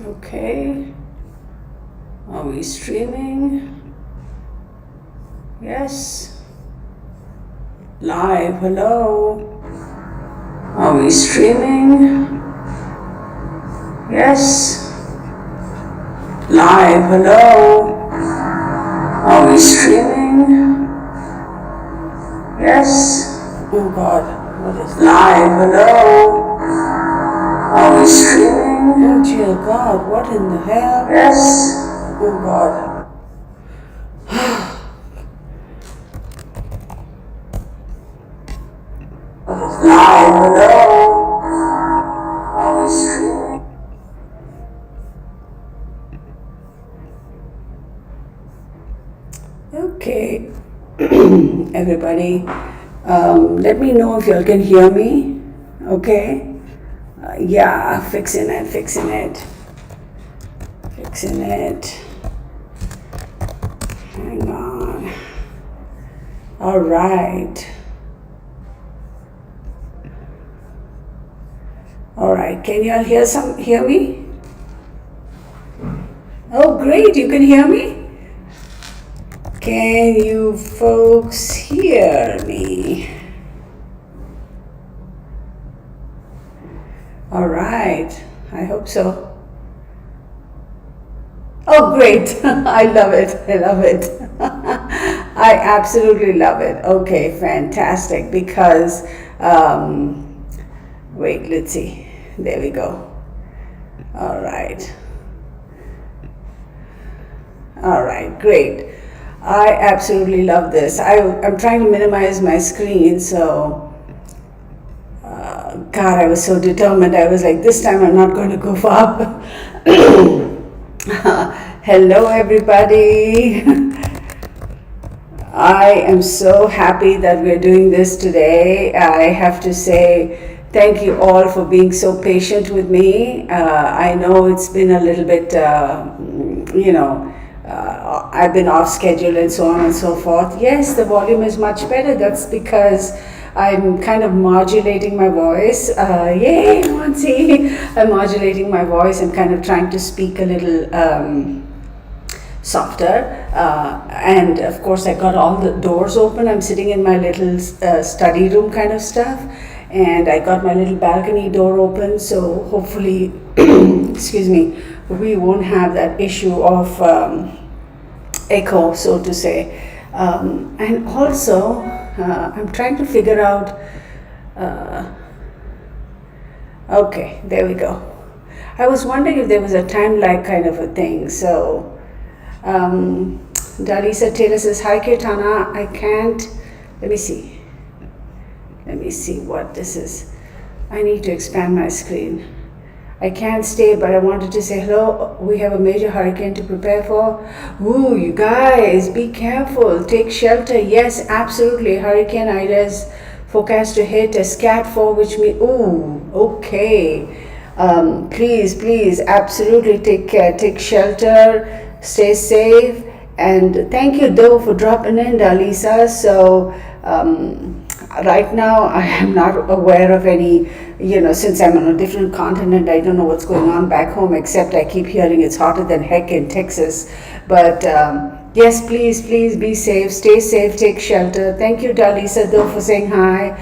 Okay. Are we streaming? Yes. Live. Hello. Are we streaming? Yes. Live. Hello. Are we streaming? Yes. Oh God. What is live? Hello. Are we streaming? Oh dear God. What in the hell? Yes. Oh God. What is live? Hello. Are we streaming? Okay, everybody, let me know if y'all can hear me. Okay, yeah, fixing it. Hang on. All right. Can y'all hear me? Oh, great, you can hear me? Can you folks hear me? All right, I hope so. Oh, great. I love it. I absolutely love it. Okay, fantastic. Because, wait, let's see. There we go. All right, great. I absolutely love this. I'm trying to minimize my screen, so God, I was so determined. I was like, this time I'm not going to go far. Hello, everybody. I am so happy that we're doing this today. I have to say thank you all for being so patient with me. I know it's been a little bit, I've been off schedule and so on and so forth. Yes, the volume is much better. That's because I'm kind of modulating my voice. Yay, Monty! I'm modulating my voice and kind of trying to speak a little softer. And of course, I got all the doors open. I'm sitting in my little study room kind of stuff. And I got my little balcony door open. So hopefully, excuse me, we won't have that issue of echo, so to say. And also, I'm trying to figure out, okay, there we go. I was wondering if there was a time lag kind of a thing. So, Dalisa Taylor says, hi Kirtana, I can't, let me see what this is. I need to expand my screen. I can't stay, but I wanted to say hello. We have a major hurricane to prepare for. Ooh, you guys, be careful. Take shelter. Yes, absolutely. Hurricane Ida is forecast to hit as Cat 4, which means, ooh, okay. Please, absolutely take care. Take shelter. Stay safe. And thank you, though, for dropping in, Dalisa. So, right now, I am not aware of any, since I'm on a different continent, I don't know what's going on back home, except I keep hearing it's hotter than heck in Texas. But yes, please be safe, stay safe, take shelter. Thank you, Dalisa, though, for saying hi.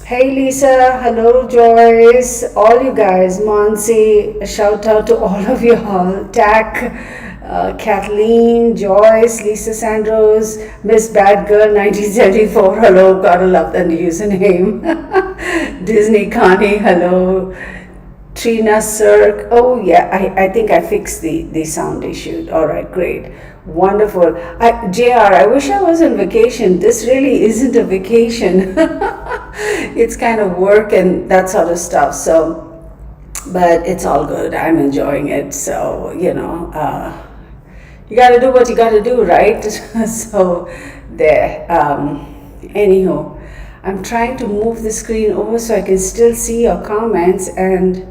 Hey, Lisa, hello, Joyce, all you guys, Monsi, a shout out to all of you all, Tack, Kathleen, Joyce, Lisa Sandros, Miss Bad Girl 1974, hello, gotta love that username. Disney Connie, hello. Trina Cirque, oh yeah, I think I fixed the sound issue. All right, great, wonderful. JR, I wish I was on vacation. This really isn't a vacation. It's kind of work and that sort of stuff. So, but it's all good. I'm enjoying it. So, you got to do what you got to do, right? So there. Anywho, I'm trying to move the screen over so I can still see your comments, and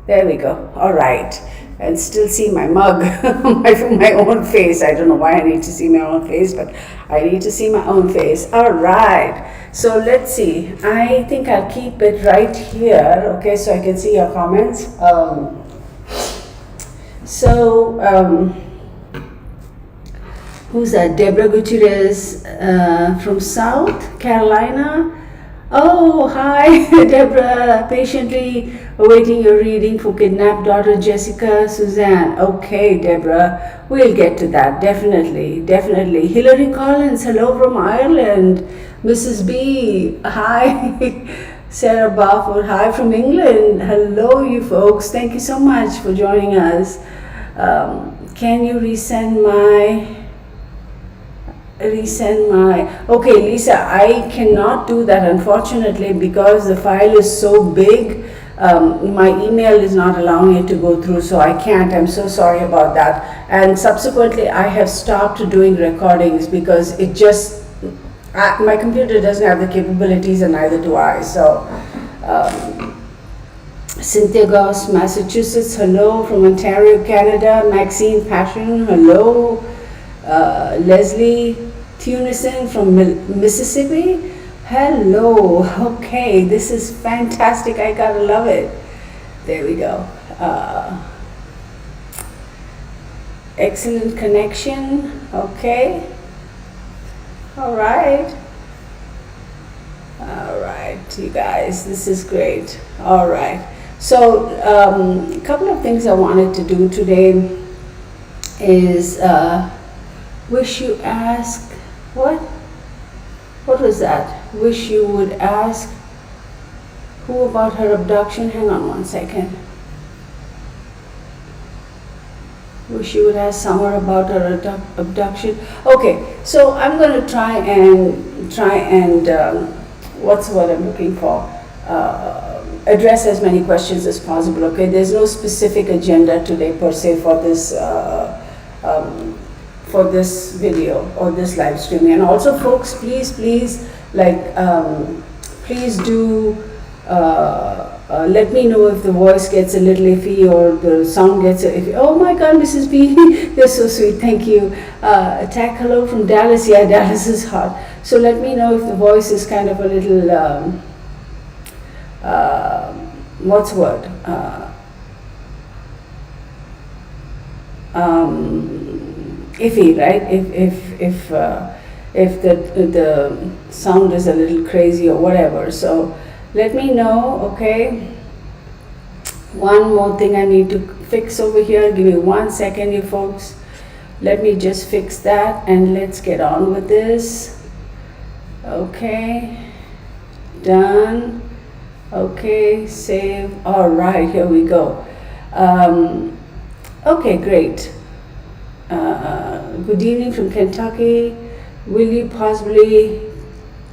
there we go. All right. And still see my mug, my own face. I don't know why I need to see my own face, but I need to see my own face. All right. So let's see. I think I'll keep it right here, okay, so I can see your comments. So, who's that? Deborah Gutierrez from South Carolina. Oh, hi, Deborah. Patiently awaiting your reading for kidnapped daughter Jessica Suzanne. Okay, Deborah, we'll get to that. Definitely, definitely. Hillary Collins, hello from Ireland. Mrs. B, hi. Sarah Barford, hi from England. Hello, you folks. Thank you so much for joining us. Can you resend my okay, Lisa, I cannot do that unfortunately because the file is so big. My email is not allowing it to go through, so I can't. I'm so sorry about that. And subsequently I have stopped doing recordings because it just my computer doesn't have the capabilities and neither do I. So Cynthia Goss, Massachusetts, hello. From Ontario, Canada. Maxine Passion, hello. Leslie Tunison from Mississippi, hello. Okay, this is fantastic. I gotta love it. There we go. Excellent connection. Okay. All right, you guys, this is great. All right. So, a couple of things I wanted to do today is wish you ask, what was that? Wish you would ask who about her abduction? Hang on one second. Wish you would ask someone about her abduction. Okay, so I'm going to try and what's what I'm looking for? Address as many questions as possible. Okay, there's no specific agenda today per se for this video or this live streaming. And also, folks, please do let me know if the voice gets a little iffy or the sound gets iffy. Oh my God, Mrs. B, you're so sweet. Thank you. Attack hello from Dallas. Yeah, Dallas is hot. So let me know if the voice is kind of a little what's the word? Iffy, right? If the sound is a little crazy or whatever. So let me know, okay? One more thing I need to fix over here. Give me 1 second, you folks. Let me just fix that and let's get on with this. Okay, done. Okay, save. All right, here we go. Okay, great. Good evening from Kentucky. Will you possibly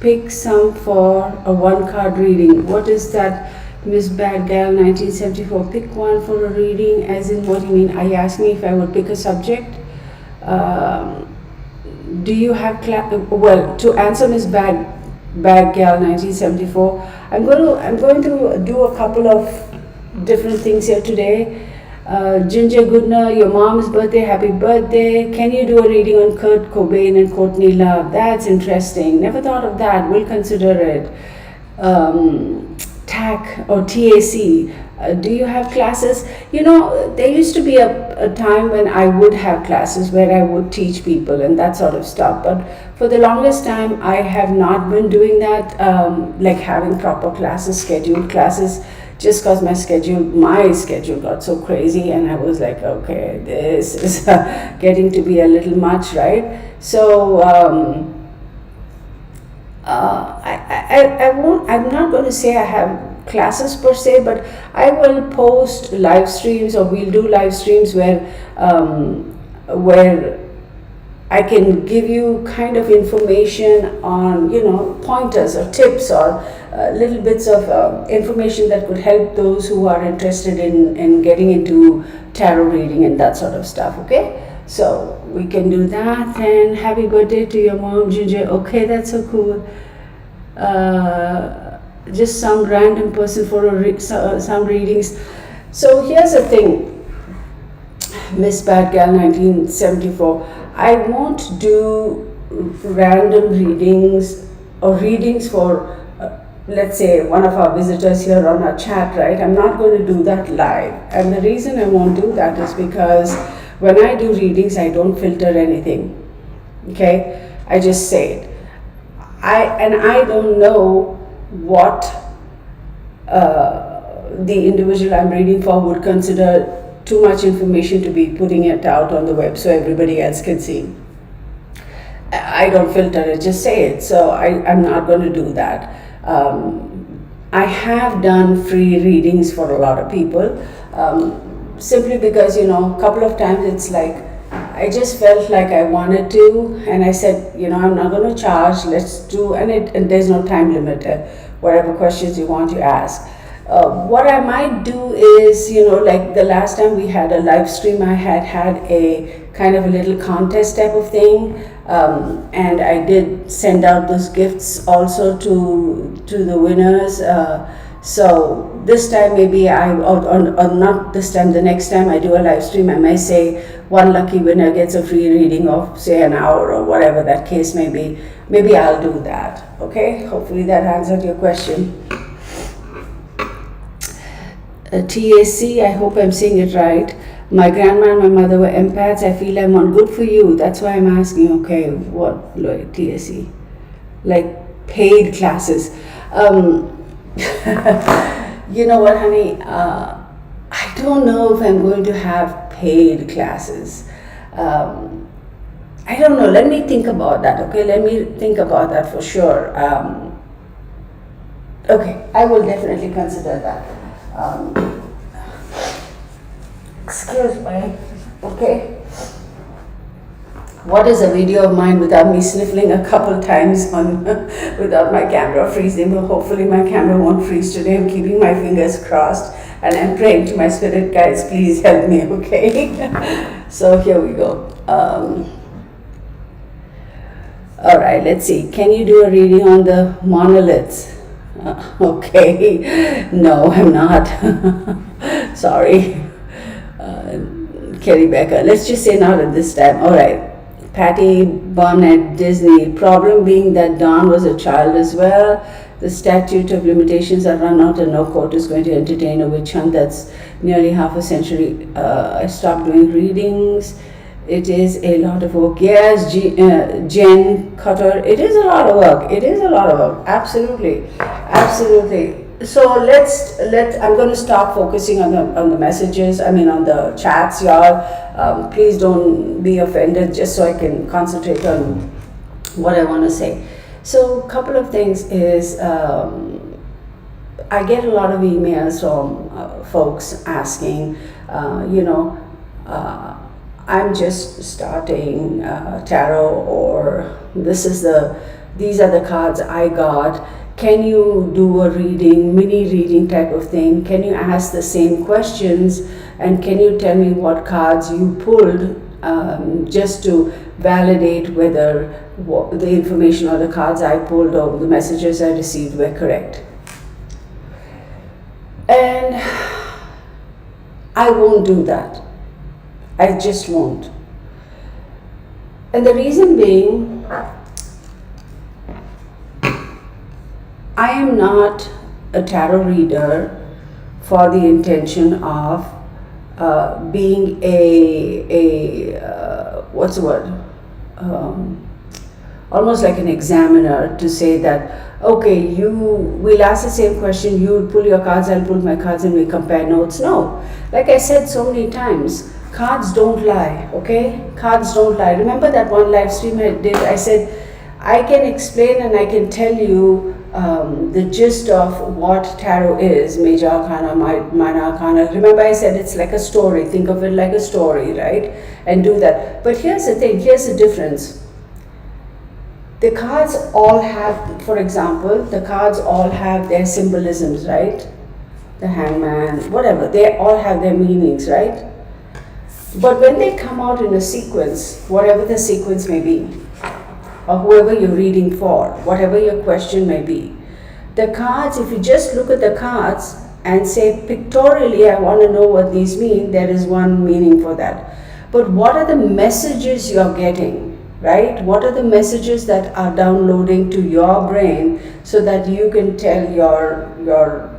pick some for a one-card reading? What is that, Miss Bad Gal 1974? Pick one for a reading, as in what do you mean? Are you asking me if I would pick a subject? Do you have well, to answer Miss Bad Gal 1974, I'm going to do a couple of different things here today. Ginger Goodner, your mom's birthday, happy birthday. Can you do a reading on Kurt Cobain and Courtney Love? That's interesting. Never thought of that. We'll consider it. TAC or TAC. Do you have classes? You know, there used to be a time when I would have classes where I would teach people and that sort of stuff. But for the longest time, I have not been doing that, like having proper classes, scheduled classes. Just because my schedule got so crazy, and I was like, okay, this is getting to be a little much, right? So I'm not going to say I have classes per se, but I will post live streams, or we'll do live streams where I can give you kind of information on, pointers or tips or little bits of information that could help those who are interested in getting into tarot reading and that sort of stuff, okay? So we can do that. And happy birthday to your mom, Ginger. Okay, that's so cool. Just some random person for some readings. So here's the thing, Miss Bad Gal 1974. I won't do random readings or readings for let's say one of our visitors here on our chat, right? I'm not going to do that live. And the reason I won't do that is because when I do readings, I don't filter anything. Okay? I just say it. I don't know what the individual I'm reading for would consider too much information to be putting it out on the web so everybody else can see. I don't filter it, just say it. So I'm not going to do that. I have done free readings for a lot of people, simply because, a couple of times it's like, I just felt like I wanted to, and I said, I'm not going to charge, let's do, and there's no time limit, whatever questions you want to ask. What I might do is, like the last time we had a live stream, I had a kind of a little contest type of thing, and I did send out those gifts also to the winners. So this time maybe or not this time, the next time I do a live stream, I may say one lucky winner gets a free reading of say an hour or whatever that case may be. Maybe I'll do that. Okay, hopefully that answered your question. TAC, I hope I'm saying it right. My grandma and my mother were empaths. I feel I'm on. Good for you. That's why I'm asking. Okay, what like TAC? Like paid classes. You know what, honey? I don't know if I'm going to have paid classes. I don't know. Let me think about that. Okay, let me think about that for sure. Okay, I will definitely consider that. Excuse me. Okay. What is a video of mine without me sniffling a couple times on without my camera freezing? Well, hopefully my camera won't freeze today. I'm keeping my fingers crossed and I'm praying to my spirit guides, please help me, okay? So here we go. All right, let's see. Can you do a reading on the monoliths? Okay. No, I'm not. Sorry. Kerry Becker. Let's just say not at this time. All right. Patty Bonnet, Disney. Problem being that Dawn was a child as well. The statute of limitations are run out and no court is going to entertain a witch hunt. That's nearly half a century. I stopped doing readings. It is a lot of work. Yes, Jen Cutter. It is a lot of work. It is a lot of work. Absolutely. Absolutely. So I'm going to stop focusing on the messages. I mean on the chats, y'all. Please don't be offended. Just so I can concentrate on what I want to say. So a couple of things is I get a lot of emails from folks asking, I'm just starting tarot, or these are the cards I got. Can you do a reading, mini reading type of thing? Can you ask the same questions, and can you tell me what cards you pulled, just to validate whether the information or the cards I pulled or the messages I received were correct? And I won't do that. I just won't. And the reason being, I am not a tarot reader for the intention of being what's the word? Almost like an examiner, to say that, okay, we'll ask the same question, you pull your cards, I'll pull my cards, and we compare notes. No. Like I said so many times, cards don't lie, okay? Cards don't lie. Remember that one live stream I did? I said, I can explain and I can tell you the gist of what tarot is, major arcana, minor arcana. Remember I said it's like a story. Think of it like a story, right? And do that. But here's the thing, here's the difference. The cards all have, for example, the cards all have their symbolisms, right? The hangman, whatever, they all have their meanings, right? But when they come out in a sequence, whatever the sequence may be, or whoever you're reading for, whatever your question may be, the cards, if you just look at the cards and say pictorially, I want to know what these mean, there is one meaning for that. But what are the messages you're getting? right? What are the messages that are downloading to your brain so that you can tell your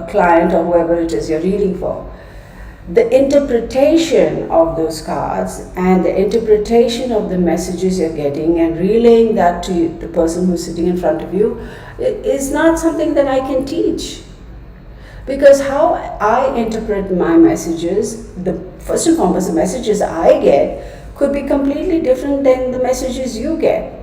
client or whoever it is you're reading for? The interpretation of those cards and the interpretation of the messages you're getting and relaying that to the person who's sitting in front of you is not something that I can teach. Because how I interpret my messages, first and foremost, the messages I get could be completely different than the messages you get.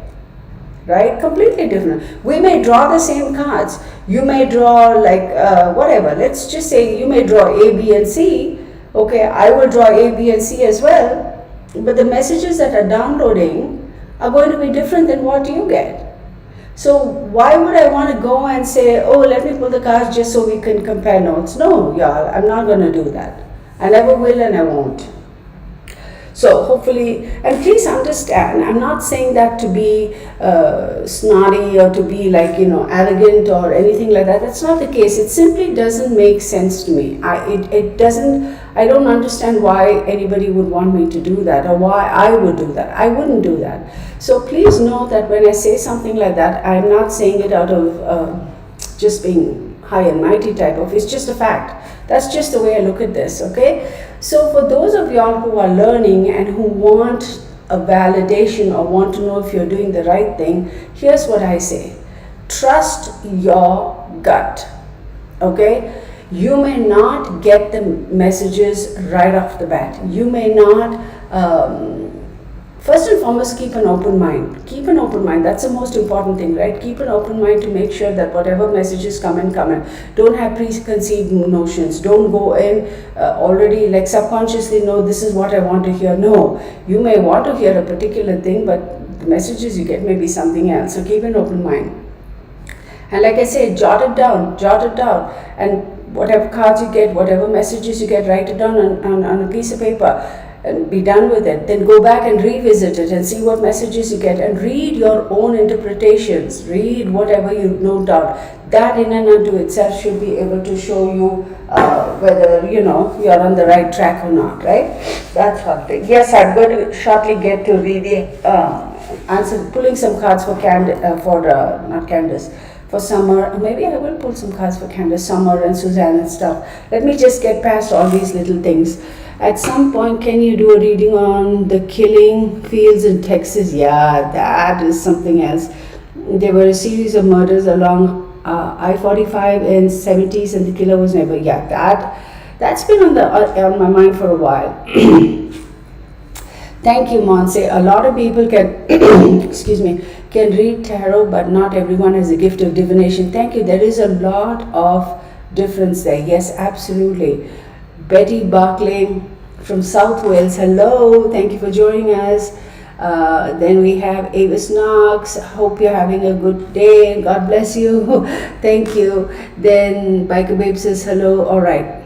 Right? Completely different. We may draw the same cards. You may draw like whatever. Let's just say you may draw A, B, and C. Okay, I will draw A, B, and C as well. But the messages that are downloading are going to be different than what you get. So why would I want to go and say, oh, let me pull the cards just so we can compare notes? No, y'all, I'm not going to do that. I never will and I won't. So hopefully, and please understand, I'm not saying that to be snotty or to be like, arrogant or anything like that. That's not the case. It simply doesn't make sense to me. I don't understand why anybody would want me to do that or why I would do that. I wouldn't do that. So please know that when I say something like that, I'm not saying it out of just being high and mighty type of, it's just a fact. That's just the way I look at this, okay? So for those of y'all who are learning and who want a validation or want to know if you're doing the right thing, here's what I say. Trust your gut, okay? You may not get the messages right off the bat. You may not, first and foremost, keep an open mind. Keep an open mind. That's the most important thing, right? Keep an open mind to make sure that whatever messages come in. Don't have preconceived notions. Don't go in already like subconsciously, no, this is what I want to hear. No, you may want to hear a particular thing, but the messages you get may be something else. So keep an open mind. And like I said, jot it down. And whatever cards you get, whatever messages you get, write it down on a piece of paper and be done with it. Then go back and revisit it and see what messages you get and read your own interpretations. Read whatever you note down. That in and unto itself should be able to show you whether you're on the right track or not, right? That's something. Yes, I'm going to shortly get to reading, pulling some cards for not Candace, for Summer. Maybe I will pull some cards for Candace, Summer, and Suzanne and stuff. Let me just get past all these little things. At some point, can you do a reading on the killing fields in Texas? Yeah, that is something else. There were a series of murders along I-45 in 70s, and the killer was never. Yeah, that's been on my mind for a while. Thank you, Monse. A lot of people can, can read tarot, but not everyone has a gift of divination. Thank you. There is a lot of difference there. Yes, absolutely. Betty Barclay from South Wales. Hello. Thank you for joining us. Then we have Avis Knox. Hope you're having a good day. God bless you. Thank you. Then Biker Babe says hello. All right.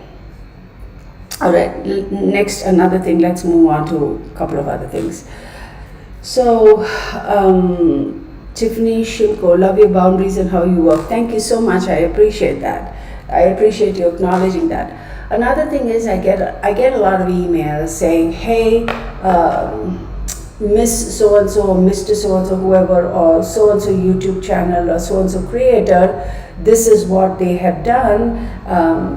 Next, another thing. Let's move on to a couple of other things. So, Tiffany Shimko, love your boundaries and how you work. Thank you so much. I appreciate that. I appreciate you acknowledging that. Another thing is I get a lot of emails saying, hey, Miss so-and-so or Mr. so-and-so, whoever, or so-and-so YouTube channel or so-and-so creator, this is what they have done.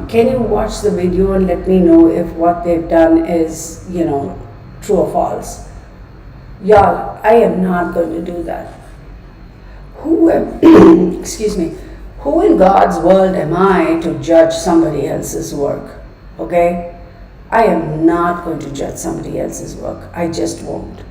Can you watch the video and let me know if what they've done is, true or false? Y'all, I am not going to do that. Who in God's world am I to judge somebody else's work? Okay? I am not going to judge somebody else's work. I just won't.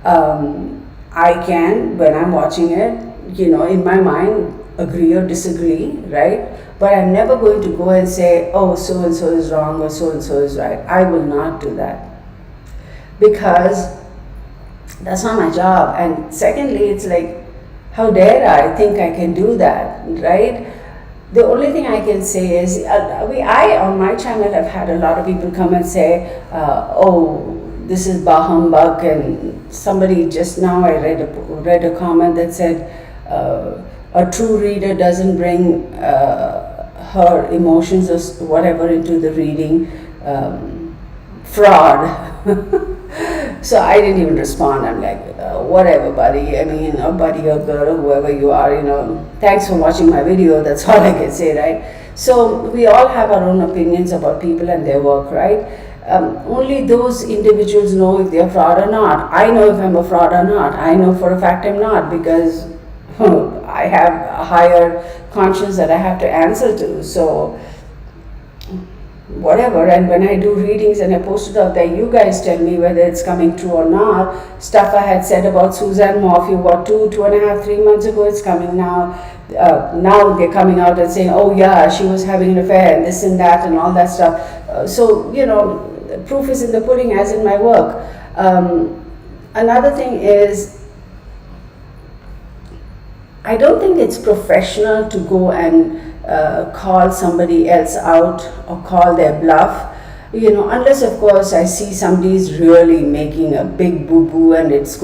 I can, when I'm watching it, in my mind, agree or disagree, right? But I'm never going to go and say, oh, so-and-so is wrong or so-and-so is right. I will not do that. Because that's not my job. And secondly, it's like, how dare I think I can do that, right? The only thing I can say is, I on my channel have had a lot of people come and say, oh, this is bah humbug, and somebody just now I read a comment that said, a true reader doesn't bring her emotions or whatever into the reading. Fraud. So I didn't even respond. I'm like, whatever, buddy. I mean, a buddy or girl, whoever you are, thanks for watching my video. That's all I can say, right? So we all have our own opinions about people and their work, right? Only those individuals know if they're fraud or not. I know if I'm a fraud or not. I know for a fact I'm not, because I have a higher conscience that I have to answer to. So whatever. And when I do readings and I post it out there, you guys tell me whether it's coming true or not. Stuff I had said about Suzanne Morphy, what, 2.5, 3 months ago, it's coming now. Now they're coming out and saying, oh yeah, she was having an affair and this and that and all that stuff. So proof is in the pudding, as in my work. Another thing is, I don't think it's professional to go and call somebody else out or call their bluff, unless of course I see somebody's really making a big boo-boo and it's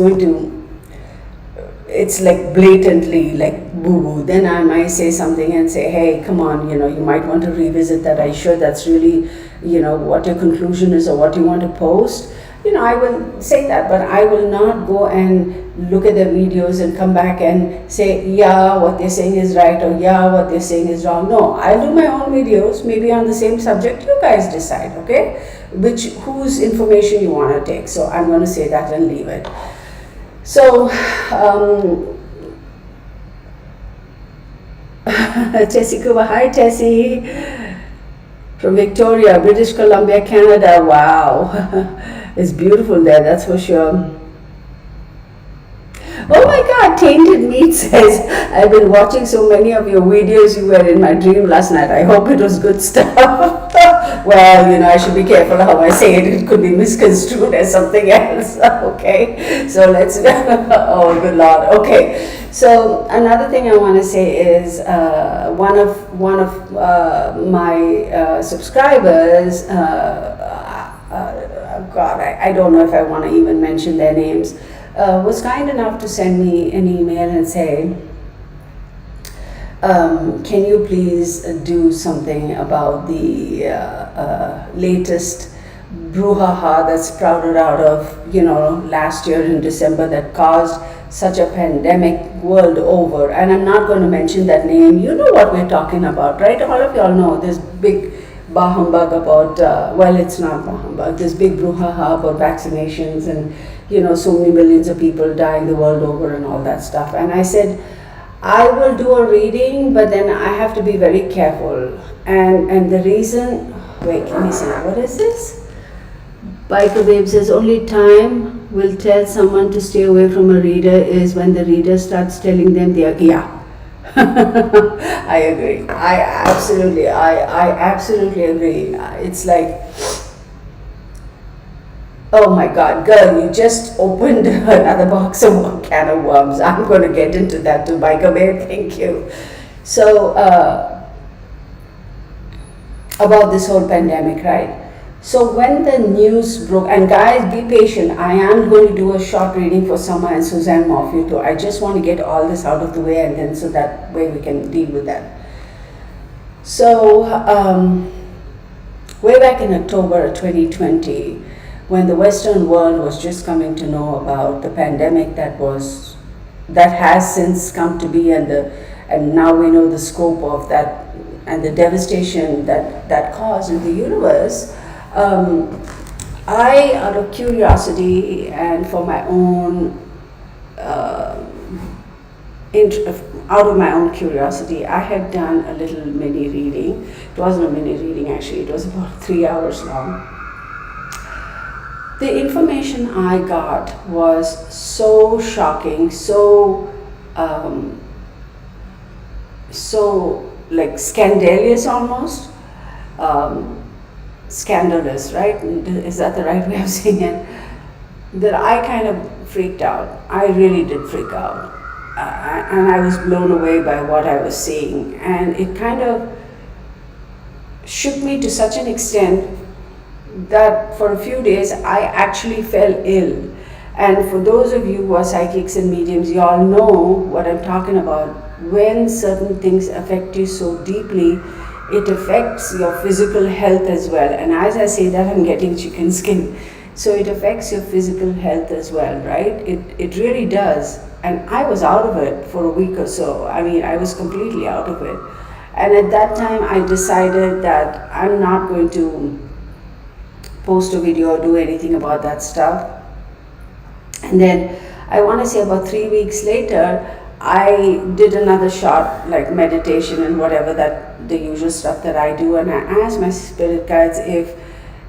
like blatantly like boo-boo. Then I might say something and say, hey, come on, you might want to revisit that. Are you sure that's really, what your conclusion is or what you want to post? I will say that, but I will not go and look at their videos and come back and say, yeah, what they're saying is right, or yeah, what they're saying is wrong. No, I'll do my own videos, maybe on the same subject. You guys decide, okay? Whose information you want to take. So I'm going to say that and leave it. So, Tessie Kuba, hi Tessie, from Victoria, British Columbia, Canada. Wow. It's beautiful there, that's for sure. Oh my God, Tainted Meat says, I've been watching so many of your videos. You were in my dream last night. I hope it was good stuff. Well, I should be careful how I say it. It could be misconstrued as something else. Okay, so let's, oh good Lord. Okay, so another thing I want to say is one of my subscribers, God, I don't know if I want to even mention their names, was kind enough to send me an email and say, can you please do something about the latest brouhaha that sprouted out of, last year in December that caused such a pandemic world over. And I'm not going to mention that name. You know what we're talking about, right? All of y'all know this big bah humbug about, well, it's not bah humbug, this big brouhaha about vaccinations and, so many millions of people dying the world over and all that stuff. And I said, I will do a reading, but then I have to be very careful. And the reason, wait, let me see, what is this? Biker Babe says, only time will tell someone to stay away from a reader is when the reader starts telling them they are, yeah. I agree. I absolutely agree. It's like, oh my God, girl, you just opened another box of can of worms. I'm going to get into that too, Biker Babe. Thank you. So, about this whole pandemic, right? So when the news broke, and guys, be patient. I am going to do a short reading for Summer and Suzanne Morphy too. I just want to get all this out of the way, and then so that way we can deal with that. So way back in October 2020, when the Western world was just coming to know about the pandemic that has since come to be, and now we know the scope of that and the devastation that caused in the universe. I, out of curiosity and for my own, out of my own curiosity, I had done a little mini reading. It wasn't a mini reading actually, it was about 3 hours long. The information I got was so shocking, so like scandalous almost. Scandalous, right? Is that the right way of saying it? That I kind of freaked out. I really did freak out. And I was blown away by what I was seeing. And it kind of shook me to such an extent that for a few days I actually fell ill. And for those of you who are psychics and mediums, you all know what I'm talking about. When certain things affect you so deeply, it affects your physical health as well. And as I say that, I'm getting chicken skin. So it affects your physical health as well, right? It really does. And I was out of it for a week or so. I mean, I was completely out of it. And at that time, I decided that I'm not going to post a video or do anything about that stuff. And then I want to say about 3 weeks later, I did another short, like meditation and whatever, that the usual stuff that I do. And I asked my spirit guides if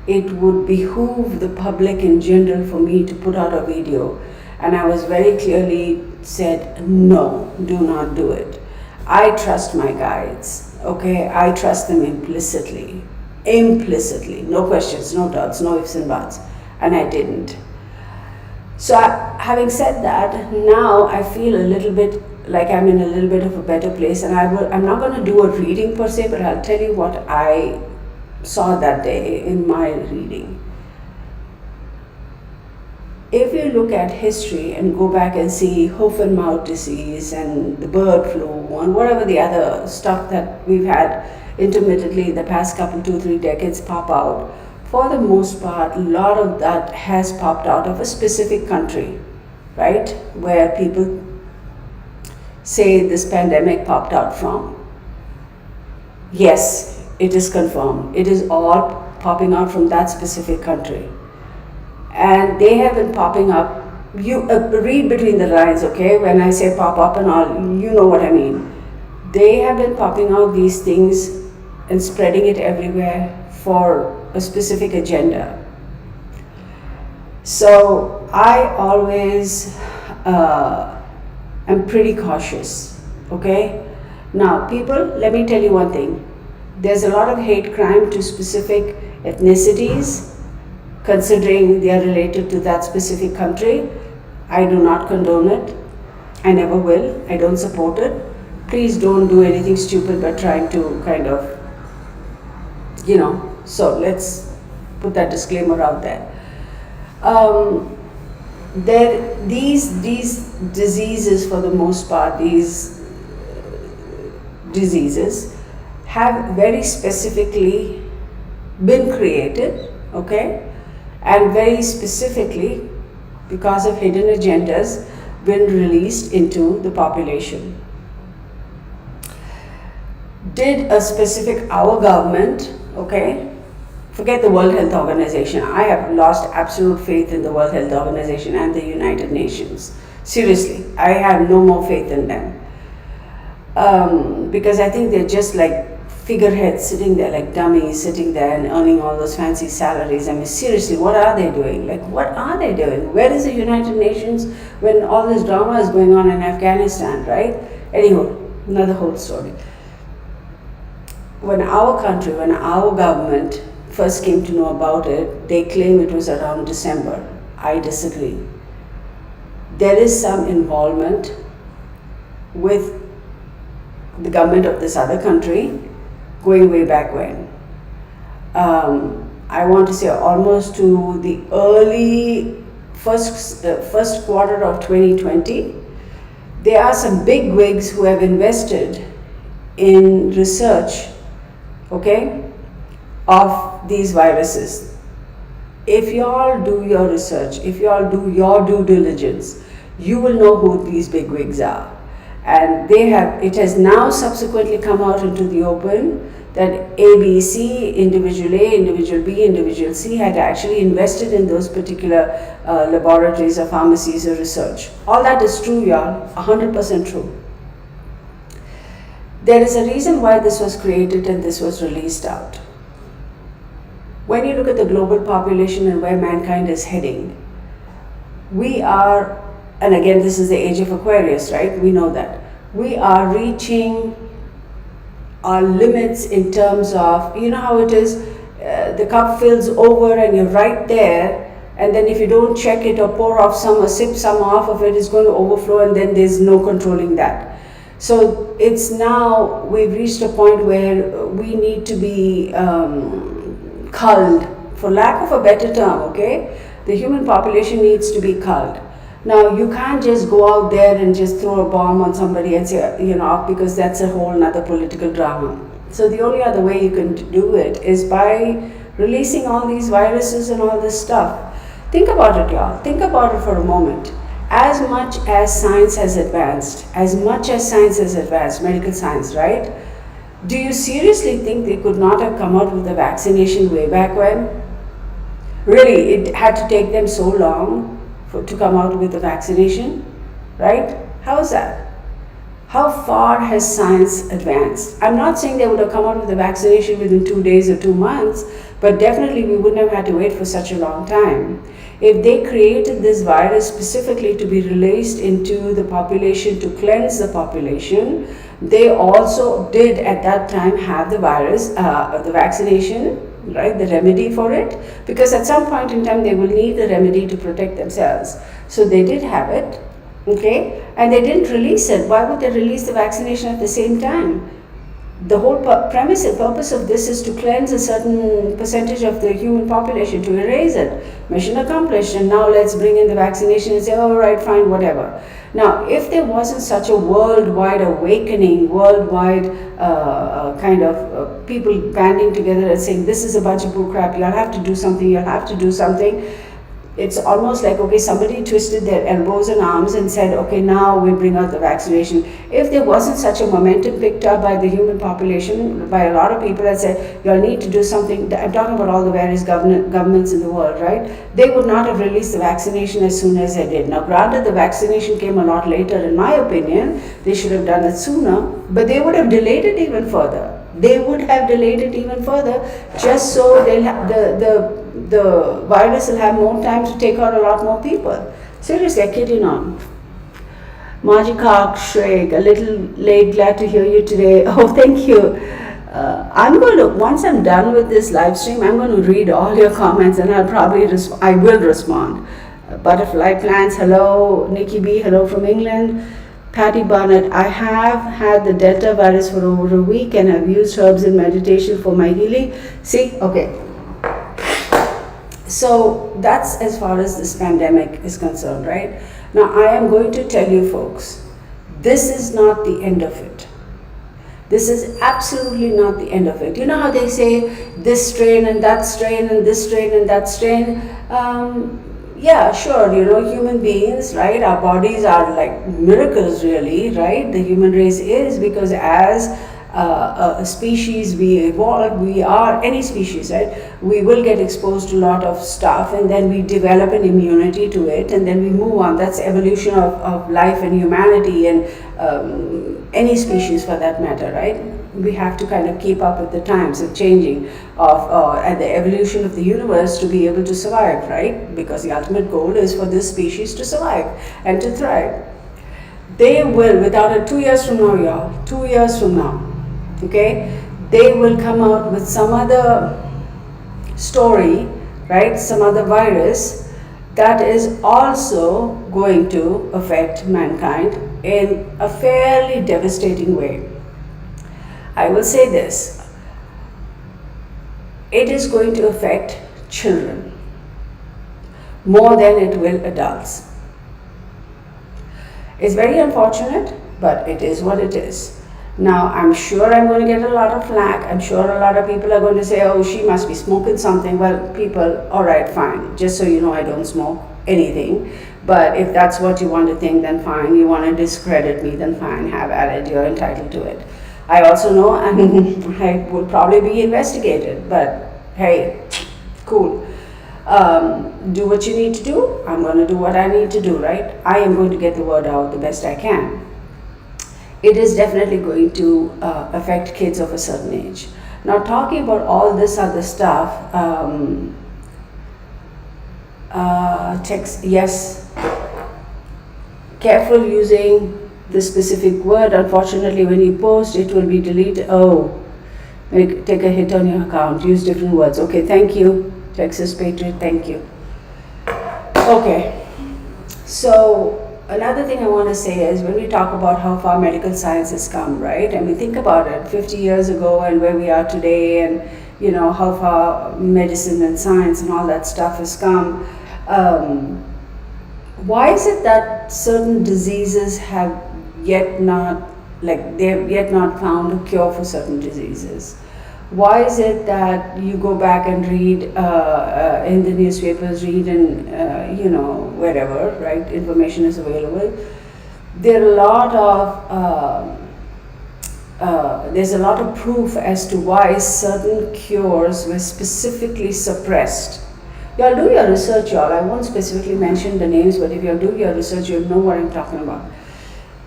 it would behoove the public in general for me to put out a video. And I was very clearly said, no, do not do it. I trust my guides, okay? I trust them implicitly. Implicitly. No questions, no doubts, no ifs and buts. And I didn't. So having said that, now I feel a little bit like I'm in a little bit of a better place, and I'm not going to do a reading per se, but I'll tell you what I saw that day in my reading. If you look at history and go back and see hoof and mouth disease and the bird flu and whatever the other stuff that we've had intermittently in the past couple, 2-3 decades pop out, for the most part, a lot of that has popped out of a specific country, right? Where people say this pandemic popped out from. Yes, it is confirmed. It is all popping out from that specific country. And they have been popping up. You read between the lines, okay? When I say pop up and all, you know what I mean. They have been popping out these things and spreading it everywhere for a specific agenda. So I always am pretty cautious, okay? Now, people, let me tell you one thing. There's a lot of hate crime to specific ethnicities, considering they are related to that specific country. I do not condone it. I never will. I don't support it. Please don't do anything stupid by trying to kind of, so let's put that disclaimer out there. These diseases, for the most part, these diseases have very specifically been created, okay? And very specifically, because of hidden agendas, been released into the population. Did a specific, our government, okay, forget the World Health Organization. I have lost absolute faith in the World Health Organization and the United Nations. Seriously, I have no more faith in them. Because I think they're just like figureheads sitting there, like dummies sitting there and earning all those fancy salaries. I mean, seriously, what are they doing? Like, what are they doing? Where is the United Nations when all this drama is going on in Afghanistan, right? Anyway, another whole story. When our country, when our government first came to know about it, they claim it was around December. I disagree. There is some involvement with the government of this other country going way back when. I want to say almost to the early first quarter of 2020. There are some big wigs who have invested in research, okay, of these viruses. If you all do your research, if you all do your due diligence, you will know who these big wigs are. And it has now subsequently come out into the open that ABC, individual A, individual B, individual C had actually invested in those particular laboratories or pharmacies or research. All that is true, y'all, 100% true. There is a reason why this was created and this was released out. When you look at the global population and where mankind is heading, we are, and again, this is the age of Aquarius, right? We know that. We are reaching our limits in terms of, you know how it is, the cup fills over and you're right there, and then if you don't check it or pour off some or sip some off of it, it's going to overflow and then there's no controlling that. So it's now, we've reached a point where we need to be culled, for lack of a better term, okay? The human population needs to be culled. Now, you can't just go out there and just throw a bomb on somebody and say, because that's a whole nother political drama. So the only other way you can do it is by releasing all these viruses and all this stuff. Think about it, y'all. Think about it for a moment. As much as science has advanced, medical science, right? Do you seriously think they could not have come out with a vaccination way back when? Really, it had to take them so long to come out with a vaccination, right? How is that? How far has science advanced? I'm not saying they would have come out with a vaccination within 2 days or 2 months, but definitely we wouldn't have had to wait for such a long time. If they created this virus specifically to be released into the population to cleanse the population, they also did at that time have the virus, the vaccination, right, the remedy for it, because at some point in time they will need the remedy to protect themselves. So they did have it, okay, and they didn't release it. Why would they release the vaccination at the same time? The whole premise and purpose of this is to cleanse a certain percentage of the human population, to erase it. Mission accomplished, and now let's bring in the vaccination and say, all right, fine, whatever. Now, if there wasn't such a worldwide awakening, worldwide kind of people banding together and saying, this is a bunch of bullcrap, you'll have to do something, it's almost like, okay, somebody twisted their elbows and arms and said, okay, now we bring out the vaccination. If there wasn't such a momentum picked up by the human population, by a lot of people that said, you'll need to do something, I'm talking about all the various governments in the world, right? They would not have released the vaccination as soon as they did. Now, granted, the vaccination came a lot later, in my opinion, they should have done it sooner, but they would have delayed it even further. Just so they'll have the virus will have more time to take out a lot more people. Seriously, I kid you not. Majikak Shrek, a little late, glad to hear you today. Oh, thank you. Once I'm done with this live stream, I'm going to read all your comments and I will respond. Butterfly Plants, hello. Nikki B, hello from England. Patty Barnett, I have had the Delta virus for over a week and have used herbs and meditation for my healing. See, okay. So that's as far as this pandemic is concerned, right? Now I am going to tell you folks, this is not the end of it. This is absolutely not the end of it. You know how they say this strain and that strain and this strain and that strain? Yeah, sure, human beings, right? Our bodies are like miracles, really, right? The human race is, because as a species we evolve, we are any species, right? We will get exposed to a lot of stuff and then we develop an immunity to it and then we move on. That's evolution of life and humanity and any species for that matter, right? We have to kind of keep up with the times and changing and the evolution of the universe to be able to survive, right? Because the ultimate goal is for this species to survive and to thrive. They will, without it, 2 years from now, y'all, 2 years from now, okay, they will come out with some other story, right? Some other virus that is also going to affect mankind in a fairly devastating way. I will say this, it is going to affect children more than it will adults. It's very unfortunate, but it is what it is. Now, I'm sure I'm going to get a lot of flack. I'm sure a lot of people are going to say, oh, she must be smoking something. Well, people, all right, fine. Just so you know, I don't smoke anything. But if that's what you want to think, then fine. You want to discredit me, then fine, have at it. You're entitled to it. I also know I will probably be investigated, but hey, cool. Do what you need to do. I'm going to do what I need to do, right? I am going to get the word out the best I can. It is definitely going to affect kids of a certain age. Now, talking about all this other stuff, text, yes, careful using the specific word. Unfortunately, when you post, it will be deleted. Oh, take a hit on your account. Use different words. Okay, thank you, Texas Patriot. Thank you. Okay, so another thing I want to say is when we talk about how far medical science has come, right? I mean, think about it, 50 years ago and where we are today, and how far medicine and science and all that stuff has come. Why is it that certain diseases have yet not, they have yet not found a cure for certain diseases? Why is it that you go back and read in the newspapers, read in, wherever, right, information is available. There are a lot of there's a lot of proof as to why certain cures were specifically suppressed. Y'all do your research, y'all. I won't specifically mention the names, but if you do your research, you'll know what I'm talking about.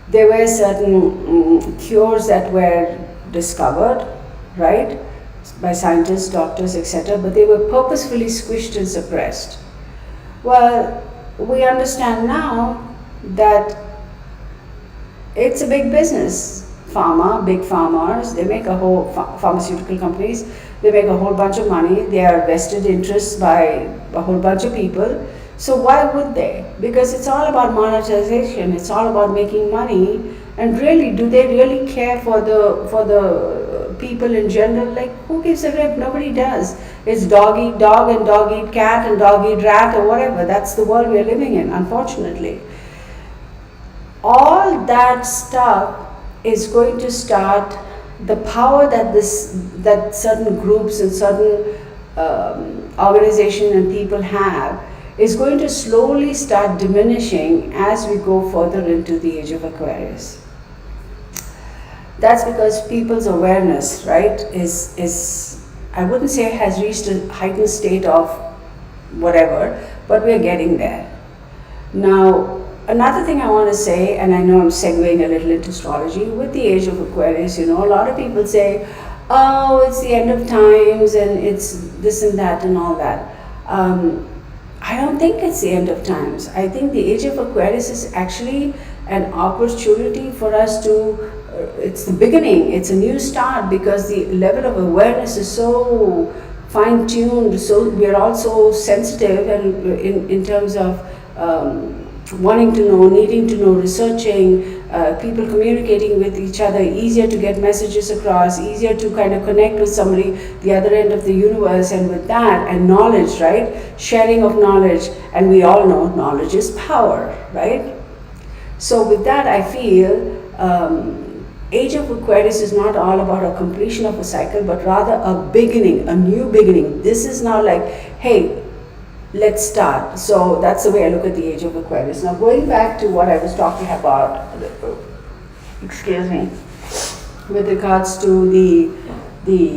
There were certain cures that were discovered, right, by scientists, doctors, etc., but they were purposefully squished and suppressed. Well, we understand now that it's a big business. Pharma, big pharmas, they make a whole pharmaceutical companies, they make a whole bunch of money, they are vested interests by a whole bunch of people. So why would they? Because it's all about monetization, it's all about making money. And really, do they really care for the people in general? Like, who gives a rip? Nobody does. It's dog eat dog and dog eat cat and dog eat rat or whatever. That's the world we're living in, unfortunately. All that stuff is going to start, the power that certain groups and certain organizations and people have is going to slowly start diminishing as we go further into the age of Aquarius. That's because people's awareness, right, is I wouldn't say has reached a heightened state of whatever, but we're getting there. Now, another thing I want to say, and I know I'm segueing a little into astrology, with the age of Aquarius, a lot of people say, oh, it's the end of times and it's this and that and all that. I don't think it's the end of times. I think the age of Aquarius is actually an opportunity for us to, it's the beginning, it's a new start, because the level of awareness is so fine-tuned, so we're all so sensitive, and in terms of wanting to know, needing to know, researching, people communicating with each other, easier to get messages across, easier to kind of connect with somebody the other end of the universe, and with that, and knowledge, right? Sharing of knowledge, and we all know knowledge is power, right? So with that, I feel Age of Aquarius is not all about a completion of a cycle, but rather a beginning, a new beginning. This is now like, hey, let's start. So that's the way I look at the Age of Aquarius. Now going back to what I was talking about, excuse me, with regards to the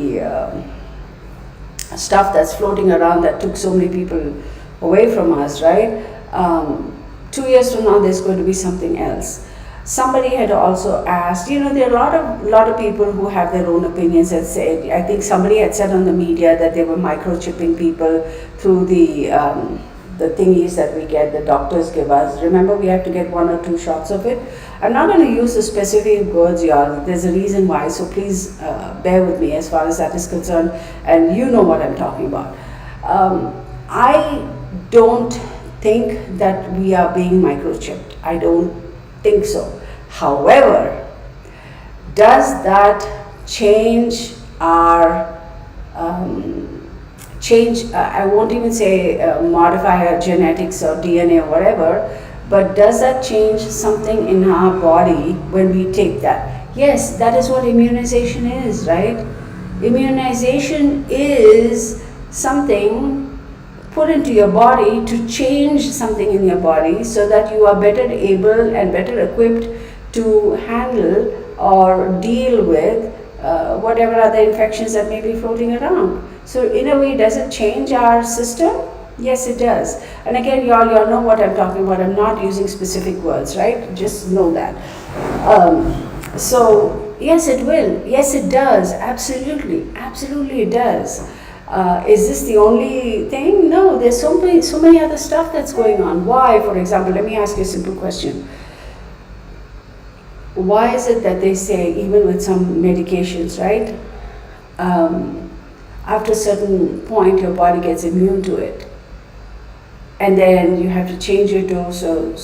stuff that's floating around that took so many people away from us, right? 2 years from now, there's going to be something else. Somebody had also asked, there are a lot of people who have their own opinions that say, I think somebody had said on the media that they were microchipping people through the thingies that we get, the doctors give us. Remember, we have to get 1 or 2 shots of it. I'm not going to use the specific words, y'all. There's a reason why, so please bear with me as far as that is concerned, and you know what I'm talking about. I don't think that we are being microchipped. I don't think so. However, does that change our I won't even say modify our genetics or DNA or whatever, but does that change something in our body when we take that? Yes, that is what immunization is, right? Immunization is something put into your body to change something in your body so that you are better able and better equipped to handle or deal with whatever other infections that may be floating around. So in a way, does it change our system? Yes, it does. And again, y'all know what I'm talking about. I'm not using specific words, right? Just know that. So yes, it will. Yes, it does. Absolutely. Absolutely it does. Is this the only thing? No, there's so many other stuff that's going on. Why, for example, let me ask you a simple question. Why is it that they say, even with some medications, right, after a certain point your body gets immune to it, and then you have to change your dose or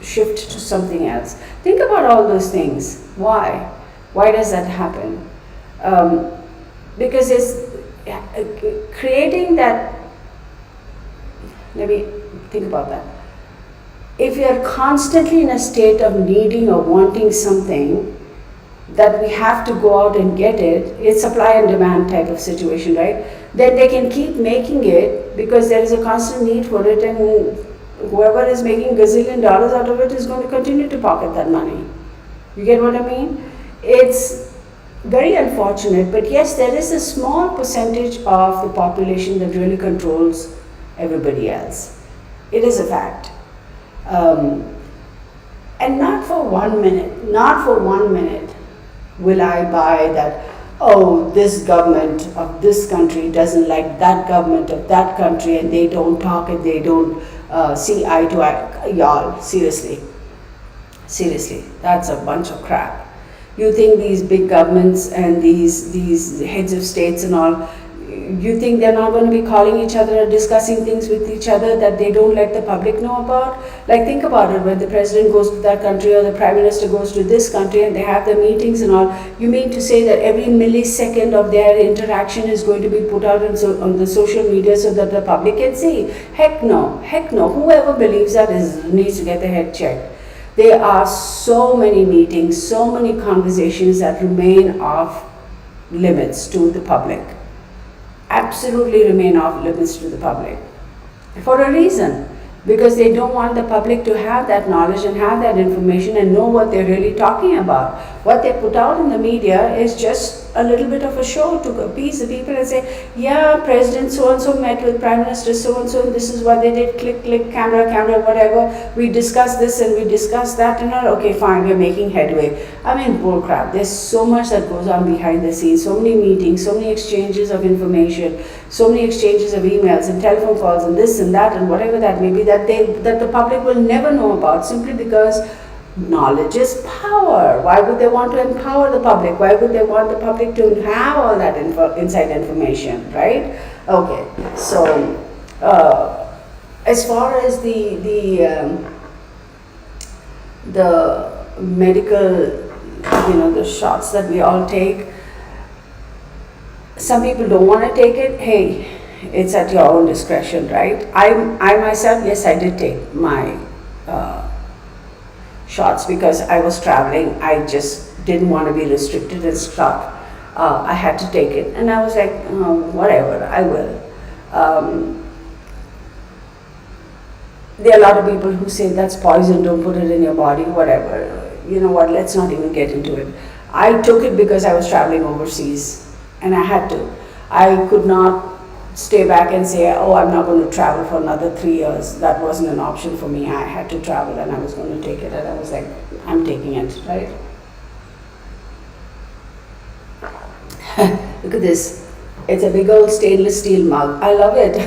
shift to something else? Think about all those things. Why? Why does that happen? Because it's creating that. Let me think about that. If you are constantly in a state of needing or wanting something, that we have to go out and get it, it's supply and demand type of situation, right? Then they can keep making it because there is a constant need for it, and whoever is making gazillion dollars out of it is going to continue to pocket that money. You get what I mean? It's very unfortunate, but yes, there is a small percentage of the population that really controls everybody else. It is a fact. And not for 1 minute, not for 1 minute will I buy that, oh, this government of this country doesn't like that government of that country and they don't talk and they don't see eye to eye. Y'all, seriously, that's a bunch of crap. You think these big governments and these heads of states and all, you think they're not going to be calling each other or discussing things with each other that they don't let the public know about? Like, think about it, when the president goes to that country or the prime minister goes to this country and they have their meetings and all, you mean to say that every millisecond of their interaction is going to be put out on the social media so that the public can see? Heck no. Whoever believes that needs to get their head checked. There are so many meetings, so many conversations that remain off limits to the public. Absolutely remain off limits to the public. For a reason. Because they don't want the public to have that knowledge and have that information and know what they're really talking about. What they put out in the media is just a little bit of a show to appease the people and say, yeah, President so-and-so met with Prime Minister so-and-so and this is what they did, click, camera, whatever. We discussed this and we discussed that and all. Okay, fine, we're making headway. I mean, bullcrap. There's so much that goes on behind the scenes, so many meetings, so many exchanges of information, so many exchanges of emails and telephone calls and this and that and whatever that may be that the public will never know about, simply because knowledge is power. Why would they want to empower the public? Why would they want the public to have all that inside information, right? Okay, so as far as the medical, the shots that we all take, some people don't want to take it. Hey, it's at your own discretion, right? I myself, yes, I did take my shots because I was traveling. I just didn't want to be restricted and stuck. I had to take it, and I was like, whatever, I will. There are a lot of people who say that's poison, don't put it in your body, whatever. You know what, let's not even get into it. I took it because I was traveling overseas, and I had to. I could not stay back and say, oh, I'm not going to travel for another 3 years. That wasn't an option for me. I had to travel and I was going to take it, and I was like, I'm taking it, right? Look at this. It's a big old stainless steel mug. I love it.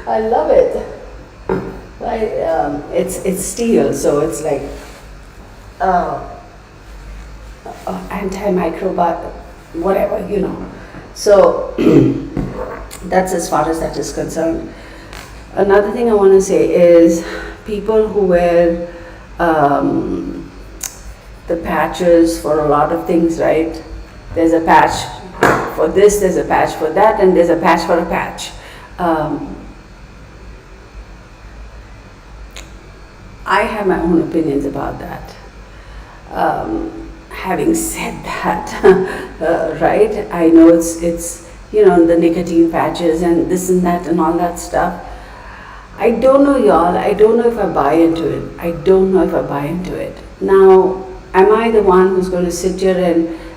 I love it. It's steel, so it's like antimicrobial, whatever, So that's as far as that is concerned. Another thing I want to say is people who wear the patches for a lot of things, right? There's a patch for this, there's a patch for that, and there's a patch for a patch. I have my own opinions about that. Having said that, right, I know it's the nicotine patches and this and that and all that stuff. I don't know, y'all. I don't know if I buy into it. Now, am I the one who's going to sit here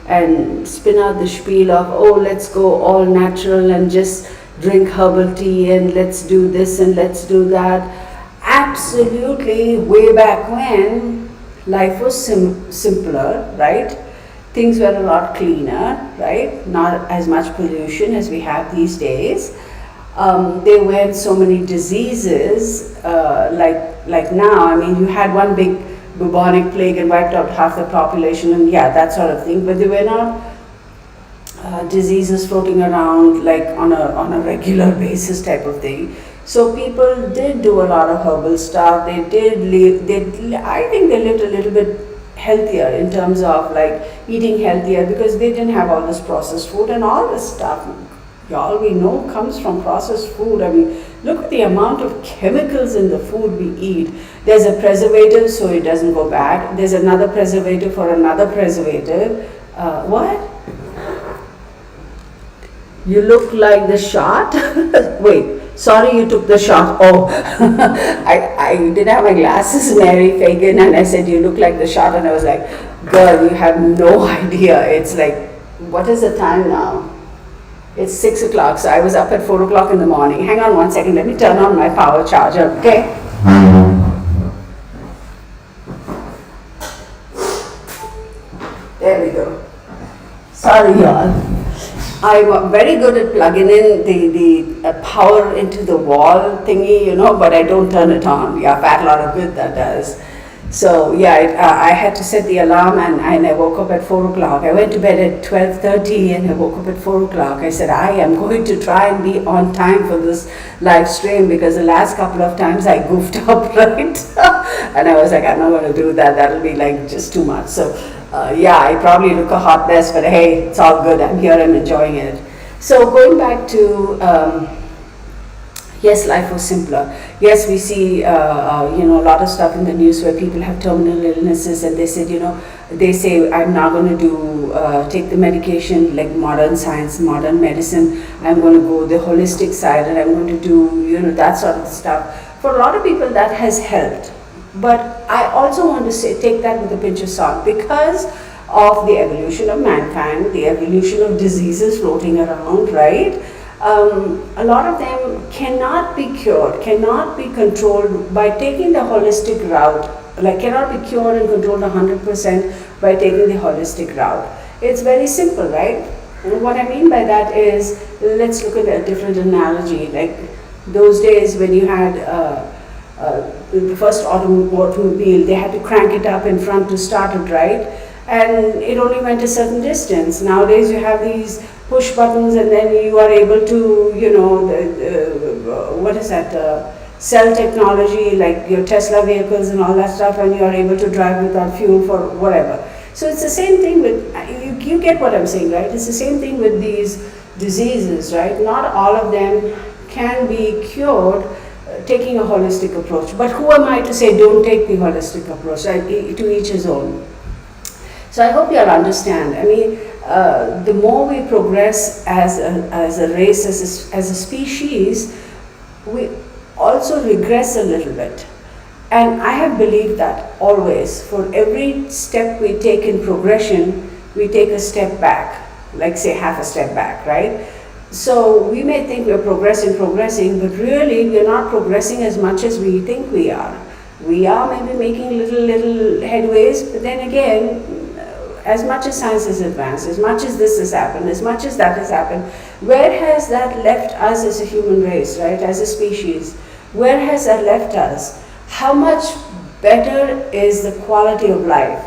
and spin out the spiel of, oh, let's go all natural and just drink herbal tea and let's do this and let's do that? Absolutely, way back when, life was simpler, right? Things were a lot cleaner, right? Not as much pollution as we have these days. There weren't so many diseases like now. I mean, you had one big bubonic plague and wiped out half the population, and yeah, that sort of thing. But there were not diseases floating around like on a regular basis type of thing. So people did do a lot of herbal stuff. They did live. I think they lived a little bit healthier in terms of like eating healthier because they didn't have all this processed food and all this stuff. y'all we know comes from processed food. I mean, look at the amount of chemicals in the food we eat. There's a preservative so it doesn't go bad. There's another preservative for another preservative. What? You look like the shot? Wait, sorry you took the shot. Oh, I didn't have my glasses, Mary Fagan, and I said, you look like the shot. And I was like, girl, you have no idea. It's like, what is the time now? It's 6 o'clock, so I was up at 4 o'clock in the morning. Hang on one second, let me turn on my power charger, okay? There we go. Sorry, y'all. I'm very good at plugging in the power into the wall thingy, you know, but I don't turn it on. Yeah, fat lot of good that does. So yeah, I had to set the alarm and I woke up at 4 o'clock. I went to bed at 12:30 and I woke up at 4 o'clock. I said, I am going to try and be on time for this live stream because the last couple of times I goofed up, right? And I was like, I'm not going to do that. That'll be like just too much. So yeah, I probably look a hot mess, but hey, it's all good. I'm here, I'm enjoying it. So going back to, yes, life was simpler. Yes, we see, you know, a lot of stuff in the news where people have terminal illnesses and they said, you know, they say, I'm not going to do, take the medication like modern science, modern medicine. I'm going to go the holistic side and I'm going to do, you know, that sort of stuff. For a lot of people that has helped. But I also want to say, take that with a pinch of salt because of the evolution of mankind, the evolution of diseases floating around, right? A lot of them cannot be cured, cannot be controlled by taking the holistic route, like cannot be cured and controlled 100% by taking the holistic route. It's very simple, right? And what I mean by that is, let's look at a different analogy. Like those days when you had the first automobile, they had to crank it up in front to start it, right? And it only went a certain distance. Nowadays you have these push buttons and then you are able to, you know, what is that, cell technology like your Tesla vehicles and all that stuff, and you are able to drive without fuel for whatever. So it's the same thing with, you get what I'm saying, right? It's the same thing with these diseases, right? Not all of them can be cured taking a holistic approach. But who am I to say don't take the holistic approach, right? To each his own. So I hope you all understand. I mean, the more we progress as a race, as a species, we also regress a little bit. And I have believed that always. For every step we take in progression, we take a step back, like say half a step back, right? So we may think we're progressing, but really we're not progressing as much as we think we are. We are maybe making little headways, but then again, as much as science has advanced, as much as this has happened, as much as that has happened, where has that left us as a human race, right, as a species? Where has that left us? How much better is the quality of life?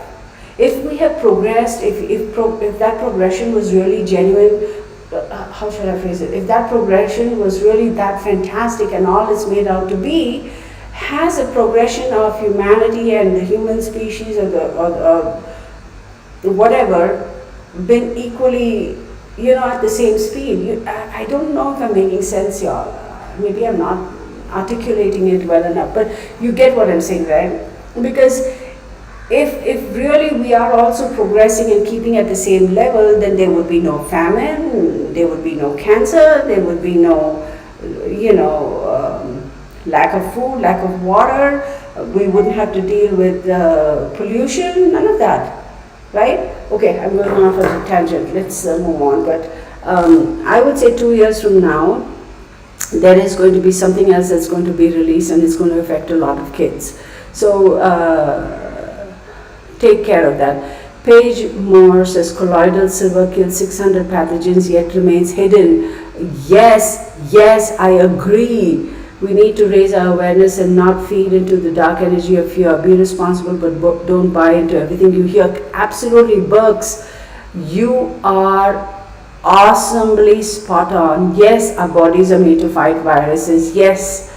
If we have progressed, if that progression was really genuine, how should I phrase it? If that progression was really that fantastic and all it's made out to be, has a progression of humanity and the human species or whatever been equally, you know, at the same speed? I don't know if I'm making sense, y'all. Maybe I'm not articulating it well enough, but you get what I'm saying, right? Because if really we are also progressing and keeping at the same level, then there would be no famine, there would be no cancer, there would be no, you know, lack of food, lack of water, we wouldn't have to deal with pollution, none of that, right? Okay, I'm going off on a tangent, let's move on. But I would say 2 years from now, there is going to be something else that's going to be released and it's going to affect a lot of kids. So take care of that. Paige Moore says colloidal silver kills 600 pathogens yet remains hidden. Yes, I agree. We need to raise our awareness and not feed into the dark energy of fear. Be responsible, but don't buy into everything you hear. Absolutely, Burks. You are awesomely spot on. Yes, our bodies are made to fight viruses. Yes.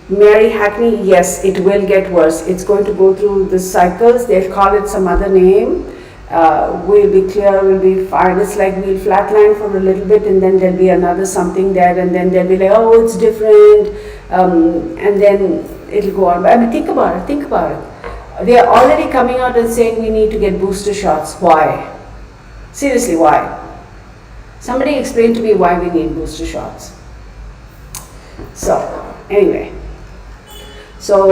Mary Hackney, yes, it will get worse. It's going to go through the cycles. They'll call it some other name. We'll be clear, we'll be fine. It's like we'll flatline for a little bit, and then there'll be another something there, and then they'll be like, oh, it's different, and then it'll go on. But I mean, think about it, think about it. They are already coming out and saying we need to get booster shots. Why? Seriously, why? Somebody explain to me why we need booster shots. So, anyway. So,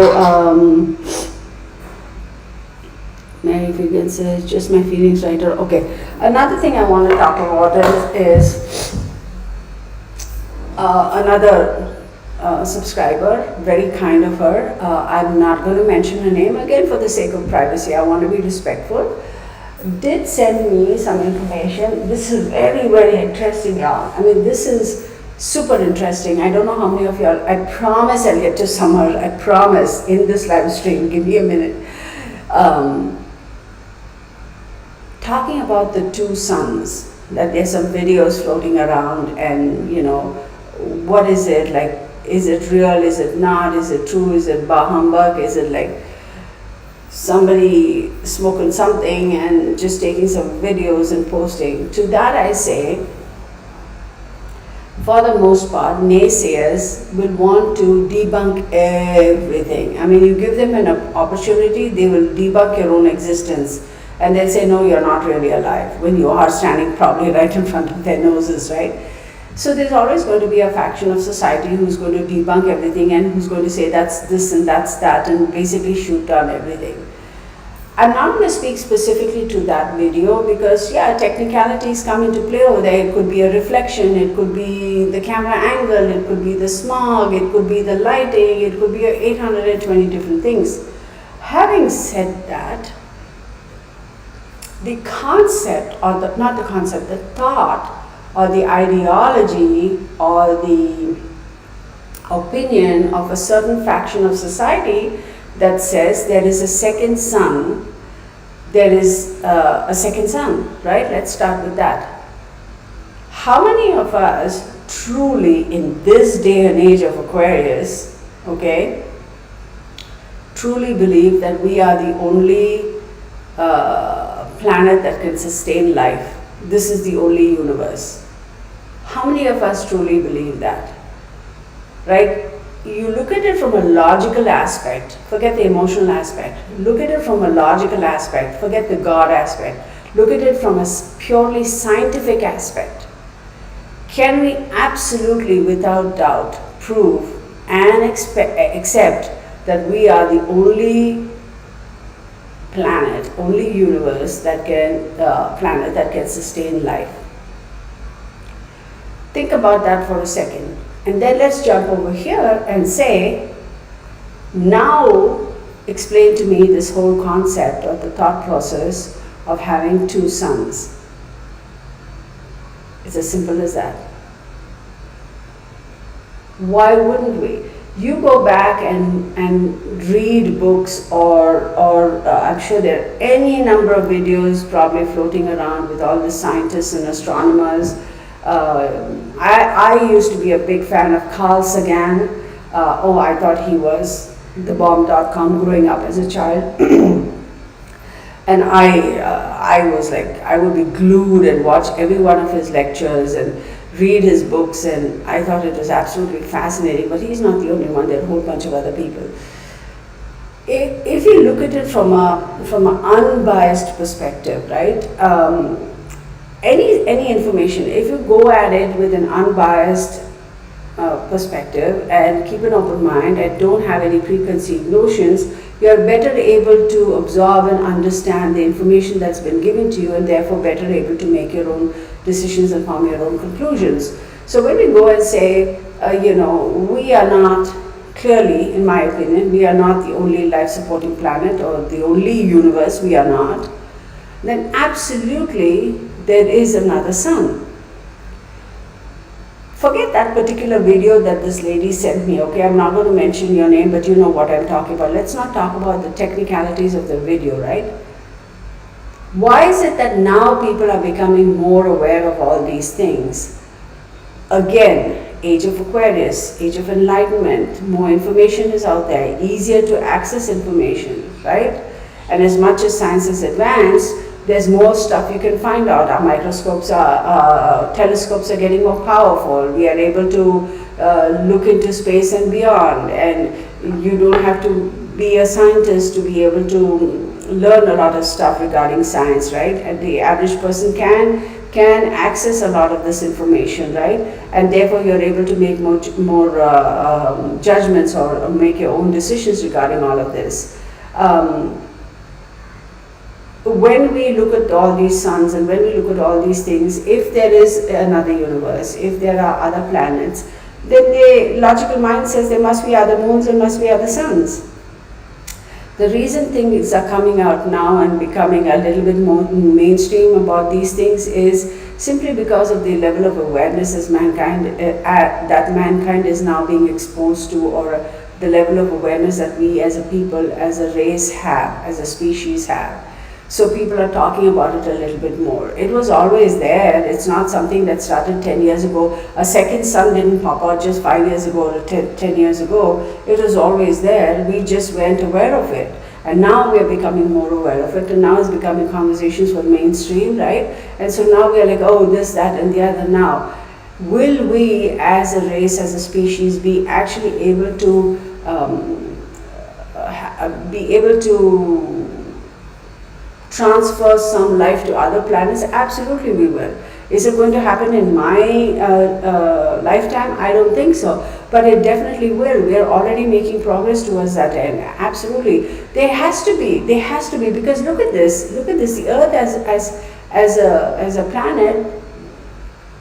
Mary Figan says, just my feelings, writer. Okay. Another thing I want to talk about is another subscriber, very kind of her. I'm not going to mention her name again for the sake of privacy. I want to be respectful. Did send me some information. This is very, very interesting, y'all. I mean, this is super interesting. I don't know how many of y'all, I promise I'll get to summer. I promise in this live stream. Give me a minute. Talking about the two suns, that there's some videos floating around, and you know, what is it like? Is it real? Is it not? Is it true? Is it bah humbug? Is it like somebody smoking something and just taking some videos and posting? To that I say, for the most part, naysayers will want to debunk everything. I mean, you give them an opportunity, they will debunk your own existence. And they'll say, no, you're not really alive, when you are standing probably right in front of their noses, right? So there's always going to be a faction of society who's going to debunk everything and who's going to say that's this and that's that and basically shoot down everything. I'm not going to speak specifically to that video because, yeah, technicalities come into play over there. It could be a reflection, it could be the camera angle, it could be the smog, it could be the lighting, it could be 820 different things. Having said that, the concept, or not the concept, the thought, or the ideology, or the opinion of a certain fraction of society that says there is a second sun, there is a second sun, right? Let's start with that. How many of us truly, in this day and age of Aquarius, okay, truly believe that we are the only planet that can sustain life? This is the only universe. How many of us truly believe that? Right? You look at it from a logical aspect, forget the emotional aspect. Look at it from a logical aspect, forget the God aspect. Look at it from a purely scientific aspect. Can we absolutely, without doubt, prove and accept that we are the only planet, only universe that can, planet that can sustain life? Think about that for a second. And then let's jump over here and say, now explain to me this whole concept or the thought process of having two suns. It's as simple as that. Why wouldn't we? You go back and read books or I'm sure there are any number of videos probably floating around with all the scientists and astronomers. I used to be a big fan of Carl Sagan. I thought he was the bomb.com growing up as a child. And I was like, I would be glued and watch every one of his lectures and read his books, and I thought it was absolutely fascinating. But he's not the only one, there are a whole bunch of other people. If you look at it from an unbiased perspective, right? Any information, if you go at it with an unbiased perspective and keep an open mind and don't have any preconceived notions, you're better able to absorb and understand the information that's been given to you, and therefore better able to make your own decisions and form your own conclusions. So when we go and say, we are not, clearly, in my opinion, we are not the only life-supporting planet or the only universe, we are not, then absolutely there is another sun. Forget that particular video that this lady sent me, okay? I'm not going to mention your name, but you know what I'm talking about. Let's not talk about the technicalities of the video, right? Why is it that now people are becoming more aware of all these things? Again, age of Aquarius, age of enlightenment, more information is out there, easier to access information, right? And as much as science is advanced, there's more stuff you can find out. Our microscopes, telescopes are getting more powerful. We are able to look into space and beyond, and you don't have to be a scientist to be able to learn a lot of stuff regarding science, right? And the average person can access a lot of this information, right? And therefore you're able to make more judgments or make your own decisions regarding all of this. When we look at all these suns and when we look at all these things, if there is another universe, if there are other planets, then the logical mind says there must be other moons, there must be other suns. The reason things are coming out now and becoming a little bit more mainstream about these things is simply because of the level of awareness as mankind, that mankind is now being exposed to, or the level of awareness that we as a people, as a race have, as a species have. So people are talking about it a little bit more. It was always there. It's not something that started 10 years ago. A second sun didn't pop out just 5 years ago or 10 years ago. It was always there. We just weren't aware of it. And now we are becoming more aware of it. And now it's becoming conversations for mainstream, right? And so now we are like, oh, this, that, and the other now. Will we as a race, as a species, be actually able to transfer some life to other planets? Absolutely we will. Is it going to happen in my lifetime? I don't think so, but it definitely will. We are already making progress towards that end. Absolutely. There has to be, because look at this, the Earth as a planet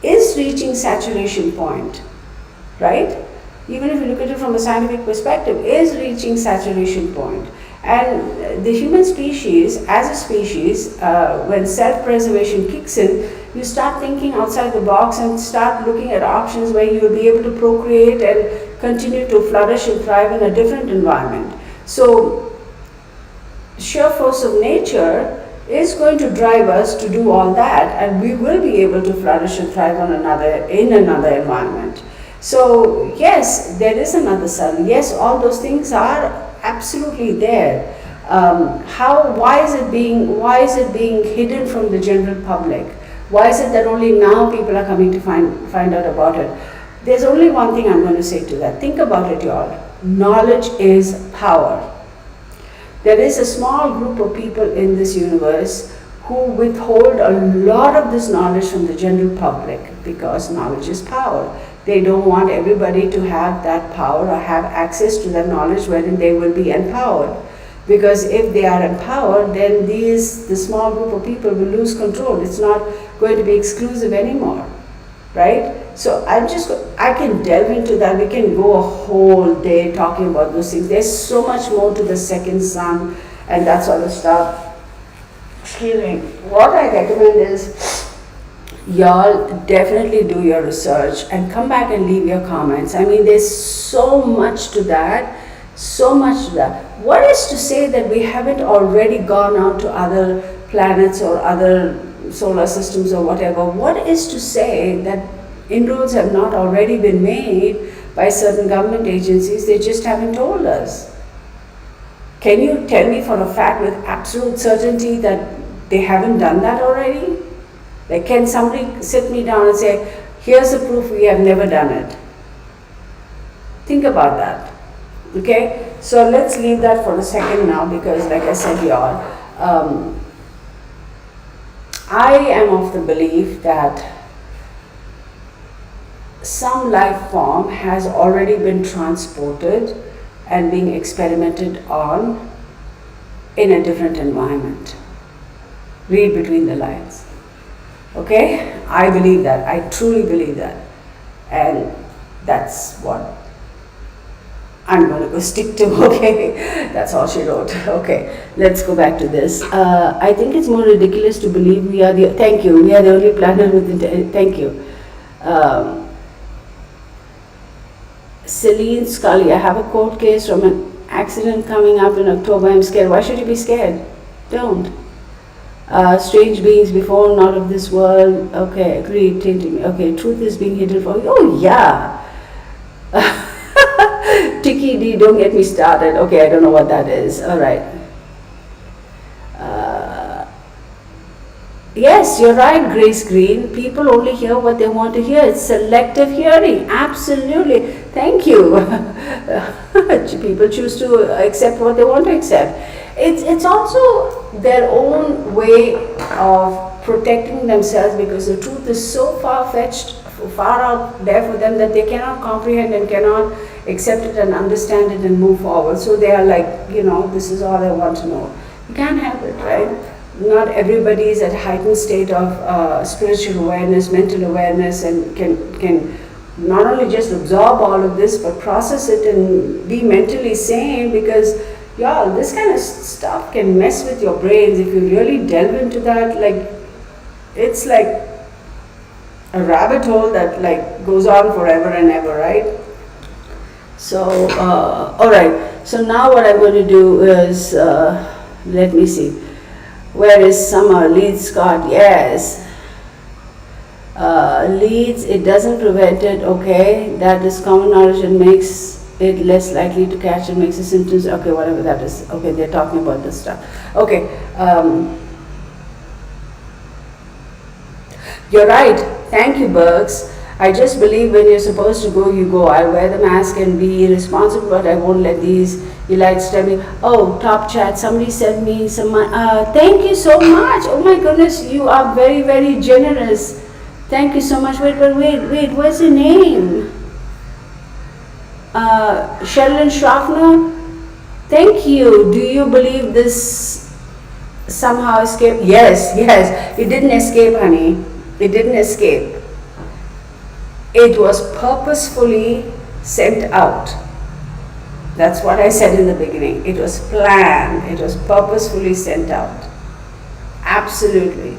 is reaching saturation point, right? Even if you look at it from a scientific perspective, is reaching saturation point. And the human species, as a species, when self-preservation kicks in, you start thinking outside the box and start looking at options where you will be able to procreate and continue to flourish and thrive in a different environment. So, sheer force of nature is going to drive us to do all that, and we will be able to flourish and thrive in another environment. So, yes, there is another sun. Yes, all those things are absolutely there. Why is it being hidden from the general public? Why is it that only now people are coming to find out about it? There's only one thing I'm going to say to that. Think about it, y'all. Knowledge is power. There is a small group of people in this universe who withhold a lot of this knowledge from the general public because knowledge is power. They don't want everybody to have that power or have access to that knowledge wherein they will be empowered. Because if they are empowered, then the small group of people will lose control. It's not going to be exclusive anymore, right? So I can delve into that. We can go a whole day talking about those things. There's so much more to the second sun and that sort of stuff. Excuse me. What I recommend is, y'all definitely do your research and come back and leave your comments. I mean, there's so much to that, What is to say that we haven't already gone out to other planets or other solar systems or whatever? What is to say that inroads have not already been made by certain government agencies? They just haven't told us. Can you tell me for a fact with absolute certainty that they haven't done that already? Like, can somebody sit me down and say, here's the proof we have never done it? Think about that. Okay? So let's leave that for a second now, because like I said, y'all, I am of the belief that some life form has already been transported and being experimented on in a different environment. Read between the lines. Okay? I believe that. I truly believe that. And that's what I'm going to go stick to. Okay? That's all she wrote. Okay. Let's go back to this. I think it's more ridiculous to believe we are the... Thank you. We are the only planet with... Thank you. Celine Scully, I have a court case from an accident coming up in October. I'm scared. Why should you be scared? Don't. Strange beings before, not of this world. Okay, agreed. Okay, truth is being hidden from you. Oh, yeah. Tiki D, don't get me started. Okay, I don't know what that is. All right. Yes, you're right, Grace Green. People only hear what they want to hear. It's selective hearing. Absolutely. Thank you. People choose to accept what they want to accept. It's also their own way of protecting themselves because the truth is so far fetched, far out there for them that they cannot comprehend and cannot accept it and understand it and move forward. So they are like, this is all I want to know. You can't help it, right? Not everybody is at a heightened state of spiritual awareness, mental awareness, and can not only just absorb all of this but process it and be mentally sane, because y'all, this kind of stuff can mess with your brains if you really delve into that. Like, it's like a rabbit hole that like goes on forever and ever, right? So all right, so now what I'm going to do is let me see. Where is Summer? Leads Scott, yes. Leads, it doesn't prevent it, okay. That is common knowledge and makes it less likely to catch and makes the symptoms, okay, whatever that is. Okay, they're talking about this stuff. Okay, you're right. Thank you, Bergs. I just believe when you're supposed to go, you go. I'll wear the mask and be responsible, but I won't let these elites tell me. Oh, top chat, somebody sent me some, thank you so much. Oh my goodness, you are very, very generous. Thank you so much. Wait, what's your name? Sherilyn Schaffner, thank you. Do you believe this somehow escaped? Yes, it didn't escape, honey. It didn't escape. It was purposefully sent out. That's what I said in the beginning. It was planned. It was purposefully sent out. Absolutely.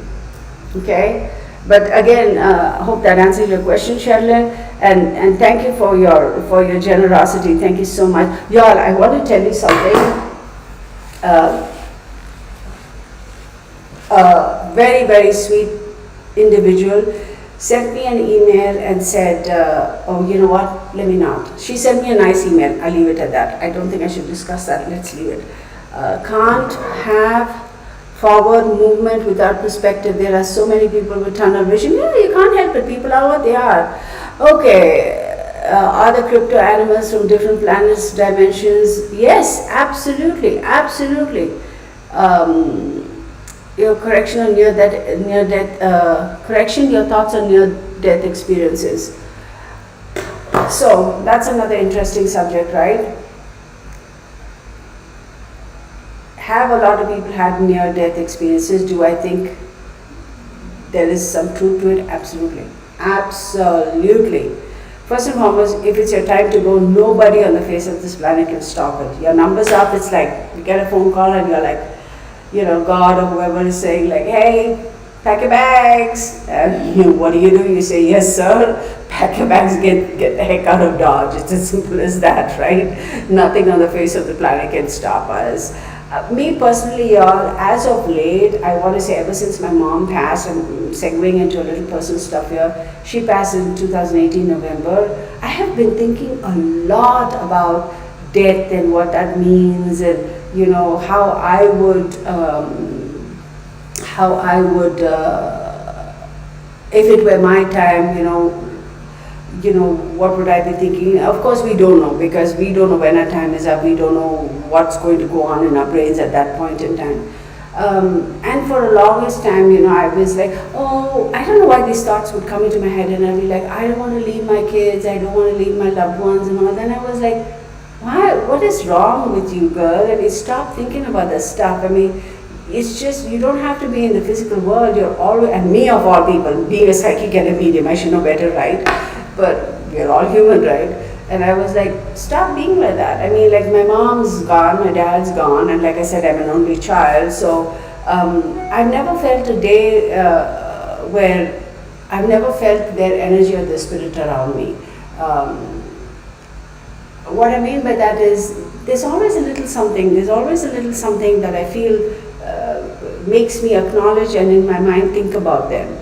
Okay? But again, hope that answers your question, Sherilyn. And thank you for your generosity. Thank you so much. Y'all, I want to tell you something. Very, very sweet individual sent me an email and said, oh, you know what, let me not. She sent me a nice email. I'll leave it at that. I don't think I should discuss that. Let's leave it. Can't have forward movement without perspective. There are so many people with tunnel vision. Yeah, you can't help it. People are what they are. Okay, are the crypto animals from different planets, dimensions? Yes, absolutely. Your correction on near death, correction your thoughts on near death experiences. So that's another interesting subject, right? Have a lot of people had near death experiences? Do I think there is some truth to it? Absolutely. First and foremost, if it's your time to go, nobody on the face of this planet can stop it. Your number's up, it's like you get a phone call and you're like, God or whoever is saying like, hey, pack your bags. And what do? You say, yes, sir. Pack your bags, get the heck out of Dodge. It's as simple as that, right? Nothing on the face of the planet can stop us. Me personally, y'all, as of late, I want to say ever since my mom passed, I'm segueing into a little personal stuff here. She passed in 2018 November. I have been thinking a lot about death and what that means, and how I would if it were my time, what would I be thinking? Of course, we don't know, because we don't know when our time is up. We don't know what's going to go on in our brains at that point in time. And for the longest time, I was like, oh, I don't know why these thoughts would come into my head, and I'd be like, I don't want to leave my kids, I don't want to leave my loved ones, and all. Then I was like, why? What is wrong with you, girl? I mean, stop thinking about this stuff. I mean, it's just, you don't have to be in the physical world. You're always, and me of all people, being a psychic and a medium, I should know better, right? But we're all human, right? And I was like, stop being like that. I mean, like, my mom's gone, my dad's gone, and like I said, I'm an only child. So I've never felt a day where I've never felt their energy or their spirit around me. What I mean by that is, there's always a little something that I feel makes me acknowledge and in my mind think about them.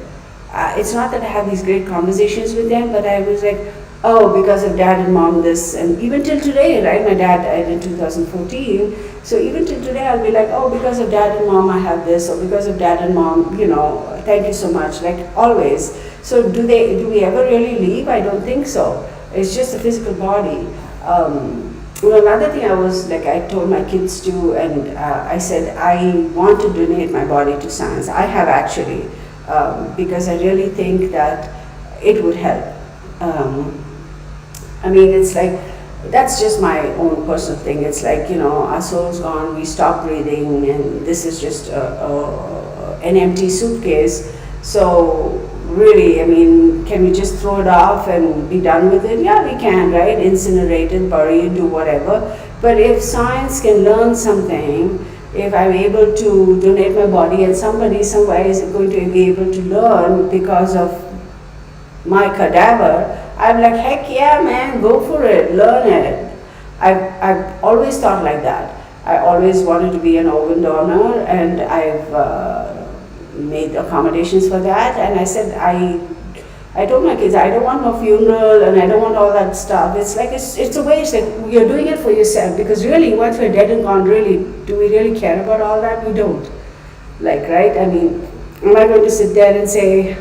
It's not that I have these great conversations with them, but I was like, oh, because of dad and mom this, and even till today, right? My dad died in 2014, so even till today I'll be like, oh, because of dad and mom I have this, or because of dad and mom, thank you so much, like always. So do we ever really leave? I don't think so. It's just a physical body. Another thing I told my kids too, and I said, I want to donate my body to science. I have actually, because I really think that it would help. It's like, that's just my own personal thing. It's like, our soul's gone, we stop breathing, and this is just an empty suitcase. So really, can we just throw it off and be done with it? Yeah, we can, right? Incinerate it, bury it, do whatever. But if science can learn something, if I'm able to donate my body and somebody somewhere is going to be able to learn because of my cadaver, I'm like, heck yeah, man, go for it, learn it. I've always thought like that. I always wanted to be an organ donor, and I've made accommodations for that. And I said, I told my kids, I don't want no funeral and I don't want all that stuff. It's like, it's a waste. Like, you're doing it for yourself, because really, once we're dead and gone, really, do we really care about all that? We don't. Like, right? Am I going to sit there and say,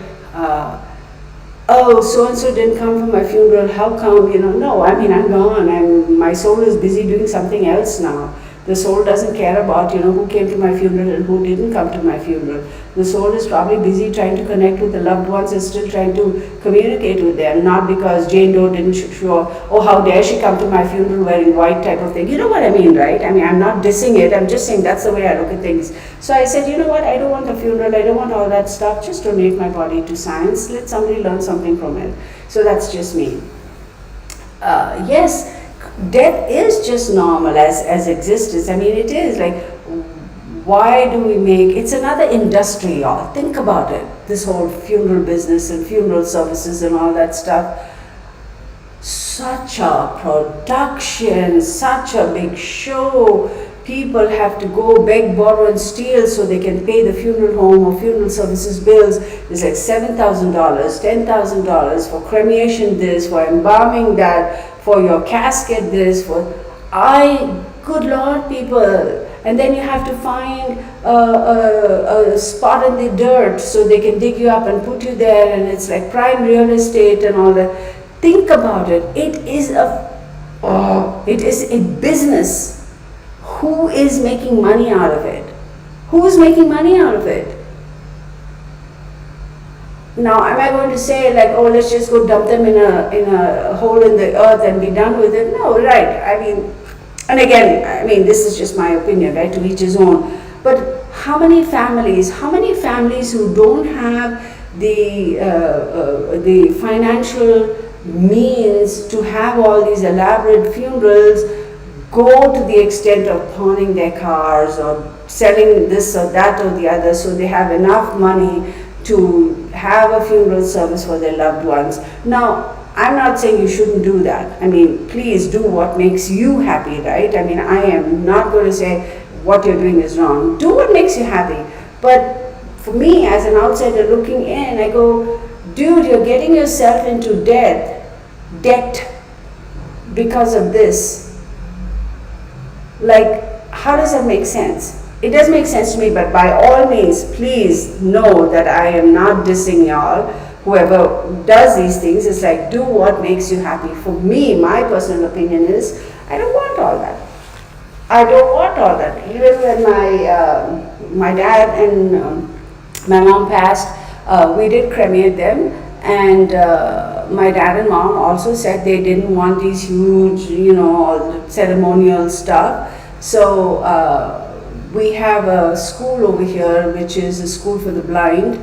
oh, so-and-so didn't come for my funeral, how come, no, I'm gone, my soul is busy doing something else now. The soul doesn't care about, who came to my funeral and who didn't come to my funeral. The soul is probably busy trying to connect with the loved ones and still trying to communicate with them, not because Jane Doe didn't show, oh, how dare she come to my funeral wearing white type of thing. You know what I mean, right? I'm not dissing it, I'm just saying that's the way I look at things. So I said, you know what, I don't want the funeral, I don't want all that stuff, just donate my body to science, let somebody learn something from it. So that's just me. Yes, death is just normal as existence. It is like, why do we make, it's another industry, y'all. Think about it, this whole funeral business and funeral services and all that stuff. Such a production, such a big show. People have to go beg, borrow, and steal so they can pay the funeral home or funeral services bills. It's like $7,000, $10,000 for cremation this, for embalming that, for your casket this, good Lord, people. And then you have to find a spot in the dirt so they can dig you up and put you there, and it's like prime real estate and all that. Think about it. It is a business. Who is making money out of it? Who is making money out of it? Now, am I going to say like, oh, let's just go dump them in a hole in the earth and be done with it? No, right? And again, this is just my opinion, right? To each his own. But how many families who don't have the financial means to have all these elaborate funerals go to the extent of pawning their cars or selling this or that or the other so they have enough money to have a funeral service for their loved ones. Now, I'm not saying you shouldn't do that. Please do what makes you happy, right? I am not going to say what you're doing is wrong. Do what makes you happy. But for me, as an outsider looking in, I go, dude, you're getting yourself into debt because of this. Like, how does that make sense? It does make sense to me, but by all means, please know that I am not dissing y'all. Whoever does these things, is like, do what makes you happy. For me, my personal opinion is, I don't want all that. I don't want all that. Even when my dad and my mom passed, we did cremate them, and my dad and mom also said they didn't want these huge, all the ceremonial stuff. So we have a school over here, which is a school for the blind,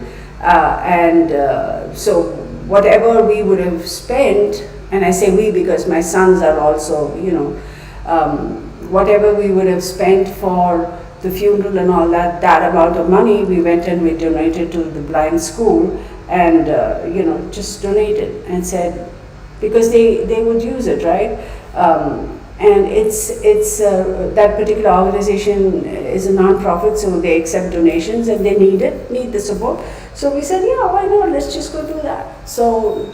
so whatever we would have spent, and I say we because my sons are also, whatever we would have spent for the funeral and all that, that amount of money, we went and we donated to the blind school, and just donated and said, because they would use it, right? And it's that particular organization is a non-profit, so they accept donations and they need the support. So we said, yeah, why not? Let's just go do that. So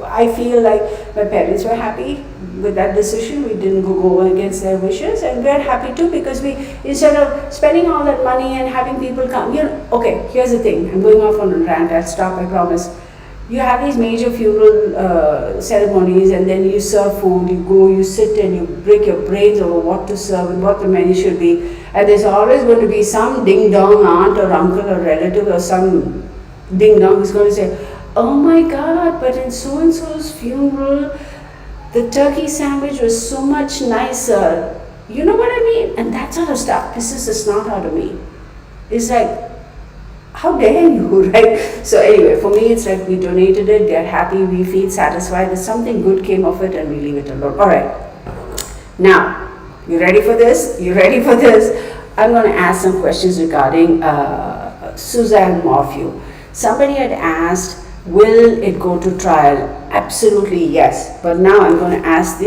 I feel like My parents were happy with that decision. We didn't go against their wishes, and we're happy too, because we, instead of spending all that money and having people come, okay, here's the thing. I'm going off on a rant. I'll stop, I promise. You have these major funeral ceremonies, and then you serve food. You go, you sit, and you break your brains over what to serve and what the menu should be. And there's always going to be some ding dong aunt or uncle or relative or some ding dong who's going to say, "Oh my God, but in so and so's funeral, the turkey sandwich was so much nicer." You know what I mean? And that sort of stuff pisses the snot out of me. It's like, how dare you, right? So anyway, for me, it's like we donated it, they're happy, we feel satisfied that something good came of it, and we leave it alone. All right. Now, you ready for this? You ready for this? I'm going to ask some questions regarding Suzanne Morphew. Somebody had asked, will it go to trial? Absolutely yes. But now I'm going to ask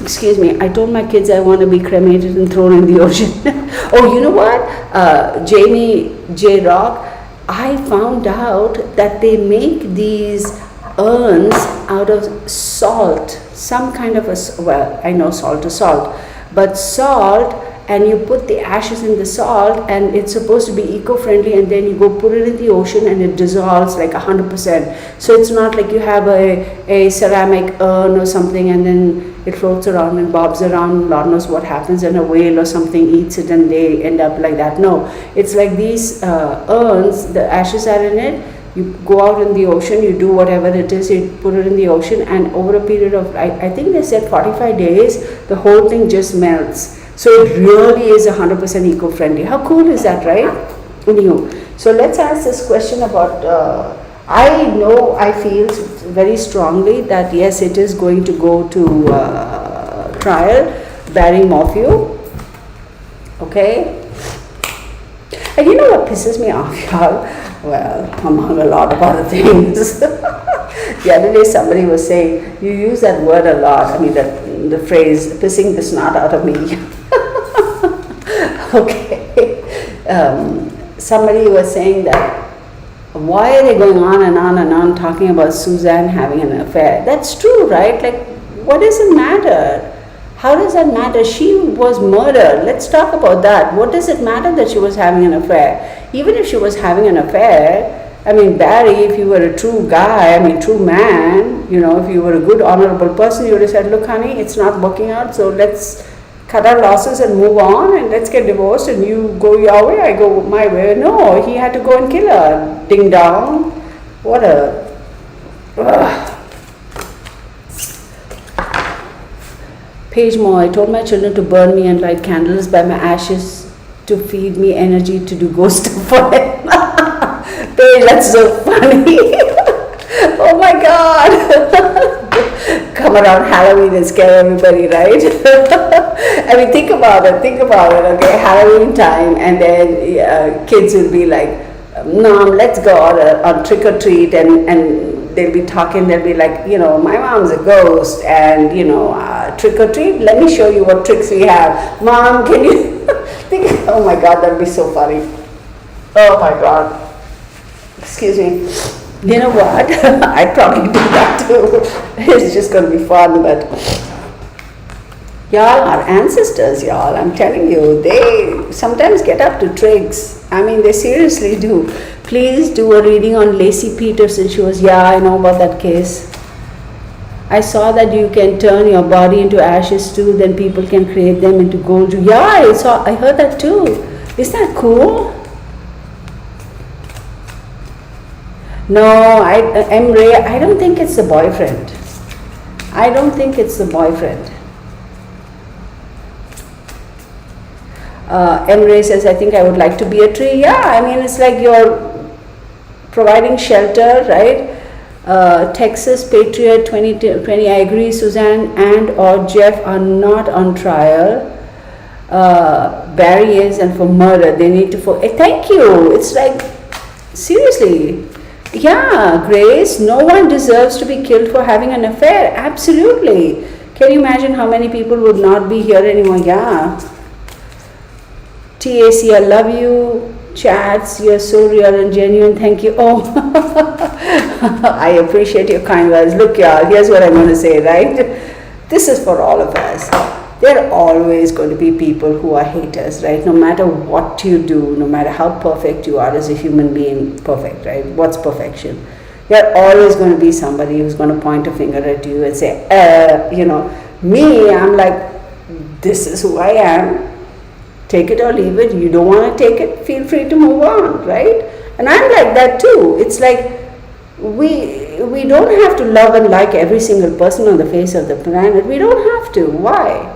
excuse me, I told my kids I want to be cremated and thrown in the ocean. Oh, you know what? Jamie J. Rock, I found out that they make these urns out of salt. Some kind of well, I know salt is salt, but salt, and you put the ashes in the salt, and it's supposed to be eco-friendly, and then you go put it in the ocean and it dissolves like 100%. So it's not like you have a ceramic urn or something and then it floats around and bobs around, Lord knows what happens, and a whale or something eats it and they end up like that. No, it's like these urns, the ashes are in it, you go out in the ocean, you do whatever it is, you put it in the ocean, and over a period of, I think they said 45 days, the whole thing just melts. So it really is 100% eco-friendly. How cool is that, right? Anywho, so let's ask this question about, I feel very strongly that yes, it is going to go to trial, Barry Morphew. Okay? And you know what pisses me off, y'all? Well, among a lot of other things. The other day somebody was saying, you use that word a lot, I mean the phrase, pissing the snot out of me. Okay. Somebody was saying that, why are they going on and on and on talking about Suzanne having an affair? That's true, right? Like, what does it matter? How does that matter? She was murdered. Let's talk about that. What does it matter that she was having an affair? Even if she was having an affair, I mean, Barry, if you were a true guy, I mean, true man, you know, if you were a good, honorable person, you would have said, look, honey, it's not working out, so let's cut our losses and move on, and let's get divorced, and you go your way, I go my way. No, he had to go and kill her. Ding dong. What a... Page Moore, I told my children to burn me and light candles by my ashes to feed me energy to do ghost stuff for them. Page, that's so funny. Oh my God. Come around Halloween and scare everybody, right? I mean, think about it, okay? Halloween time, and then kids will be like, Mom, let's go on trick or treat, and they'll be talking, they'll be like, you know, my mom's a ghost, and, you know, trick or treat, let me show you what tricks we have. Mom, can you think, oh my God, that'd be so funny. Oh my God. Excuse me. You know what? I'd probably do that too. It's just going to be fun, but y'all, our ancestors, y'all, I'm telling you, they sometimes get up to tricks. I mean, they seriously do. Please do a reading on Lacey Peterson. She was, yeah, I know about that case. I saw that you can turn your body into ashes too, then people can create them into gold. Yeah, I heard that too. Isn't that cool? No, M. Ray, I don't think it's the boyfriend. M. Ray says, I think I would like to be a tree. Yeah, I mean, it's like you're providing shelter, right? Texas Patriot 2020, I agree, Suzanne and or Jeff are not on trial. Barry is, and for murder, they need to, thank you. It's like, seriously. Yeah, Grace, no one deserves to be killed for having an affair. Absolutely. Can you imagine how many people would not be here anymore? Yeah. TAC, I love you. chats. You're so real and genuine. Thank you. Oh, I appreciate your kind words. Look, y'all, here's what I'm going to say, right? This is for all of us. There are always going to be people who are haters, right? No matter what you do, no matter how perfect you are as a human being, perfect, right? What's perfection? There's always going to be somebody who's going to point a finger at you and say, me, I'm like, this is who I am. Take it or leave it. You don't want to take it, feel free to move on, right? And I'm like that too. It's like we don't have to love and like every single person on the face of the planet. We don't have to. Why?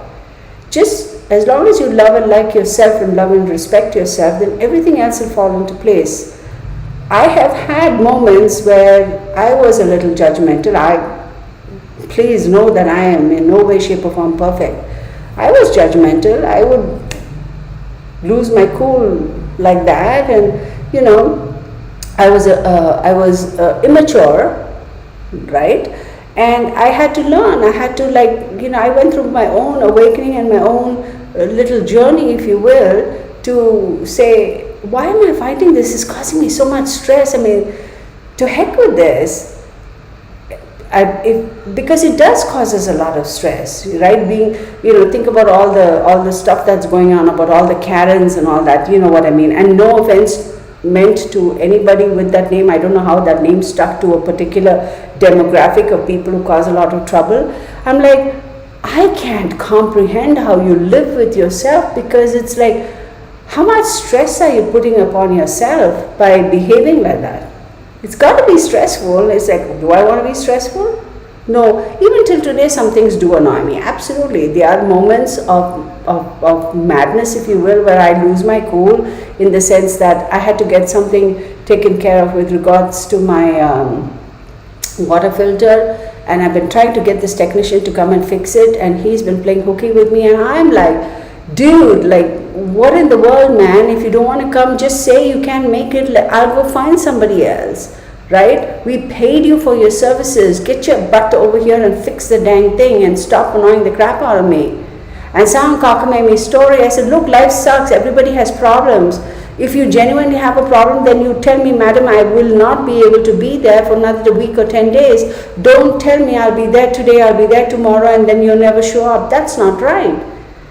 Just as long as you love and like yourself and love and respect yourself, then everything else will fall into place. I have had moments where I was a little judgmental. Please know that I am in no way, shape or form perfect. I was judgmental. I would lose my cool like that, and I was immature, right? And I had to learn. I had to I went through my own awakening and my own little journey, if you will, to say, why am I fighting this? It's causing me so much stress. I mean, to heck with this. Because it does cause us a lot of stress, right? Think about all the stuff that's going on, about all the Karens and all that, you know what I mean? And no offense meant to anybody with that name. I don't know how that name stuck to a particular demographic of people who cause a lot of trouble. I'm like, I can't comprehend how you live with yourself, because it's like, how much stress are you putting upon yourself by behaving like that? It's got to be stressful. It's like, do I want to be stressful? No. Even till today, some things do annoy me. Absolutely. There are moments of madness, if you will, where I lose my cool, in the sense that I had to get something taken care of with regards to my water filter, and I've been trying to get this technician to come and fix it, and he's been playing hooky with me, and I'm like, dude, what in the world, man? If you don't want to come, just say you can't make it. I'll go find somebody else, right? We paid you for your services. Get your butt over here and fix the dang thing and stop annoying the crap out of me. And some cockamamie story, I said, look, life sucks. Everybody has problems. If you genuinely have a problem, then you tell me, madam, I will not be able to be there for another week or 10 days. Don't tell me I'll be there today, I'll be there tomorrow, and then you'll never show up. That's not right.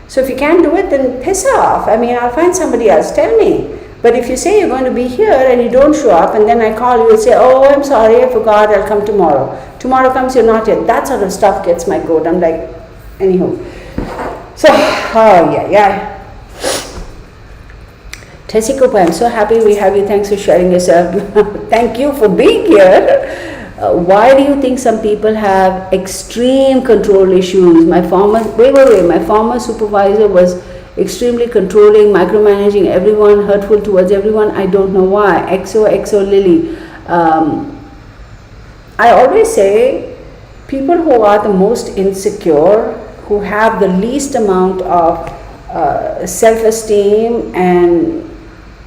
So if you can't do it, then piss off. I mean, I'll find somebody else. Tell me. But if you say you're going to be here and you don't show up, and then I call you and say, oh, I'm sorry, I forgot, I'll come tomorrow. Tomorrow comes, you're not here. That sort of stuff gets my goat. I'm like, anywho. So, yeah. Tessie Cooper, I'm so happy we have you. Thanks for sharing yourself. Thank you for being here. Why do you think some people have extreme control issues? My former supervisor was extremely controlling, micromanaging everyone, hurtful towards everyone. I don't know why. XO Lily. I always say, people who are the most insecure, who have the least amount of self-esteem and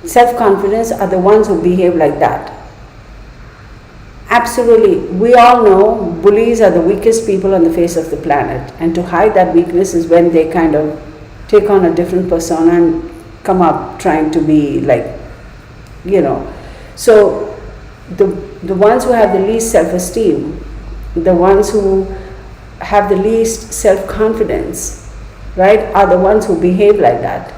self-confidence, are the ones who behave like that. Absolutely. We all know bullies are the weakest people on the face of the planet, and to hide that weakness is when they kind of take on a different persona and come up trying to be So the ones who have the least self-esteem, the ones who have the least self-confidence, right, are the ones who behave like that.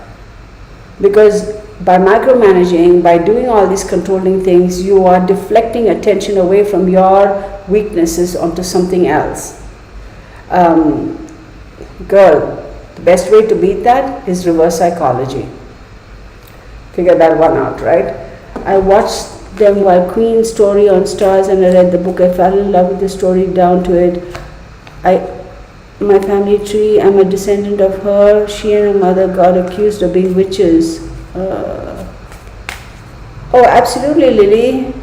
Because by micromanaging, by doing all these controlling things, you are deflecting attention away from your weaknesses onto something else. Girl, the best way to beat that is reverse psychology. Figure that one out, right? I watched them while Queen's story on Stars, and I read the book. I fell in love with the story down to it. My family tree, I'm a descendant of her. She and her mother got accused of being witches. Oh, absolutely, Lily.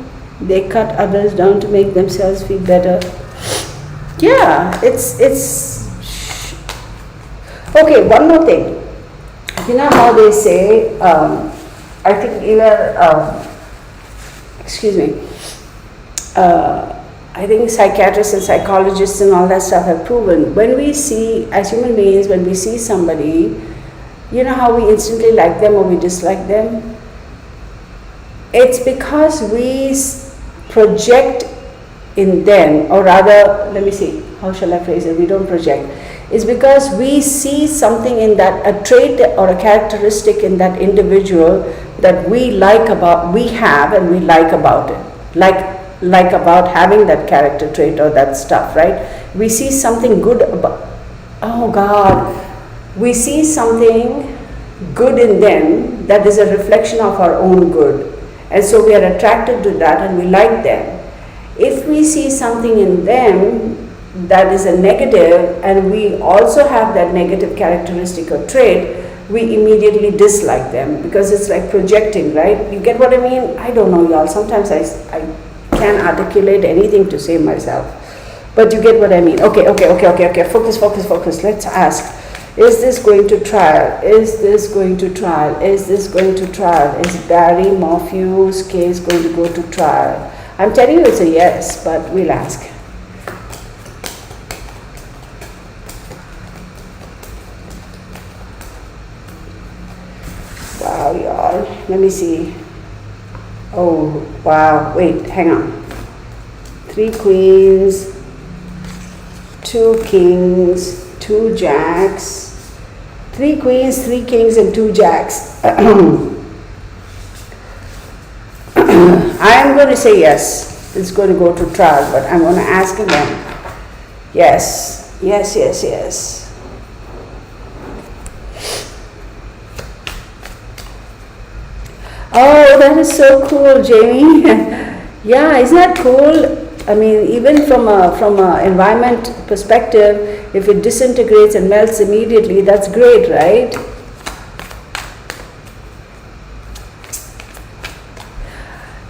They cut others down to make themselves feel better. Yeah, it's okay. One more thing. You know how they say, I think even, I think psychiatrists and psychologists and all that stuff have proven, when we see, as human beings, when we see somebody, you know how we instantly like them or we dislike them? It's because we project in them, or rather, let me see, how shall I phrase it? We don't project. It's because we see something in that, a trait or a characteristic in that individual that we like about, we have and we like about it. Like about having that character trait or that stuff, right? We see something good about, oh God, we see something good in them that is a reflection of our own good. And so we are attracted to that and we like them. If we see something in them that is a negative and we also have that negative characteristic or trait, we immediately dislike them because it's like projecting, right? You get what I mean? I don't know, y'all. Sometimes I can't articulate anything to say myself. But you get what I mean. Okay. Focus. Let's ask. Is this going to trial? Is this going to trial? Is this going to trial? Is Barry Morphew's case going to go to trial? I'm telling you it's a yes, but we'll ask. Wow, y'all. Let me see. Oh, wow. Wait, hang on. 3 queens, 2 kings, 2 jacks. 3 queens, 3 kings, and 2 jacks. I'm going to say yes. It's going to go to trial, but I'm going to ask again. Yes. Oh, that is so cool, Jamie. Yeah, isn't that cool? I mean, even from a environment perspective, if it disintegrates and melts immediately, that's great, right?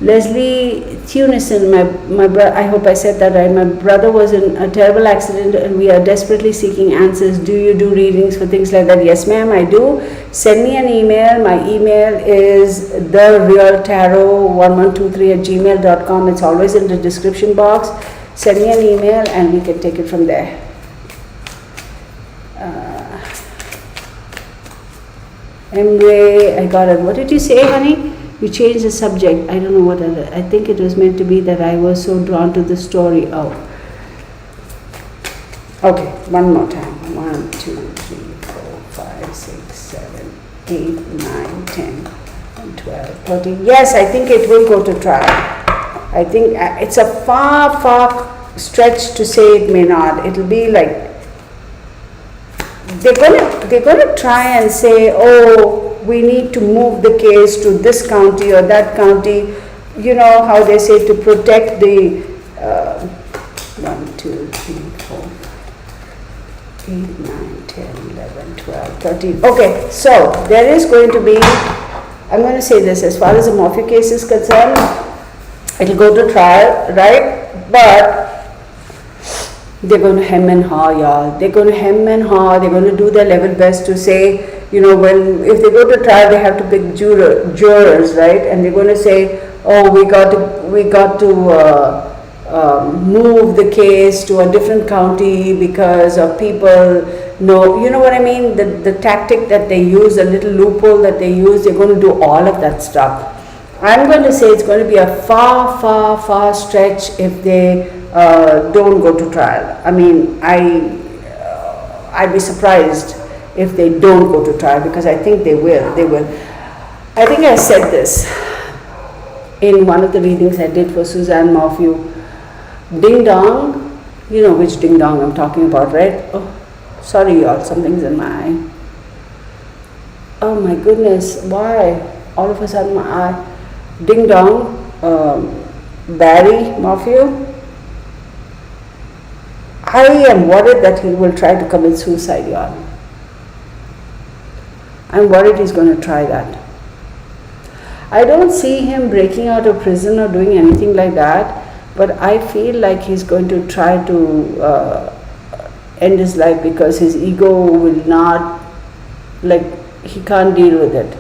Leslie Thunison, my brother, I hope I said that right. My brother was in a terrible accident and we are desperately seeking answers. Do you do readings for things like that? Yes, ma'am, I do. Send me an email. My email is therealtarot1123@gmail.com. It's always in the description box. Send me an email and we can take it from there. Emre, I got it. What did you say, honey? You changed the subject. I don't know what other. I think it was meant to be that I was so drawn to the story. Oh. Okay, one more time. 1, 2, 3, 4, 5, 6, 7, 8, 9, 10, 12, 13. Yes, I think it will go to trial. I think it's a far stretch to say it may not. It'll be like they're gonna try and say, oh, we need to move the case to this county or that county. You know how they say to protect the 1, 2, 3, 4, 8, 9, 10, 11, 12, 13. Okay, so there is going to be, I'm going to say this, as far as the Morphew case is concerned, it'll go to trial, right? But they're going to hem and haw, y'all. They're going to hem and haw. They're going to do their level best to say, you know, if they go to trial, they have to pick jurors, right? And they're going to say, oh, we got to move the case to a different county because of people. No, you know what I mean? The tactic that they use, the little loophole that they use, they're going to do all of that stuff. I'm going to say it's going to be a far stretch if they don't go to trial. I mean, I'd be surprised if they don't go to trial because I think they will. I think I said this in one of the readings I did for Suzanne Morphew. Ding dong, you know which ding dong I'm talking about, right? Oh, sorry y'all, something's in my eye. Oh my goodness, why? All of a sudden my eye. Ding dong, Barry Morphew. I am worried that he will try to commit suicide, y'all. I'm worried he's going to try that. I don't see him breaking out of prison or doing anything like that, but I feel like he's going to try to end his life because his ego will not, like, he can't deal with it.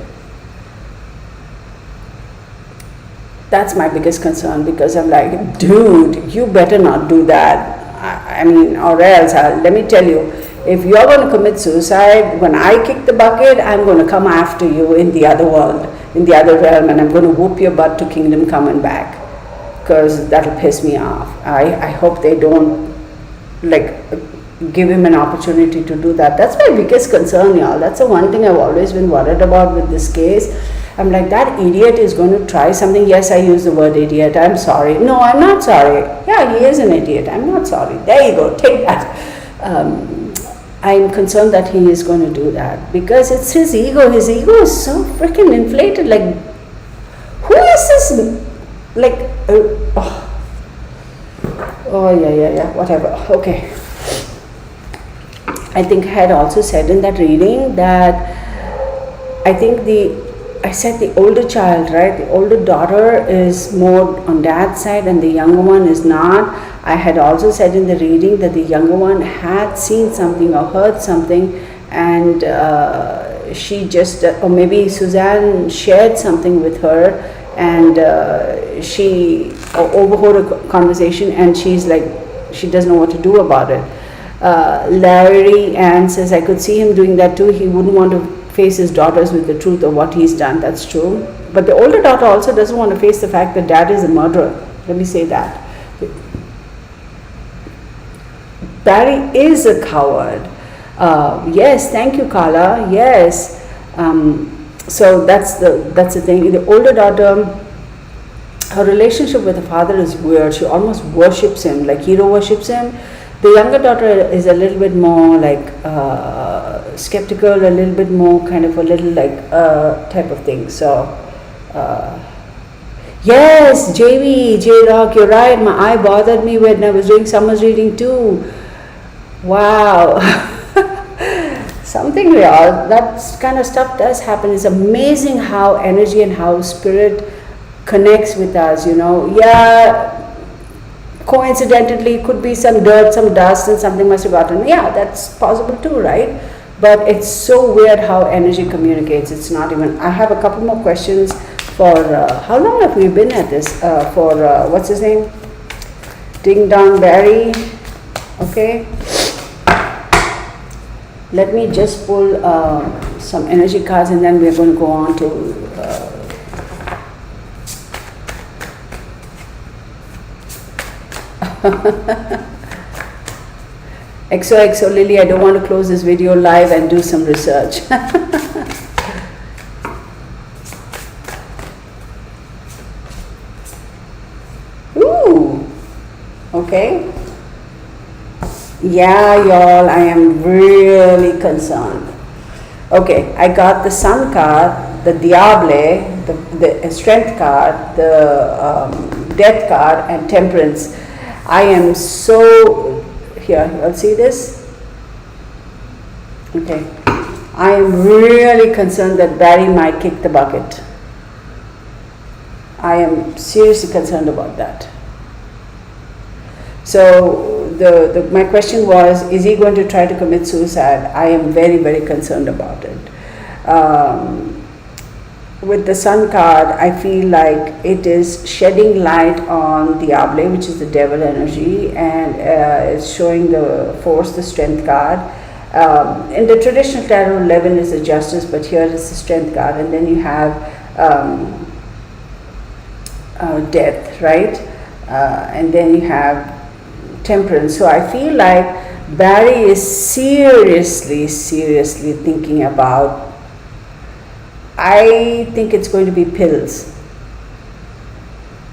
That's my biggest concern because I'm like, dude, you better not do that. I mean, or else, let me tell you, if you're going to commit suicide, when I kick the bucket, I'm going to come after you in the other world, in the other realm, and I'm going to whoop your butt to kingdom come and back, because that'll piss me off. I hope they don't give him an opportunity to do that. That's my biggest concern, y'all. That's the one thing I've always been worried about with this case. I'm like, that idiot is going to try something. Yes, I use the word idiot. I'm sorry. No, I'm not sorry. Yeah, he is an idiot. I'm not sorry. There you go. Take that. I'm concerned that he is going to do that because it's his ego. His ego is so freaking inflated. Like, who is this? Yeah, whatever. Okay. I think I had also said in that reading that I said the older child, right? The older daughter is more on dad's side and the younger one is not. I had also said in the reading that the younger one had seen something or heard something, and she just, or maybe Suzanne shared something with her, and she overheard a conversation, and she's like, she doesn't know what to do about it. Larry Ann says, I could see him doing that too. He wouldn't want to face his daughters with the truth of what he's done. That's true. But the older daughter also doesn't want to face the fact that dad is a murderer. Let me say that. Barry is a coward. Yes, thank you, Kala. Yes. So that's the thing. The older daughter, her relationship with the father is weird. She almost worships him, like hero worships him. The younger daughter is a little bit more skeptical, a little bit more kind of a little type of thing. So, yes, J-Rock, you're right. My eye bothered me when I was doing Summer's reading too. Wow. Something real. That kind of stuff does happen. It's amazing how energy and how spirit connects with us, Yeah. Coincidentally, could be some dirt, some dust, and something must have gotten. Yeah, that's possible too, right? But it's so weird how energy communicates. It's not even. I have a couple more questions for. How long have we been at this? What's his name? Ding Dong Barry. Okay. Let me just pull some energy cards, and then we're going to go on to. XOXO Lily, I don't want to close this video live and do some research. Ooh, okay. Yeah, y'all, I am really concerned. Okay, I got the Sun card, the Diable, the Strength card, the Death card, and Temperance. I am so, here, you'll see this? Okay. I am really concerned that Barry might kick the bucket. I am seriously concerned about that. So, my question was, is he going to try to commit suicide? I am very, very concerned about it. With the Sun card, I feel like it is shedding light on Diable, which is the devil energy, and it's showing the Force, the Strength card. In the traditional tarot, 11 is the Justice, but here is the Strength card, and then you have Death, right? And then you have Temperance. So I feel like Barry is seriously thinking about. I think it's going to be pills.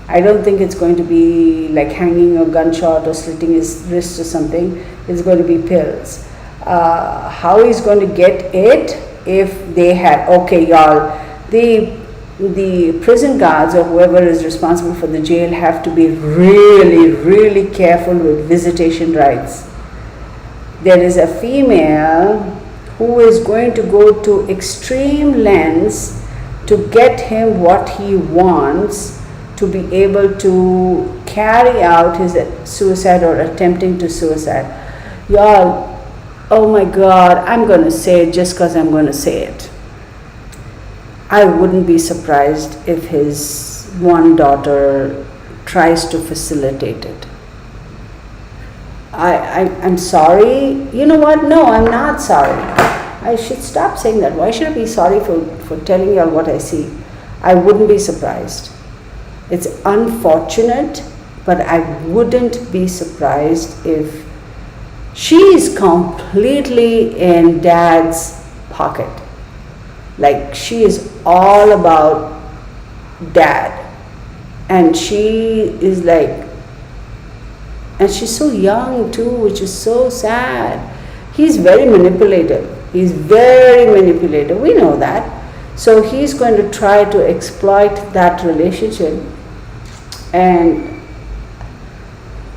I don't think it's going to be like hanging a gunshot or slitting his wrist or something. It's going to be pills. How he's going to get it if they had, okay, y'all, the prison guards or whoever is responsible for the jail have to be really careful with visitation rights. There is a female who is going to go to extreme lengths to get him what he wants to be able to carry out his suicide or attempting to suicide. Y'all, oh my God, I'm going to say it just because I'm going to say it. I wouldn't be surprised if his one daughter tries to facilitate it. I'm sorry. You know what? No, I'm not sorry. I should stop saying that. Why should I be sorry for telling you all what I see? I wouldn't be surprised. It's unfortunate, but I wouldn't be surprised if she is completely in Dad's pocket. Like, she is all about Dad. And she is like, and she's so young too, which is so sad. He's very manipulative. He's very manipulative. We know that. So he's going to try to exploit that relationship and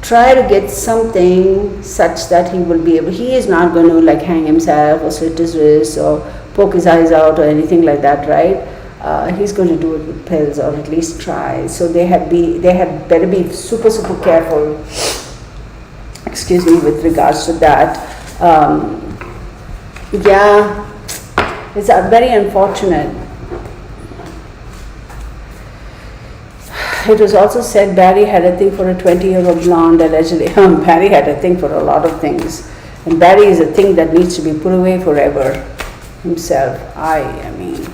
try to get something such that he will be able, he is not going to like hang himself or slit his wrists or poke his eyes out or anything like that, right? He's going to do it with pills, or at least try. So they had better be super careful, excuse me, with regards to that. Yeah, it's very unfortunate. It was also said Barry had a thing for a 20-year-old blonde, allegedly. Barry had a thing for a lot of things. And Barry is a thing that needs to be put away forever himself. I mean,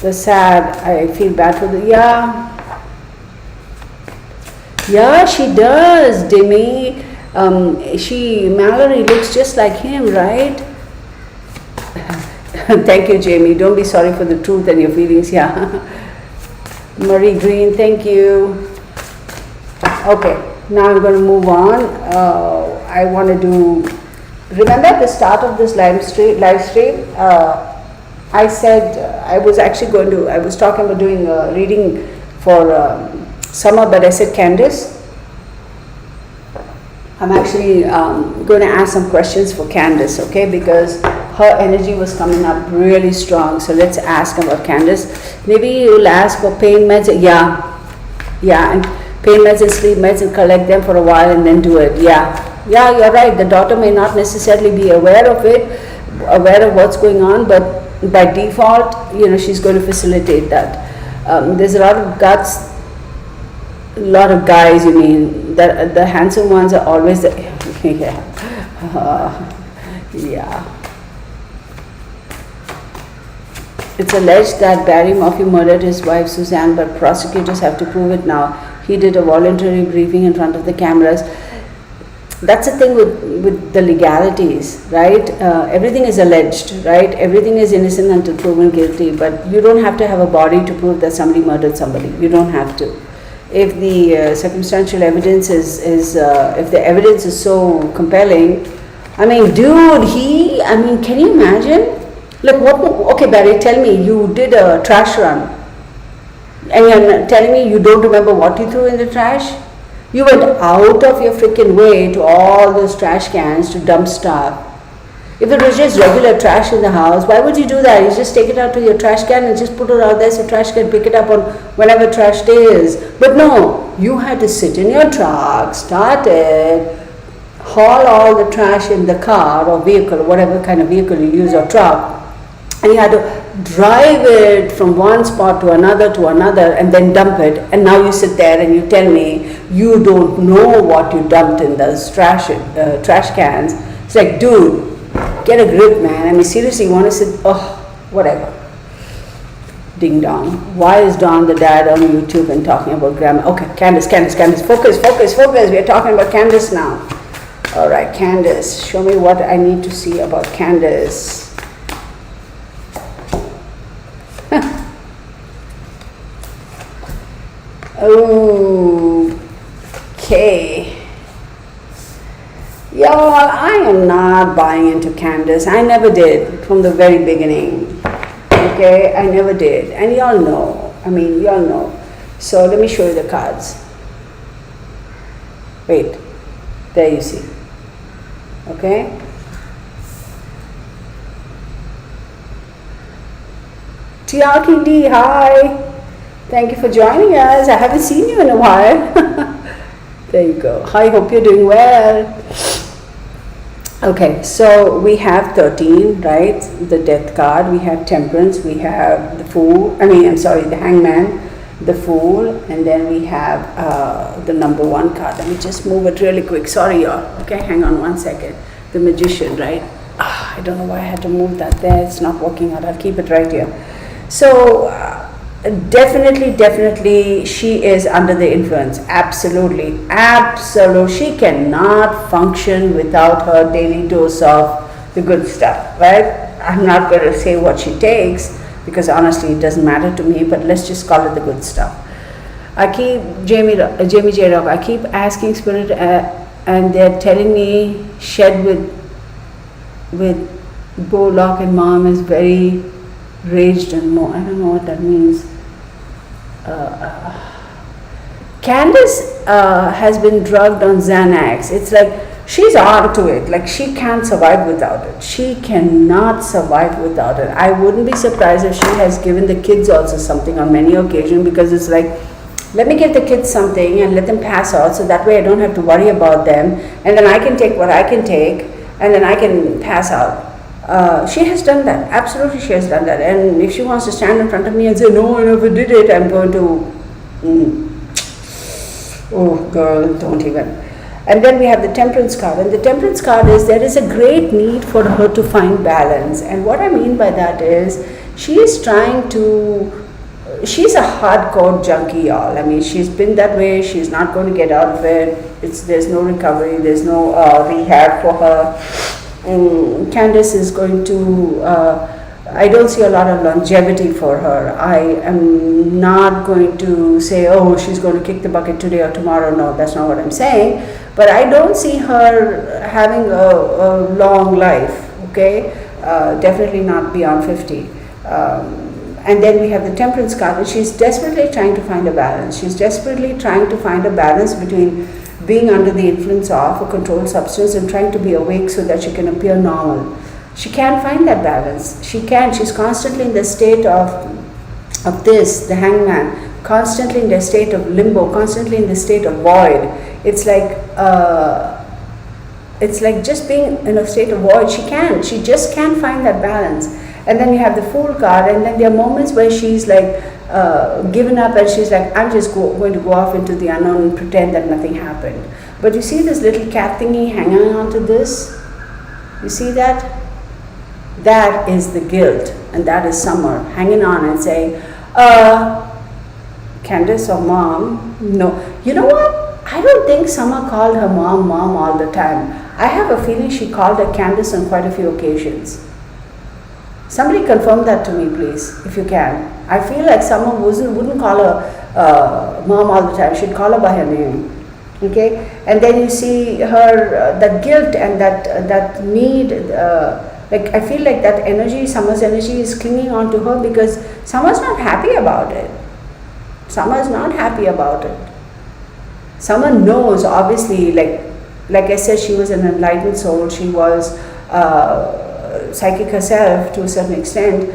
the sad, I feel bad for the, yeah, she does, Demi. Mallory looks just like him, right? Thank you, Jamie. Don't be sorry for the truth and your feelings, yeah. Marie Green, thank you. Okay, now I'm going to move on. I want to do, remember at the start of this live stream, I said I was talking about doing a reading for summer, but I said Candace. I'm actually going to ask some questions for Candace, okay, because her energy was coming up really strong. So let's ask about Candace. Maybe you'll ask for pain meds. Yeah, and pain meds and sleep meds, and collect them for a while and then do it. Yeah, you're right. The daughter may not necessarily be aware of it, aware of what's going on, but by default, she's going to facilitate that. There's a lot of guts, a lot of guys, the handsome ones are always the, yeah. It's alleged that Barry Murphy murdered his wife Suzanne, but prosecutors have to prove it now. He did a voluntary briefing in front of the cameras. That's the thing with the legalities, right? Everything is alleged, right? Everything is innocent until proven guilty, but you don't have to have a body to prove that somebody murdered somebody. You don't have to. If the circumstantial evidence if the evidence is so compelling, I mean, dude, can you imagine? Like, okay, Barry, tell me, you did a trash run, and you're telling me you don't remember what you threw in the trash? You went out of your freaking way to all those trash cans to dump stuff. If it was just regular trash in the house, why would you do that? You just take it out to your trash can and just put it out there so trash can pick it up on whenever trash day is. But no, you had to sit in your truck, start it, haul all the trash in the car or vehicle, whatever kind of vehicle you use, or truck, and you had to drive it from one spot to another and then dump it. And now you sit there and you tell me you don't know what you dumped in those trash cans. It's like, dude, get a grip, man. I mean, seriously, you want to sit, whatever. Ding dong. Why is Don the dad on YouTube and talking about grandma? Okay, Candace, focus. We are talking about Candace now. All right, Candace, show me what I need to see about Candace. Okay. Y'all, I am not buying into Candace. I never did from the very beginning. Okay, I never did. And y'all know. Y'all know. So let me show you the cards. Wait. There you see. Okay. Tiaki D, hi. Thank you for joining us. I haven't seen you in a while. There you go. I hope you're doing well. Okay, so we have 13, right? The death card. We have temperance. We have the fool. The hangman. the Fool, and then we have the number 1 card. Let me just move it really quick. Sorry, y'all. Okay, hang on one second. The Magician, right? I don't know why I had to move that there. It's not working out. I'll keep it right here. So, definitely, she is under the influence. Absolutely. She cannot function without her daily dose of the good stuff, right? I'm not going to say what she takes, because honestly it doesn't matter to me, but let's just call it the good stuff. I keep Jamie J. Rock, I keep asking Spirit, and they're telling me Shed with Bullock and Mom is very raged and more. I don't know what that means. Candace has been drugged on Xanax. It's like she's on to it. Like she can't survive without it. She cannot survive without it. I wouldn't be surprised if she has given the kids also something on many occasions, because it's like, let me give the kids something and let them pass out, so that way I don't have to worry about them, and then I can take what I can take, and then I can pass out. She has done that. Absolutely, she has done that. And if she wants to stand in front of me and say, no, I never did it, I'm going to, oh girl, don't even. And then we have the Temperance card. And the Temperance card is, there is a great need for her to find balance. And what I mean by that is, she is trying to, she's a hardcore junkie, y'all. I mean, she's been that way. She's not going to get out of it. There's no recovery. There's no rehab for her. Candace is going to, I don't see a lot of longevity for her. I am not going to say, oh, she's going to kick the bucket today or tomorrow. No, that's not what I'm saying. But I don't see her having a long life, okay? Definitely not beyond 50. And then we have the Temperance card, and she's desperately trying to find a balance. She's desperately trying to find a balance between being under the influence of a controlled substance and trying to be awake so that she can appear normal. She can't find that balance. She's constantly in the state of this, the hangman, constantly in the state of limbo, constantly in the state of void. It's like just being in a state of void. She just can't find that balance. And then you have the Fool card, and then there are moments where she's like given up, and she's like, I'm just going to go off into the unknown and pretend that nothing happened. But you see this little cat thingy hanging on to this? You see that? That is the guilt, and that is Summer hanging on and saying, Candace or Mom, no. You know what? I don't think Summer called her mom all the time. I have a feeling she called her Candace on quite a few occasions. Somebody confirm that to me, please, if you can. I feel like Summer wouldn't call her mom all the time. She'd call her by her name. Okay? And then you see her, that guilt and that need, like I feel like that energy, Summer's energy is clinging on to her, because Summer's not happy about it. Summer's not happy about it. Summer knows, obviously, like I said, she was an enlightened soul. She was psychic herself to a certain extent,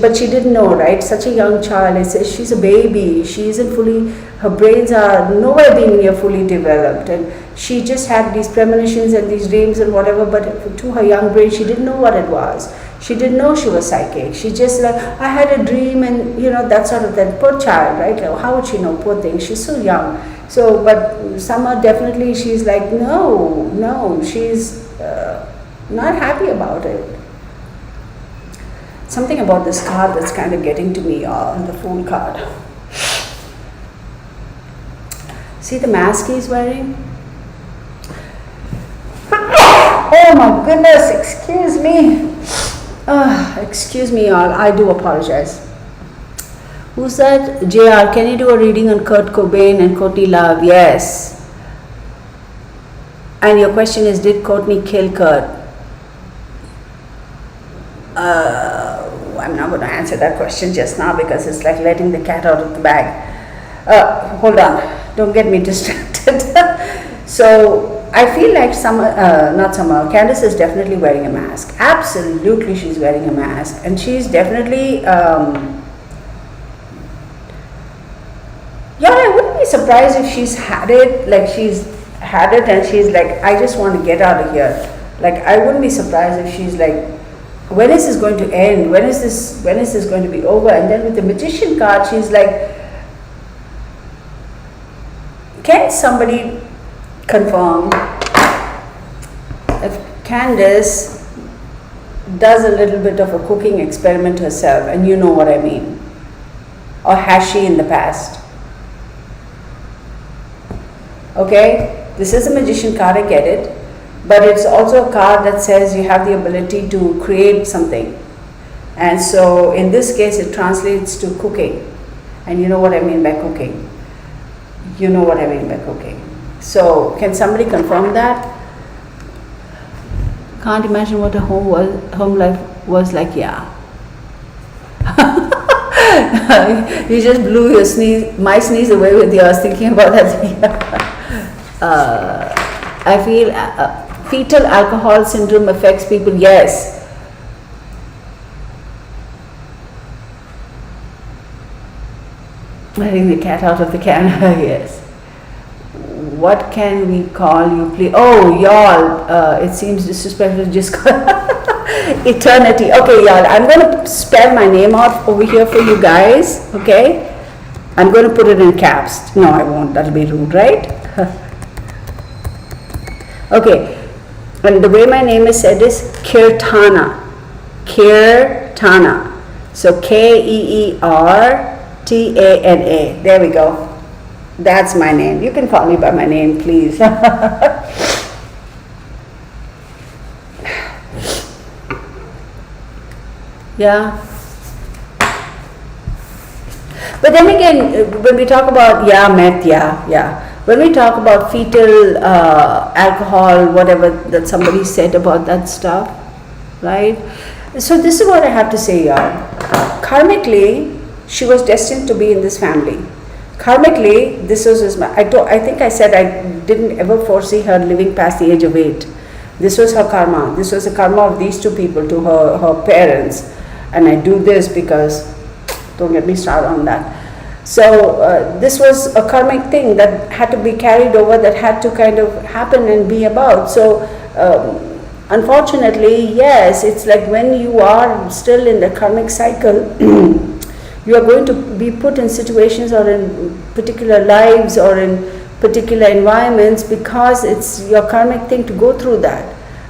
but she didn't know, right? Such a young child, it says she's a baby, she isn't fully, her brains are nowhere being near fully developed, and she just had these premonitions and these dreams and whatever, but to her young brain, she didn't know what it was. She didn't know she was psychic. She just like, I had a dream, and that sort of, that poor child, right? Like, how would she know? Poor thing, she's so young. So, but Summer definitely, she's like, no, she's not happy about it. Something about this card that's kind of getting to me, the Fool card. See the mask he's wearing? Oh my goodness, excuse me. Excuse me, y'all, I do apologize. Who's that? JR, can you do a reading on Kurt Cobain and Courtney Love? Yes. And your question is, did Courtney kill Kurt? I'm not going to answer that question just now, because it's like letting the cat out of the bag. Hold on, don't get me distracted. So I feel like Candace is definitely wearing a mask. Absolutely, she's wearing a mask, and she's definitely. I wouldn't be surprised if she's had it. Like she's had it, and she's like, I just want to get out of here. Like I wouldn't be surprised if she's like, when is this going to end? When is this going to be over? And then with the Magician card, she's like, Can somebody confirm if Candace does a little bit of a cooking experiment herself, and you know what I mean? Or has she in the past? Okay, this is a magician card, I get it, but it's also a card that says you have the ability to create something. And so in this case it translates to cooking, and you know what I mean by cooking. You know what I mean by cooking. So can somebody confirm that? Can't imagine what a home life was like. Yeah. You just blew your my sneeze away with yours thinking about that. I feel fetal alcohol syndrome affects people. Yes. Letting the cat out of the can. Yes. What can we call you, please? Oh, y'all, it seems disrespectful to just call eternity. Okay, y'all, I'm going to spell my name out over here for you guys, okay? I'm going to put it in caps. No, I won't. That'll be rude, right? Okay, and the way my name is said is Kirtana. Kirtana. So Keertana. There we go. That's my name. You can call me by my name, please. Yeah. But then again, when we talk about, when we talk about fetal alcohol, whatever that somebody said about that stuff, right? So this is what I have to say, y'all. Karmically, she was destined to be in this family. Karmically, this was I think I said I didn't ever foresee her living past the age of 8. This was her karma. This was the karma of these two people to her parents. And I do this because, don't get me started on that. So this was a karmic thing that had to be carried over, that had to kind of happen and be about. So unfortunately, yes, it's like when you are still in the karmic cycle, you are going to be put in situations or in particular lives or in particular environments because it's your karmic thing to go through that.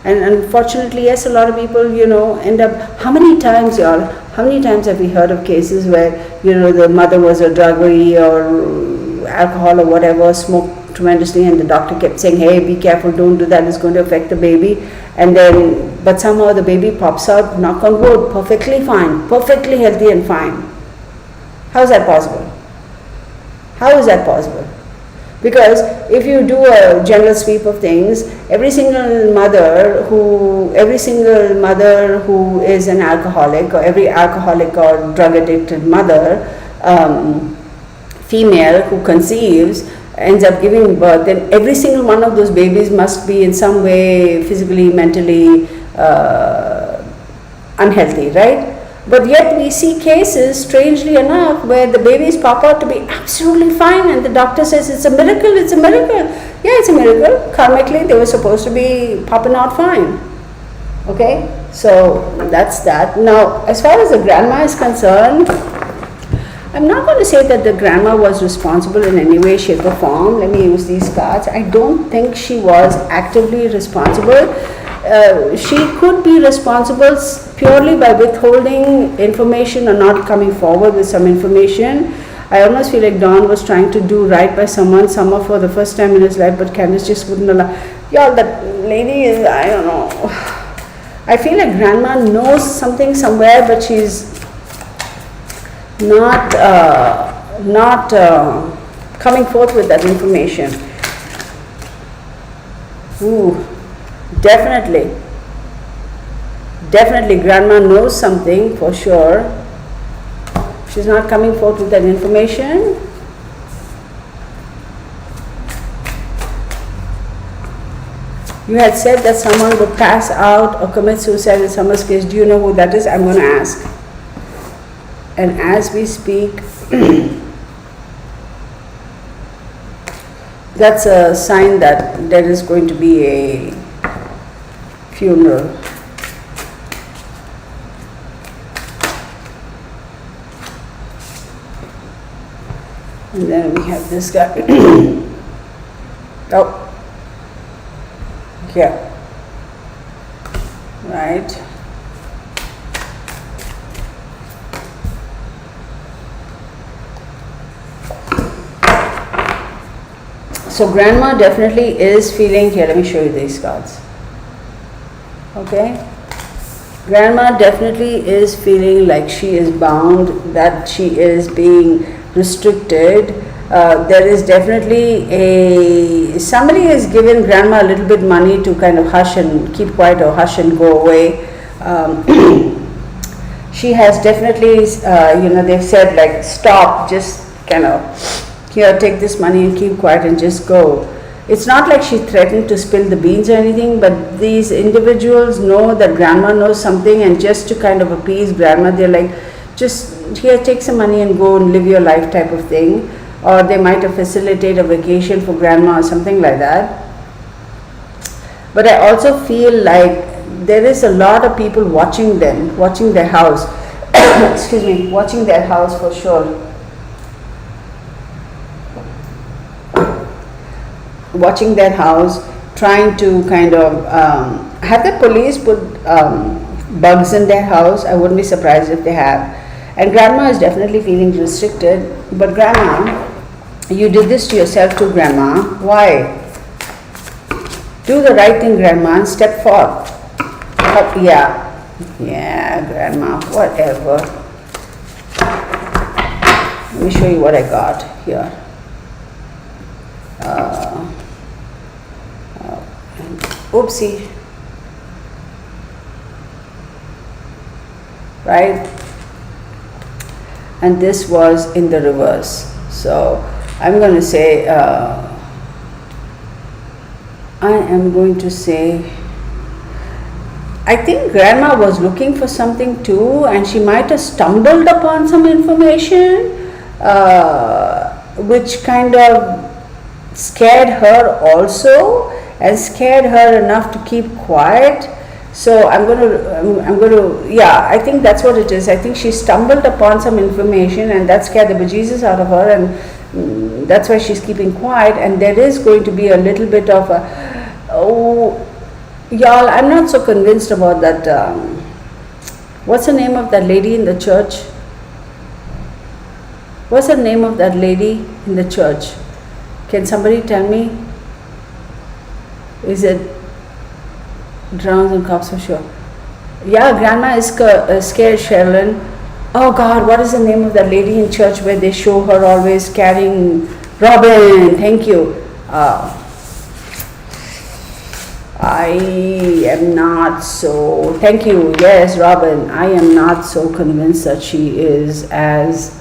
And unfortunately, yes, a lot of people, end up, how many times have we heard of cases where, the mother was a druggie or alcohol or whatever, smoked tremendously, and the doctor kept saying, hey, be careful, don't do that, it's going to affect the baby. And then, but somehow the baby pops out, knock on wood, perfectly fine, perfectly healthy and fine. How is that possible? How is that possible? Because if you do a general sweep of things, every single mother who is an alcoholic, or every alcoholic or drug addicted mother, female who conceives, ends up giving birth, then every single one of those babies must be in some way physically, mentally unhealthy, right? But yet we see cases, strangely enough, where the babies pop out to be absolutely fine and the doctor says it's a miracle, it's a miracle. Yeah, it's a miracle. Karmically, they were supposed to be popping out fine. Okay, so that's that. Now, as far as the grandma is concerned, I'm not going to say that the grandma was responsible in any way, shape or form. Let me use these cards. I don't think she was actively responsible. She could be responsible purely by withholding information or not coming forward with some information. I almost feel like Don was trying to do right by someone, somehow for the first time in his life, but Candace just wouldn't allow. Y'all, that lady is, I don't know. I feel like grandma knows something somewhere, but she's not coming forth with that information. Ooh. Definitely grandma knows something for sure. She's not coming forth with that information. You had said that someone would pass out or commit suicide in someone's case. Do you know who that is? I'm going to ask. And as we speak, that's a sign that there is going to be a funeral. And then we have this guy. Oh, here. Right. So grandma definitely is feeling, here let me show you these cards. Okay. Grandma definitely is feeling like she is bound, that she is being restricted. There is definitely somebody has given grandma a little bit money to kind of hush and keep quiet or hush and go away. She has definitely, they've said like stop, just kind of, here, take this money and keep quiet and just go. It's not like she threatened to spill the beans or anything, but these individuals know that grandma knows something, and just to kind of appease grandma, they're like, just here, take some money and go and live your life type of thing. Or they might have facilitate a vacation for grandma or something like that. But I also feel like there is a lot of people watching them, watching their house. Excuse me, watching their house for sure. Watching their house, trying to kind of have the police put bugs in their house. I wouldn't be surprised if they have. And grandma is definitely feeling restricted. But grandma, you did this to yourself too, grandma. Why? Do the right thing, grandma, and step forth. Yeah, grandma, whatever. Let me show you what I got here. Oopsie. Right? And this was in the reverse. So I'm going to say, I think grandma was looking for something too, and she might have stumbled upon some information which kind of scared her also, and scared her enough to keep quiet. So I'm going to, I think that's what it is. I think she stumbled upon some information, and that scared the bejesus out of her, and that's why she's keeping quiet. And there is going to be a little bit of y'all, I'm not so convinced about that. What's the name of that lady in the church? What's the name of that lady in the church? Can somebody tell me? Is it Drowns and Cops for sure? Yeah, grandma is scared, Sherilyn. Oh God, what is the name of that lady in church where they show her always carrying? Robin, thank you. I am not so, thank you, yes, Robin, I am not so convinced that she is as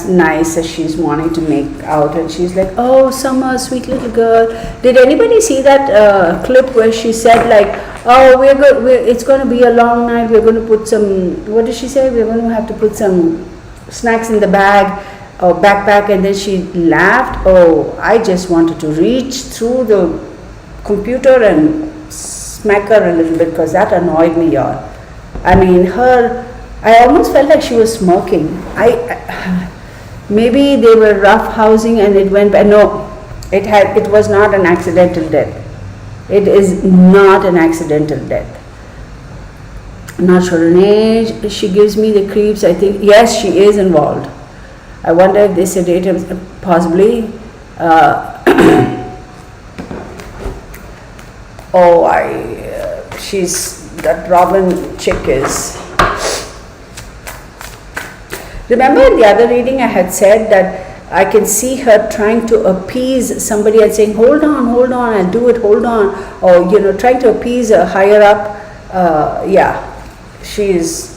nice as she's wanting to make out. And she's like, oh, Summer, sweet little girl. Did anybody see that clip where she said like, oh, it's going to be a long night, we're going to put some, what did she say, we're going to have to put some snacks in the bag or backpack, and then she laughed. Oh, I just wanted to reach through the computer and smack her a little bit, because that annoyed me, y'all. I mean, I almost felt like she was smirking. Maybe they were rough housing and it went, no, it was not an accidental death. It is not an accidental death. I'm not sure her age. She gives me the creeps. I think, yes, she is involved. I wonder if they sedate him, possibly. That Robin chick is. Remember in the other reading I had said that I can see her trying to appease somebody and saying, hold on, I'll do it, hold on. Or, trying to appease a higher up. She is.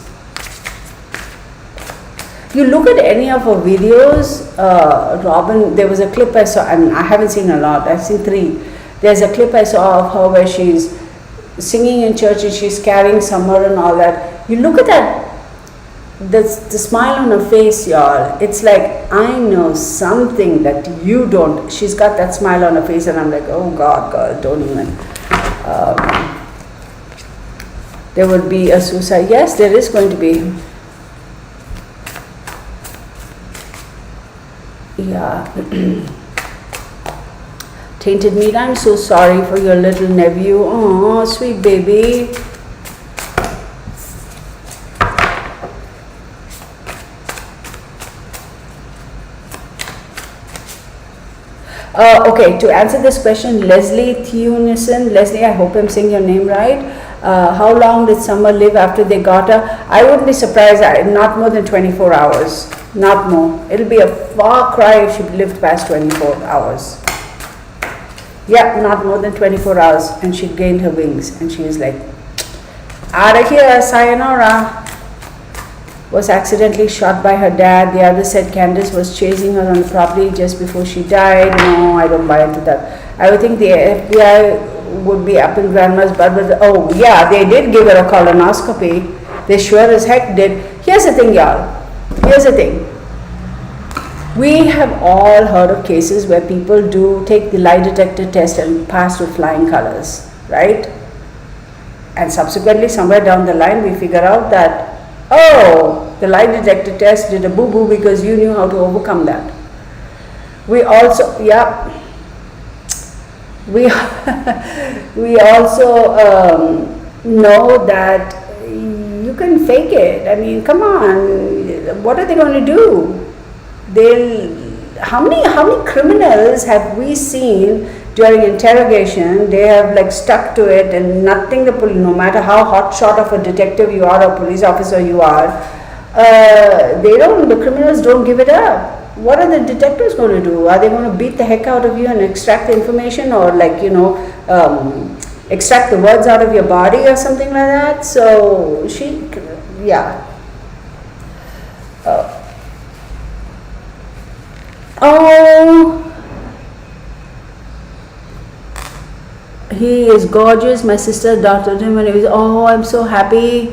You look at any of her videos, Robin, there was a clip I saw, I haven't seen a lot, I've seen 3. There's a clip I saw of her where she's singing in church and she's carrying Summer and all that. You look at that, the smile on her face, y'all, it's like, I know something that you don't. She's got that smile on her face, and I'm like, oh God, girl, don't even. There would be a suicide. Yes, there is going to be. Yeah. Tainted meat, I'm so sorry for your little nephew. Oh, sweet baby. Okay, to answer this question, Leslie Thunison. Leslie, I hope I'm saying your name right. How long did Summer live after they got her? I wouldn't be surprised, not more than 24 hours. Not more. It'll be a far cry if she lived past 24 hours. Yeah, not more than 24 hours. And she gained her wings. And she was like, out of here, sayonara. Was accidentally shot by her dad. The other said Candace was chasing her on the property just before she died. No, I don't buy into that. I would think the FBI would be up in Grandma's butt. But oh yeah, they did give her a colonoscopy. They sure as heck did. Here's the thing, y'all. Here's the thing. We have all heard of cases where people do take the lie detector test and pass with flying colors, right? And subsequently, somewhere down the line, we figure out that, oh, the lie detector test did a boo-boo because you knew how to overcome that. We also, yeah, we also know that you can fake it. I mean, come on, what are they going to do? How many criminals have we seen during interrogation? They have like stuck to it, and nothing no matter how hot shot of a detective you are or police officer you are, the criminals don't give it up. What are the detectives going to do? Are they going to beat the heck out of you and extract the information, or extract the words out of your body or something like that? So yeah. He is gorgeous. My sister adopted him, and he was, oh, I'm so happy.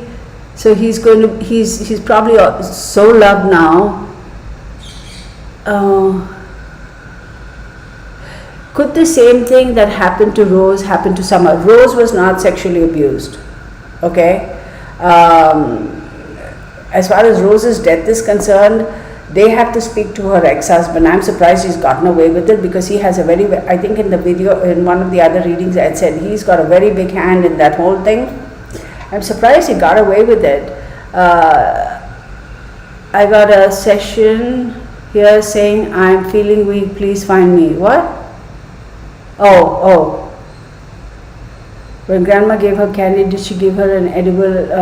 So he's probably so loved now. Could the same thing that happened to Rose happen to Summer? Rose was not sexually abused. Okay. As far as Rose's death is concerned, they have to speak to her ex-husband. I'm surprised he's gotten away with it, because he has I think in the video, in one of the other readings, I said he's got a very big hand in that whole thing. I'm surprised he got away with it. I got a session here saying, I'm feeling weak, please find me. What? Oh. When Grandma gave her candy, did she give her an edible...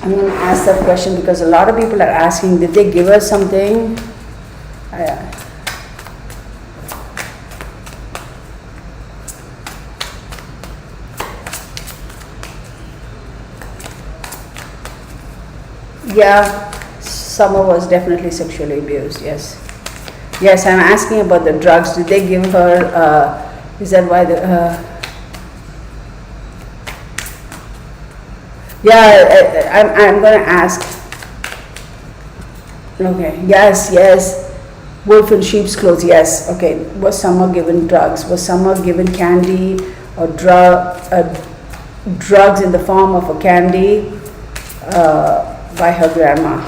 I'm going to ask that question because a lot of people are asking, did they give her something? Yeah, Summer was definitely sexually abused, yes. Yes, I'm asking about the drugs. Did they give her, is that why yeah, I'm going to ask. Okay, yes. Wolf in sheep's clothes, yes. Okay, was Summer given drugs? Was Summer given candy or drugs in the form of a candy by her grandma?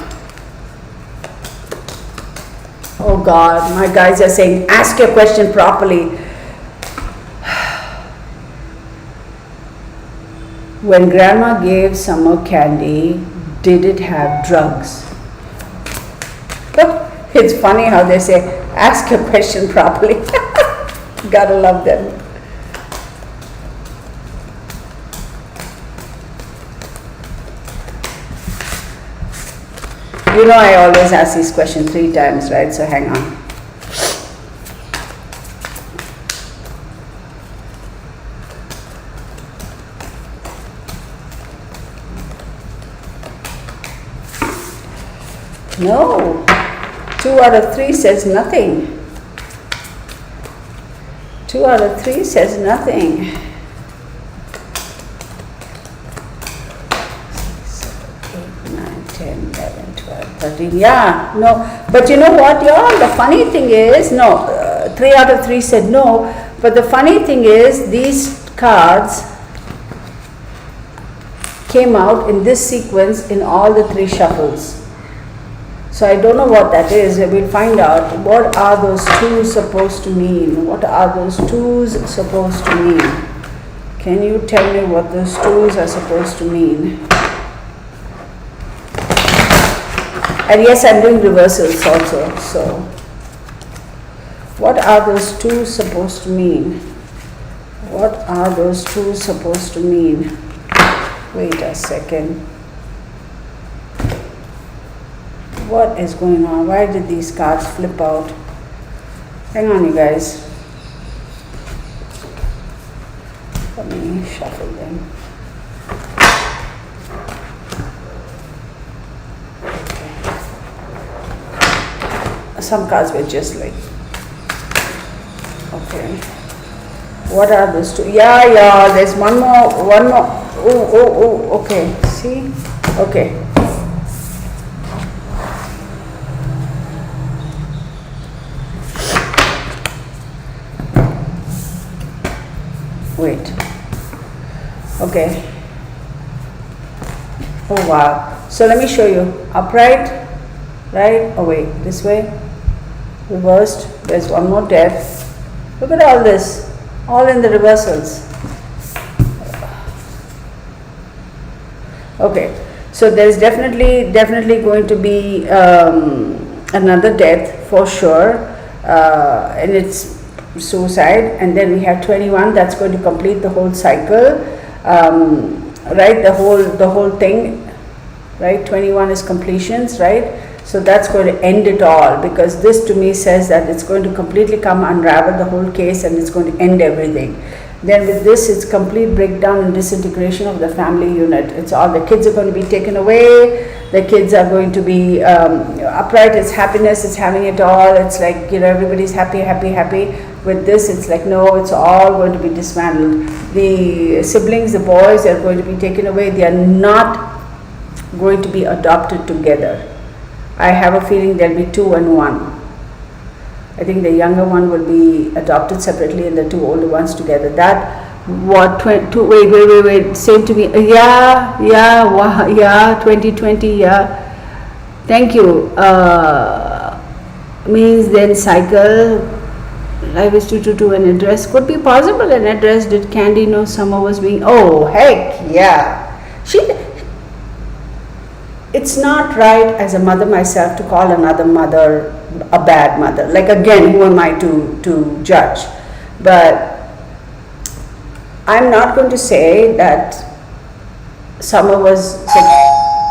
Oh God, my guys are saying, ask your question properly. When Grandma gave Summer candy, did it have drugs? It's funny how they say, ask your question properly. Gotta love them. You know I always ask this question 3 times, right? So hang on. No, 2 out of 3 says nothing. 2 out of 3 says nothing. 6, 7, 8, 9, 10, 11, 12, 13. Yeah, no. But you know what, y'all? The funny thing is, no, 3 out of 3 said no. But the funny thing is, these cards came out in this sequence in all the 3 shuffles. So I don't know what that is. We'll find out. What are those twos supposed to mean? What are those twos supposed to mean? Can you tell me what those twos are supposed to mean? And yes, I'm doing reversals also. So what are those twos supposed to mean? What are those twos supposed to mean? Wait a second. What is going on? Why did these cards flip out? Hang on, you guys. Let me shuffle them. Some cards were just like, okay. What are those two? Yeah, there's one more. Oh, okay. See? Okay. Wait. Okay. Oh wow. So let me show you. Upright, right? Oh wait, this way. Reversed. There's one more death. Look at all this. All in the reversals. Okay. So there's definitely going to be another death for sure. And it's suicide, and then we have 21. That's going to complete the whole cycle, right? The whole thing, right? 21 is completions, right? So that's going to end it all, because this to me says that it's going to completely come unravel the whole case, and it's going to end everything. Then with this, it's complete breakdown and disintegration of the family unit. It's all, the kids are going to be taken away. The kids are going to be upright. It's happiness. It's having it all. It's like, everybody's happy. With this, it's like, no, it's all going to be dismantled. The siblings, the boys, are going to be taken away. They are not going to be adopted together. I have a feeling there'll be 2 and 1. I think the younger one will be adopted separately and the 2 older ones together. That, what, wait, same to me. Yeah, 2020, yeah. Thank you. Means then cycle, life is 222, an address. Could be possible, an address. Did Candy know Summer was being, oh, heck, yeah. It's not right as a mother myself to call another mother a bad mother. Like, again, who am I to judge? But I'm not going to say that Summer was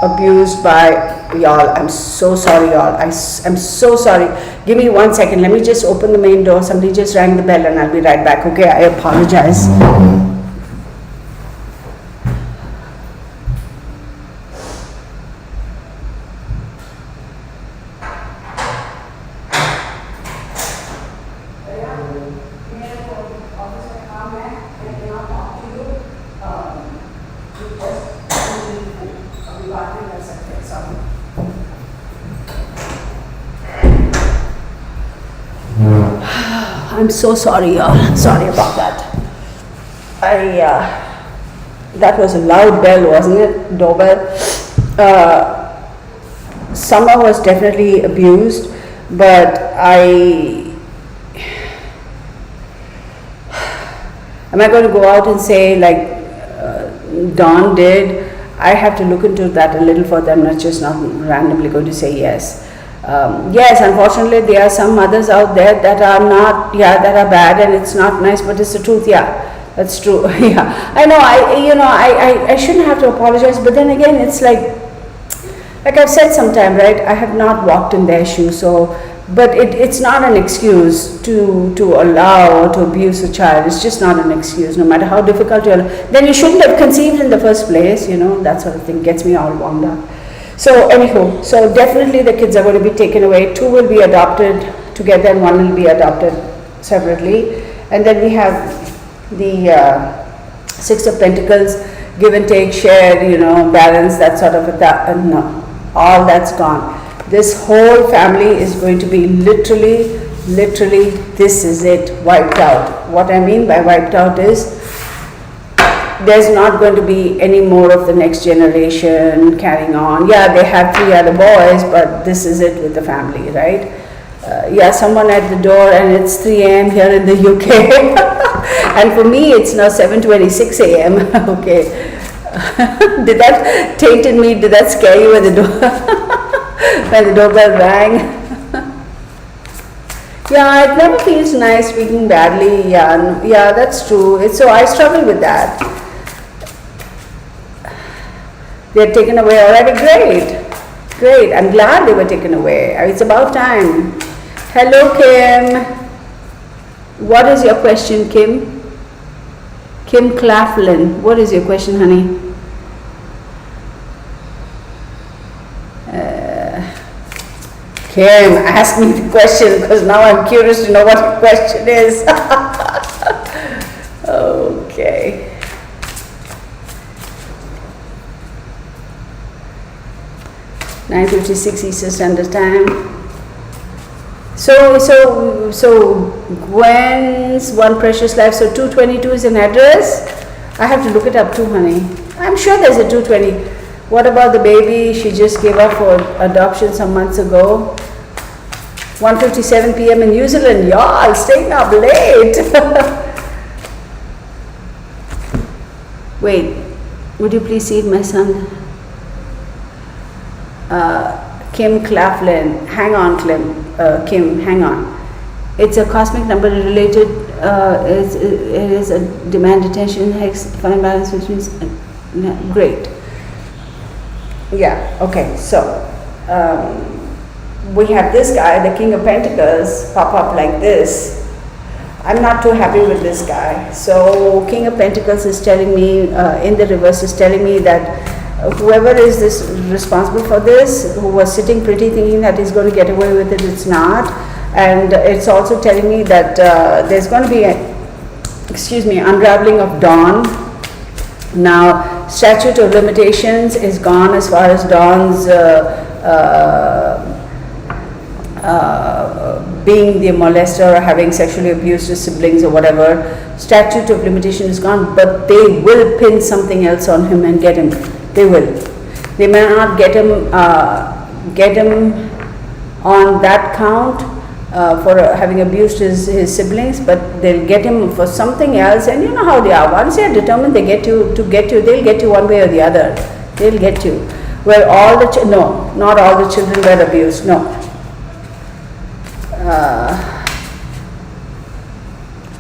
abused by y'all. I'm so sorry, y'all. I'm so sorry. Give me 1 second. Let me just open the main door. Somebody just rang the bell and I'll be right back. Okay, I apologize. I'm so sorry, y'all. Sorry about that. That was a loud bell, wasn't it? Doorbell. Summer was definitely abused, but am I going to go out and say like Dawn did? I have to look into that a little further. I'm not randomly going to say yes. Yes, unfortunately, there are some mothers out there that are not, that are bad, and it's not nice, but it's the truth. Yeah, that's true. Yeah, I know. I shouldn't have to apologize, but then again, it's like I've said sometime, right? I have not walked in their shoes, so. But it's not an excuse to allow or to abuse a child. It's just not an excuse, no matter how difficult you're. Then you shouldn't have conceived in the first place. That sort of thing gets me all wound up. So anywho, so definitely the kids are going to be taken away. 2 will be adopted together and 1 will be adopted separately. And then we have the 6 of Pentacles, give and take, share, balance, that sort of no, all that's gone. This whole family is going to be literally, this is it, wiped out. What I mean by wiped out is there's not going to be any more of the next generation carrying on. Yeah, they have 3 other boys, but this is it with the family, right? Yeah, someone at the door, and it's 3 a.m. here in the UK. And for me, it's now 7:26 a.m. Okay. Did that tainted me? Did that scare you when the when the doorbell rang? Yeah, it never feels nice speaking badly. Yeah, that's true. So I struggle with that. They're taken away already. Great. I'm glad they were taken away. It's about time. Hello, Kim. What is your question, Kim? Kim Claflin. What is your question, honey? Kim, ask me the question, because now I'm curious to know what the question is. Okay. (9:56) Eastern Standard Time. So Gwen's One Precious Life. So 222 is an address. I have to look it up too, honey. I'm sure there's a 220. What about the baby she just gave up for adoption some months ago? 1:57 p.m. in New Zealand. Y'all staying up late. Wait, would you please see my son? Kim Claflin. Hang on, Kim, hang on. It's a cosmic number related. It is a demand attention, hex, fine balance, which means great. Yeah, okay, so we have this guy, the King of Pentacles, pop up like this. I'm not too happy with this guy. So King of Pentacles is telling me, in the reverse is telling me that whoever is this responsible for this, who was sitting pretty thinking that he's going to get away with it, it's not. And it's also telling me that there's going to be unraveling of dawn. Now, statute of limitations is gone as far as Dawn's being the molester or having sexually abused his siblings or whatever. Statute of limitation is gone, but they will pin something else on him and get him. They will. They may not get him on that count for having abused his siblings, but they'll get him for something else. And you know how they are. Once they are determined, they get you to get you. They'll get you one way or the other. They'll get you. Where all the no, not all the children were abused. No.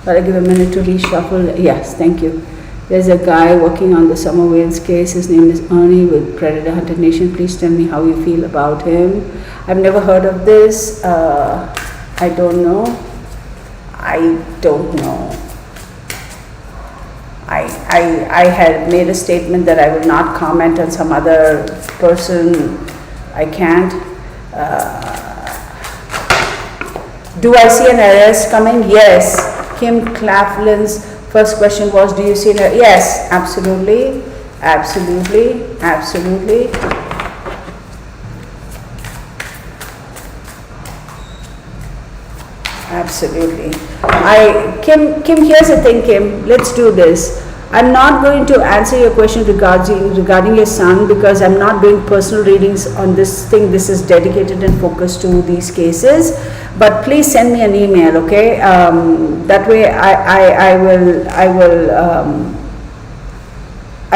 But I give a minute to reshuffle. Yes, thank you. There's a guy working on the Summer Wales case. His name is Ernie with Predator Hunted Nation. Please tell me how you feel about him. I've never heard of this. I don't know. I had made a statement that I will not comment on some other person. I can't. Do I see an arrest coming? Yes. Kim Claflin's first question was, do you see an arrest? Yes, absolutely. Absolutely. Absolutely. Absolutely. Kim, here's the thing, Kim. Let's do this. I'm not going to answer your question regarding your son, because I'm not doing personal readings on this thing. This is dedicated and focused to these cases. But please send me an email, okay? That way I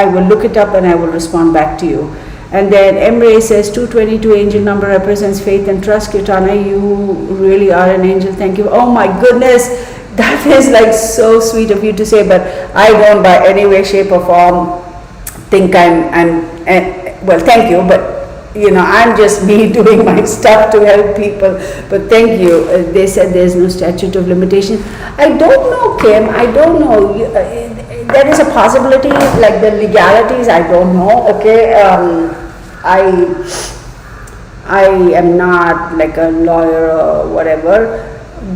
will look it up and I will respond back to you. And then Emre says 222 angel number represents faith and trust. Kirtana, you really are an angel. Thank you. Oh my goodness, that is like so sweet of you to say, but I don't by any way, shape or form think well, thank you, but you know, I'm just me doing my stuff to help people. But thank you. They said there's no statute of limitation. I don't know, Kim. I don't know. There is a possibility, like the legalities, I don't know, okay. I am not like a lawyer or whatever,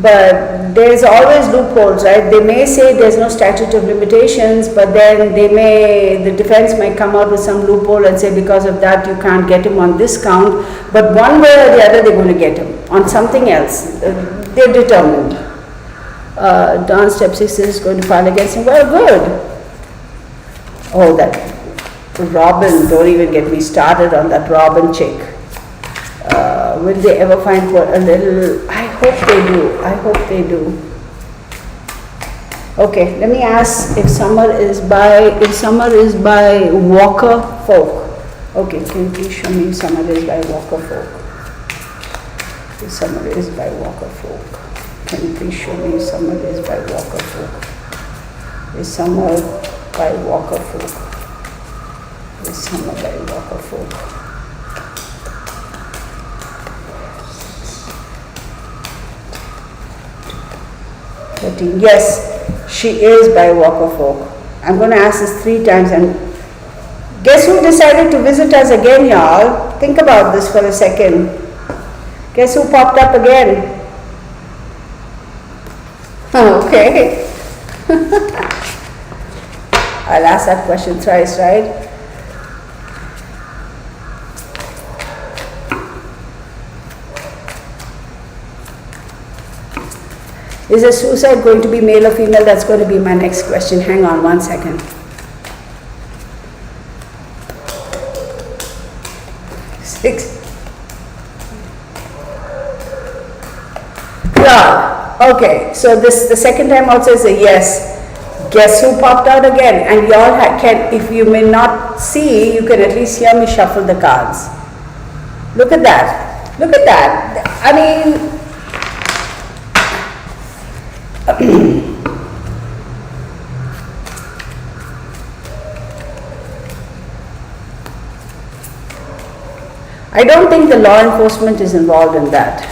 but there's always loopholes, right? They may say there's no statute of limitations, but then the defense may come out with some loophole and say because of that you can't get him on this count, but one way or the other they're going to get him on something else. They're determined. Don stepsister is going to file against him. Well, good. Oh, that Robin, don't even get me started on that Robin chick. Will they ever find a little? I hope they do. I hope they do. Okay, let me ask if Summer is by Walker Folk. Okay, can you please show me if Summer is by Walker Folk? If Summer is by Walker Folk. Can you please show me if Summer is by Walker Folk? Is Summer by Walker Folk? Is Summer by Walker Folk? Yes, she is by Walker Folk. I'm going to ask this 3 times, and guess who decided to visit us again, y'all? Think about this for a second. Guess who popped up again? Okay. I'll ask that question thrice, right? Is a suicide going to be male or female? That's going to be my next question. Hang on 1 second. Six. Yeah. Okay. So this the second time also is a yes. Guess who popped out again? And y'all can, if you may not see, you can at least hear me shuffle the cards. Look at that. Look at that. I mean. I don't think the law enforcement is involved in that.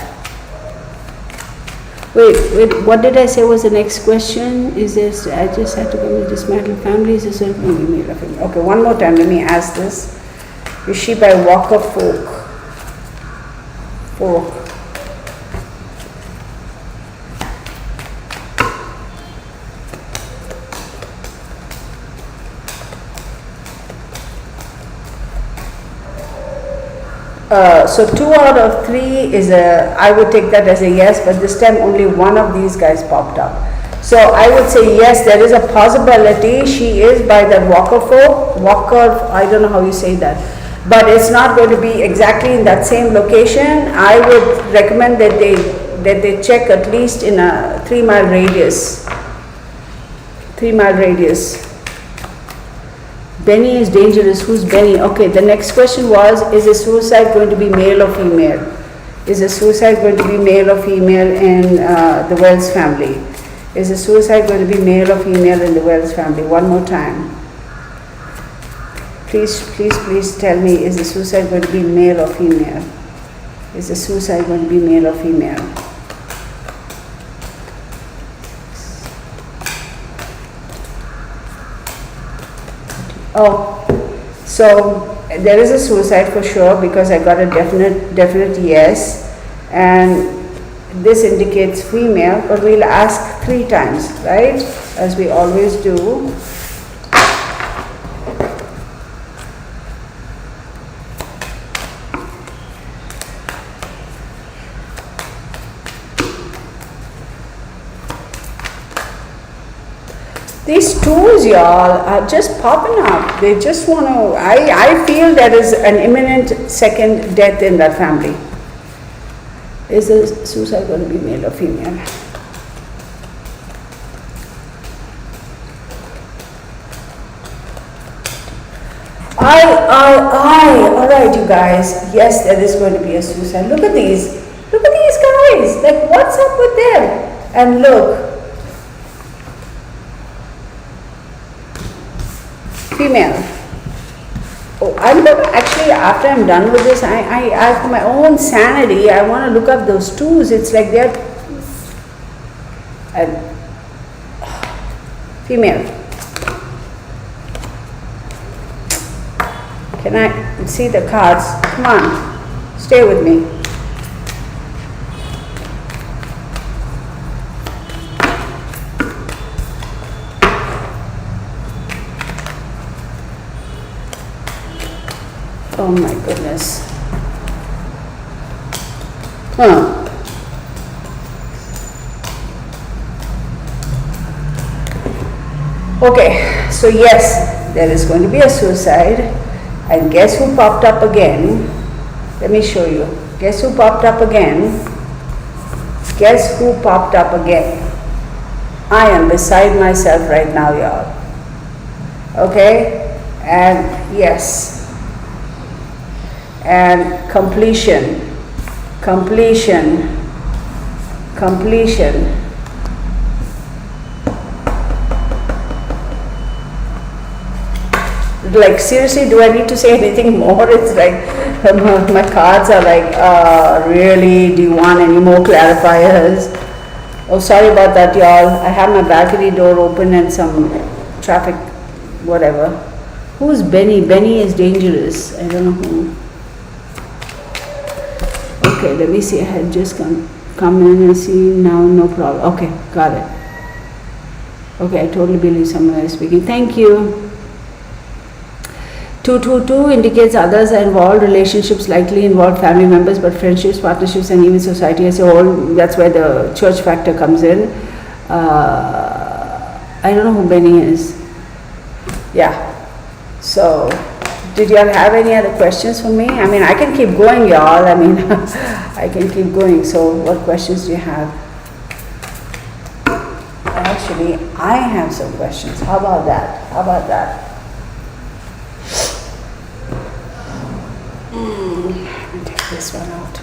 Wait, what did I say was the next question? Is this, I just had to come to dismantle families, is it going to be male or female? Okay, one more time, let me ask this. Is she by Walker Folk? Folk. So 2 out of 3 is I would take that as a yes, but this time only one of these guys popped up. So I would say yes, there is a possibility she is by the Walker Folk. Walker, I don't know how you say that. But it's not going to be exactly in that same location. I would recommend that they check at least in a 3-mile radius. 3-mile radius. Benny is dangerous. Who's Benny? Okay, the next question was, is a suicide going to be male or female? Is a suicide going to be male or female in the Wells family? Is a suicide going to be male or female in the Wells family? One more time. Please, please, please tell me, is the suicide going to be male or female? Is the suicide going to be male or female? Oh, so there is a suicide for sure because I got a definite yes, and this indicates female, but we'll ask 3 times, right? As we always do. These 2s, y'all, are just popping up. They just want to, I feel there is an imminent second death in that family. Is the suicide going to be male or female? All right, you guys. Yes, there is going to be a suicide. Look at these. Look at these guys. Like, what's up with them? And look. Female. Oh, I'm going to actually, after I'm done with this, I for my own sanity, I want to look up those 2s. It's like they're female. Can I see the cards? Come on, stay with me. Oh my goodness. Okay, so yes, there is going to be a suicide. And guess who popped up again? Let me show you. Guess who popped up again? Guess who popped up again? I am beside myself right now, y'all. Okay? And yes. And completion. Like, seriously, do I need to say anything more? It's like, my cards are like, really, do you want any more clarifiers? Oh, sorry about that, y'all. I have my balcony door open and some traffic, whatever. Who's Benny? Benny is dangerous. I don't know who. Okay, let me see. I had just come in and see now, no problem. Okay, got it. Okay, I totally believe someone is speaking. Thank you. 222 indicates others are involved, relationships likely involve family members, but friendships, partnerships, and even society as a whole. That's where the church factor comes in. I don't know who Benny is. Yeah. So, did y'all have any other questions for me? I mean, I can keep going, y'all. I mean, I can keep going. So, what questions do you have? Actually, I have some questions. How about that? Let me take this one out.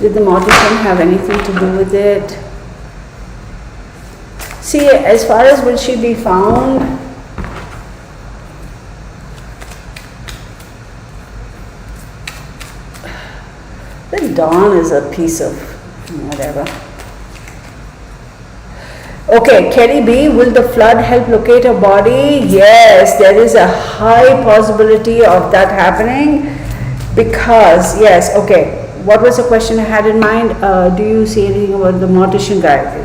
Did the mortician have anything to do with it? See, as far as will she be found, the dawn is a piece of whatever. Okay, Kelly B, will the flood help locate a body? Yes, there is a high possibility of that happening because, yes, okay. What was the question I had in mind? Do you see anything about the mortician guy?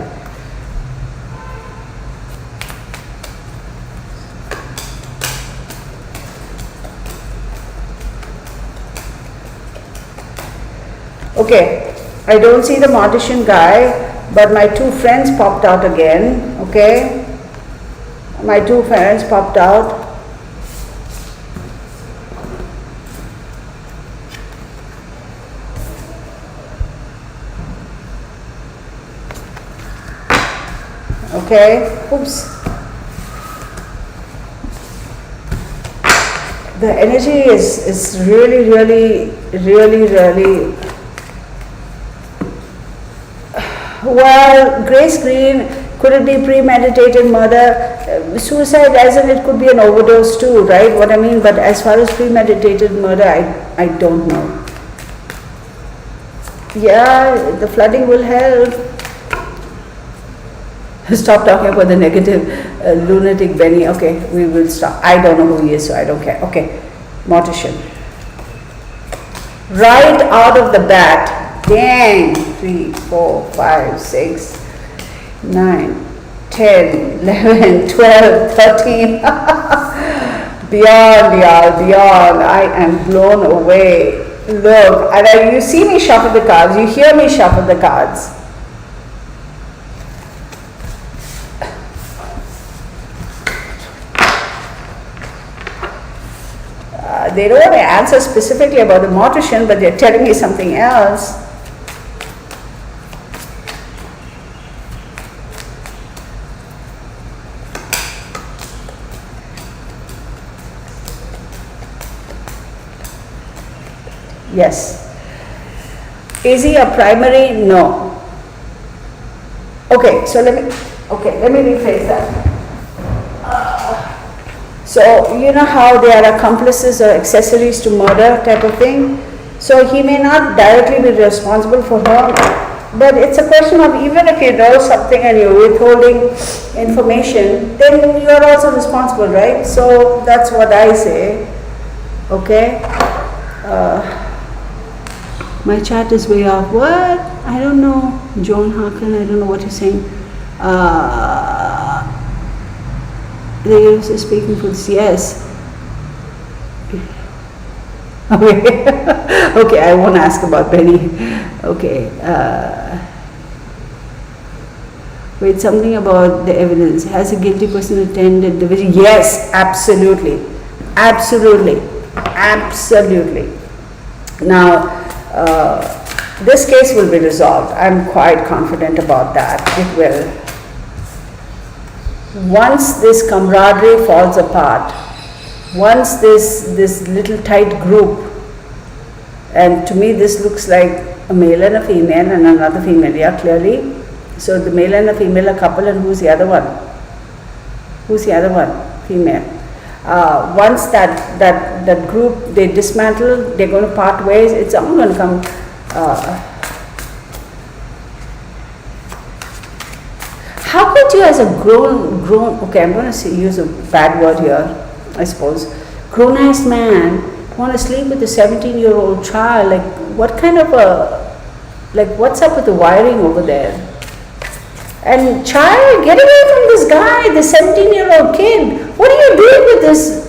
Okay, I don't see the mortician guy, but my two friends popped out again. Okay, my two friends popped out. Okay, oops. The energy is really, well, Grace Green, could it be premeditated murder? Suicide, as in it could be an overdose too, right? What I mean, but as far as premeditated murder, I don't know. Yeah, the flooding will help. Stop talking about the negative lunatic Benny. Okay, we will stop. I don't know who he is, so I don't care. Okay, mortician. Right out of the bat. Dang. 3, 4, 5, 6, 9, 10, 11, 12, 13. Beyond, y'all, beyond. I am blown away. Look, and you see me shuffle the cards. You hear me shuffle the cards. They don't want to answer specifically about the mortician, but they're telling me something else. Yes. Is he a primary? No. Okay, so let me rephrase that. So, you know how they are accomplices or accessories to murder type of thing? So, he may not directly be responsible for her, but it's a question of even if you know something and you're withholding information, then you are also responsible, right? So, that's what I say. Okay? My chat is way off. What? I don't know. Joan Harkin, I don't know what you're saying. The universe is speaking for this. Yes. Okay. Okay, I won't ask about Benny. Okay. Wait, something about the evidence. Has a guilty person attended the vigil? Yes, absolutely. Absolutely. Absolutely. Now, this case will be resolved. I'm quite confident about that. It will. Once this camaraderie falls apart, once this little tight group, and to me this looks like a male and a female and another female, yeah, clearly. So the male and the female are couple, and who's the other one? Who's the other one? Female. Once that group, they dismantle, they're going to part ways, it's all going to come. How could you as a grown, okay, I'm going to use a bad word here, I suppose, grown-ass man want to sleep with a 17-year-old child? Like, what kind of what's up with the wiring over there? And child, get away from this guy, the 17-year-old kid. What are you doing with this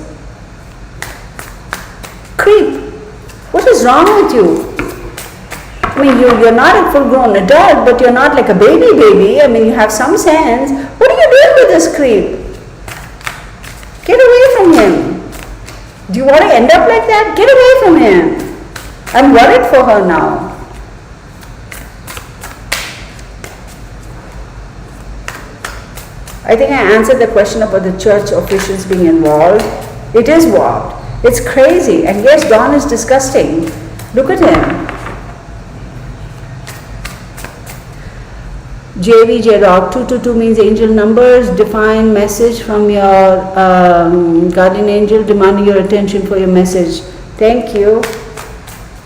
creep? What is wrong with you? I mean, you're not a full-grown adult, but you're not like a baby. I mean, you have some sense. What are you doing with this creep? Get away from him. Do you want to end up like that? Get away from him. I'm worried for her now. I think I answered the question about the church officials being involved. It is warped. It's crazy. And yes, Don is disgusting. Look at him. JV Dog 222 means angel numbers. Define message from your guardian angel demanding your attention for your message. Thank you.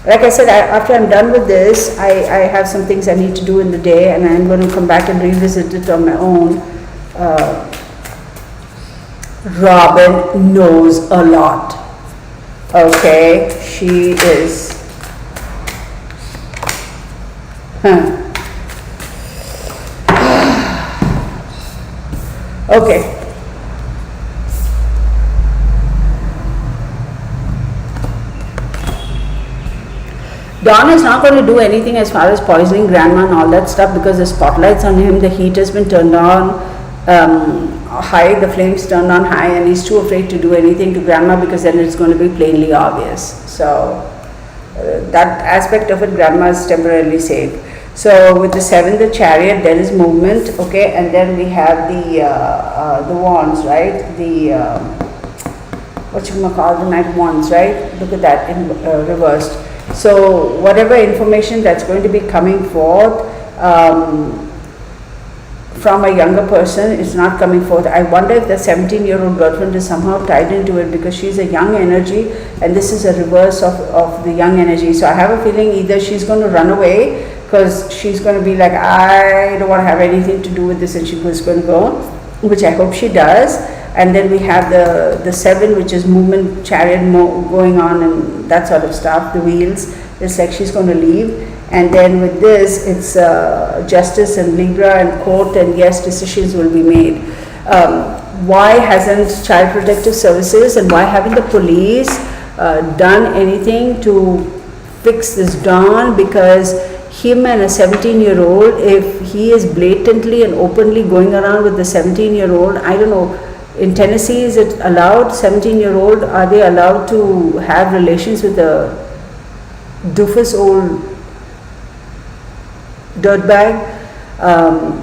Like I said, after I'm done with this, I have some things I need to do in the day, and I'm going to come back and revisit it on my own. Robin knows a lot. Okay, she is. Okay. Don is not going to do anything as far as poisoning grandma and all that stuff, because the spotlight's on him, the heat has been turned on high, the flames turned on high, and he's too afraid to do anything to grandma because then it's going to be plainly obvious. So that aspect of it, grandma is temporarily safe. So with the 7, the chariot, there is movement, okay, and then we have the wands, right? The the knight wands, right? Look at that in reversed. So whatever information that's going to be coming forth from a younger person is not coming forth. I wonder if the 17-year-old girlfriend is somehow tied into it, because she's a young energy and this is a reverse of the young energy. So I have a feeling either she's going to run away because she's going to be like, I don't want to have anything to do with this, and she was going to go, which I hope she does. And then we have the 7, which is movement, chariot going on and that sort of stuff, the wheels. It's like she's going to leave. And then with this, it's justice and Libra and court, and yes, decisions will be made. Why hasn't Child Protective Services and why haven't the police done anything to fix this Don? Because him and a 17-year-old, if he is blatantly and openly going around with the 17-year-old, I don't know, in Tennessee, is it allowed? 17-year-old, are they allowed to have relations with a doofus old dirtbag,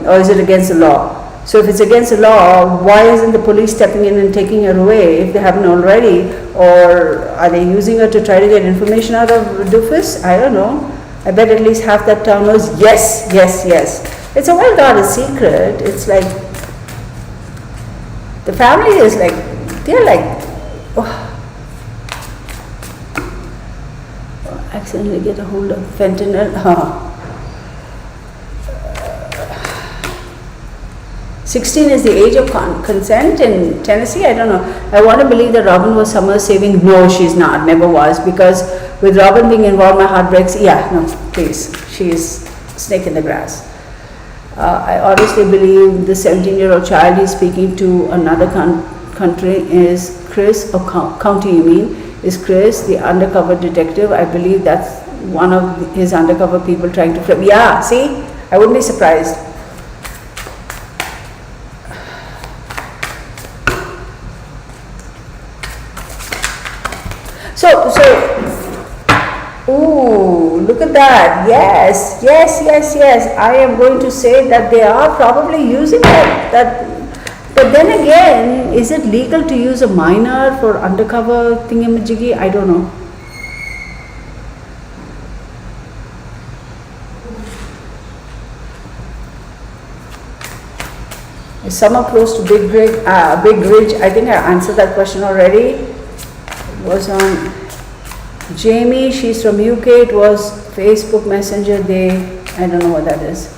or is it against the law? So if it's against the law, why isn't the police stepping in and taking her away if they haven't already? Or are they using her to try to get information out of doofus? I don't know. I bet at least half that town knows. Yes. It's a well-guarded secret. It's like the family is like, they're like, accidentally get a hold of fentanyl. 16 is the age of consent in Tennessee. I don't know. I want to believe that Robin was summer saving. No, she's not. Never was. Because with Robin being involved, my heart breaks. Yeah, no, please. She's snake in the grass. I honestly believe the 17-year-old child he's speaking to another country is Chris, or county you mean, is Chris, the undercover detective. I believe that's one of his undercover people trying to flip. Yeah, see? I wouldn't be surprised. So, ooh, look at that. Yes. I am going to say that they are probably using that. But then again, is it legal to use a minor for undercover thingamajiggy? I don't know. Is summer close to Big Ridge? I think I answered that question already. It was on Jamie, she's from UK. It was Facebook Messenger Day. I don't know what that is.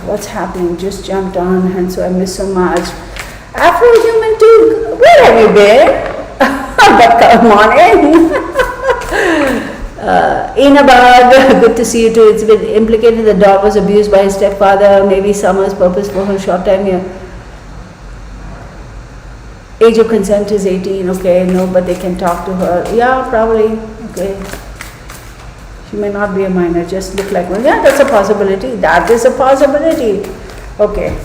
What's happening? Just jumped on, and so I miss so much. Afro-Human too. Where have you been? But come on in. Inabad, good to see you too. It's been implicated the dog was abused by his stepfather. Maybe Summer's purpose for her short time here. Age of consent is 18. Okay, no, but they can talk to her. Yeah, probably. Okay. She may not be a minor, just look like one. Yeah, that's a possibility. That is a possibility. Okay.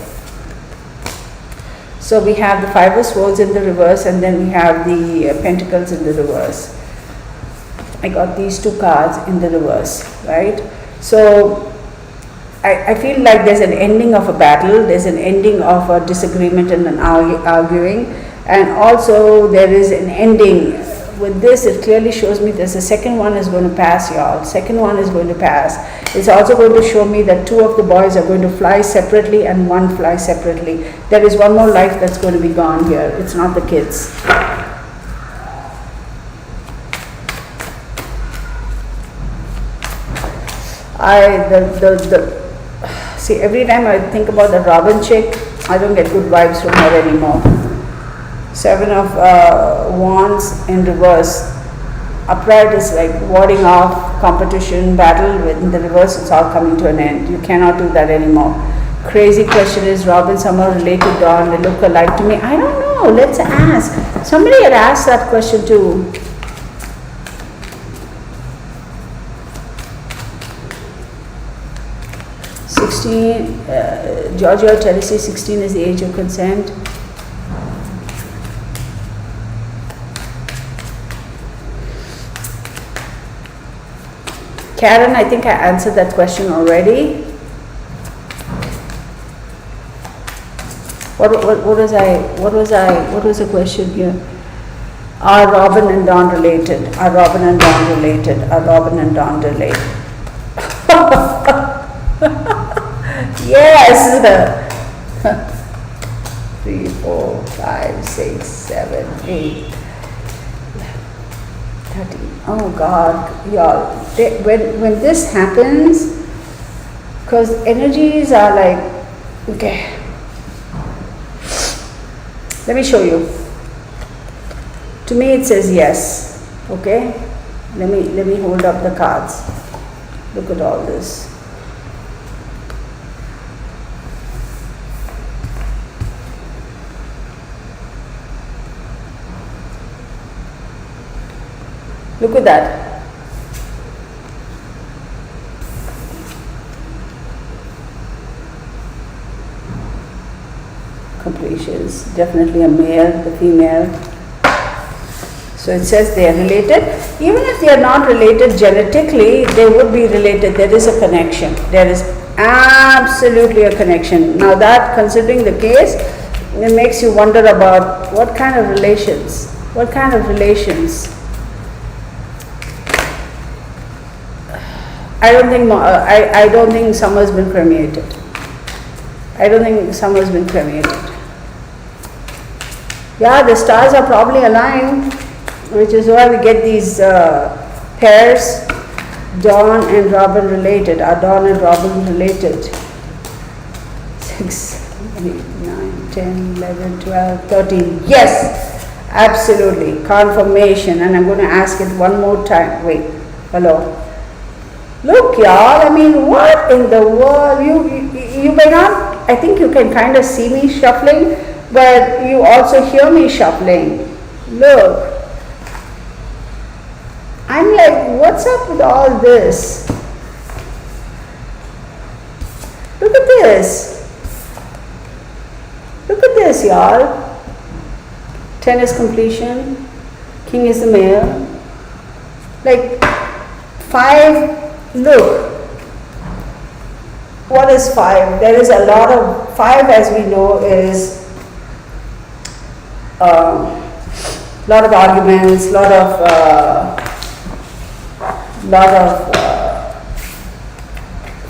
So we have the Five of Swords in the reverse, and then we have the Pentacles in the reverse. I got these two cards in the reverse, right? So I feel like there's an ending of a battle, there's an ending of a disagreement and an arguing, and also there is an ending. With this, it clearly shows me there's a second one is going to pass, y'all. Second one is going to pass. It's also going to show me that two of the boys are going to fly separately and one fly separately. There is one more life that's going to be gone here. It's not the kids. See, every time I think about the Robin chick, I don't get good vibes from her anymore. Seven of Wands in reverse. Upright is like warding off competition, battle. In the reverse, it's all coming to an end. You cannot do that anymore. Crazy question is, Robin somehow related to Dawn? They look alike to me. I don't know. Let's ask. Somebody had asked that question too. Georgia, Tennessee, 16 is the age of consent. Karen, I think I answered that question already. What was the question here? Are Robin and Dawn related? Are Robin and Dawn related? Are Robin and Dawn related? Yes! 3, 4, 5, 6, 7, 8, 13. Oh God, y'all. When this happens, because energies are like, okay. Let me show you. To me it says yes. Okay? Let me hold up the cards. Look at all this. Look at that. Capricious. Definitely a male, the female. So it says they are related. Even if they are not related genetically, they would be related. There is a connection. There is absolutely a connection. Now that, considering the case, it makes you wonder about what kind of relations. What kind of relations? I don't think Summer's been cremated. I don't think Summer's been cremated. Yeah, the stars are probably aligned, which is why we get these pairs. Dawn and Robin related. Are Dawn and Robin related? 6, 8, 9, 10, 11, 12, 13. Yes, absolutely. Confirmation. And I'm going to ask it one more time. Wait, hello. Look, y'all, I mean, what in the world? You may not, I think you can kind of see me shuffling, but you also hear me shuffling. Look. I'm like, what's up with all this? Look at this. Look at this, y'all. 10 is completion. King is the male. Like, 5, look. What is 5? There is a lot of, 5 as we know is lot of arguments, lot of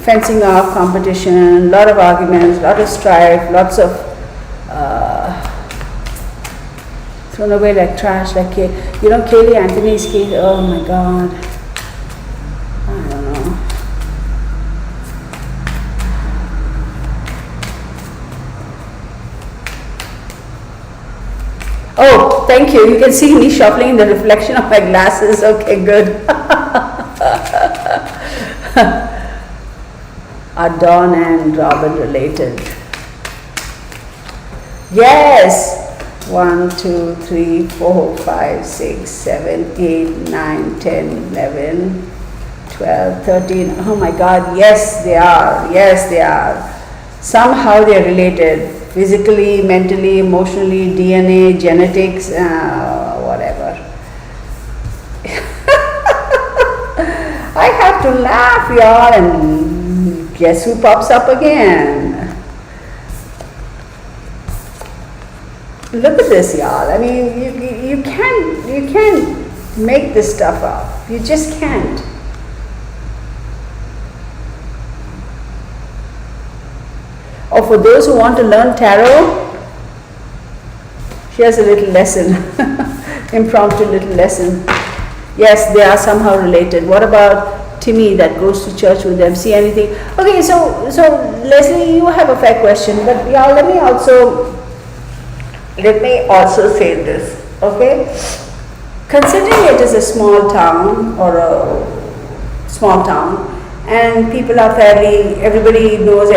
fencing off, competition, lot of arguments, lot of strife, lots of thrown away like trash, like Kaylee Anthony's case. Oh my God, I don't know. Oh, thank you. You can see me shuffling in the reflection of my glasses. Okay, good. Are Don and Robin related? Yes. 1, 2, 3, 4, 5, 6, 7, 8, 9, 10, 11, 12, 13. Oh my God, yes they are. Yes they are. Somehow they are related. Physically, mentally, emotionally, DNA, genetics, whatever. I have to laugh, y'all, and guess who pops up again? Look at this, y'all. I mean, you can't make this stuff up. You just can't. Or for those who want to learn tarot, here's a little lesson, impromptu little lesson. Yes, they are somehow related. What about Timmy that goes to church with them? See anything? Okay, so Leslie, you have a fair question, but y'all, let me also say this, okay? Considering it is a small town or a small town, and people are everybody knows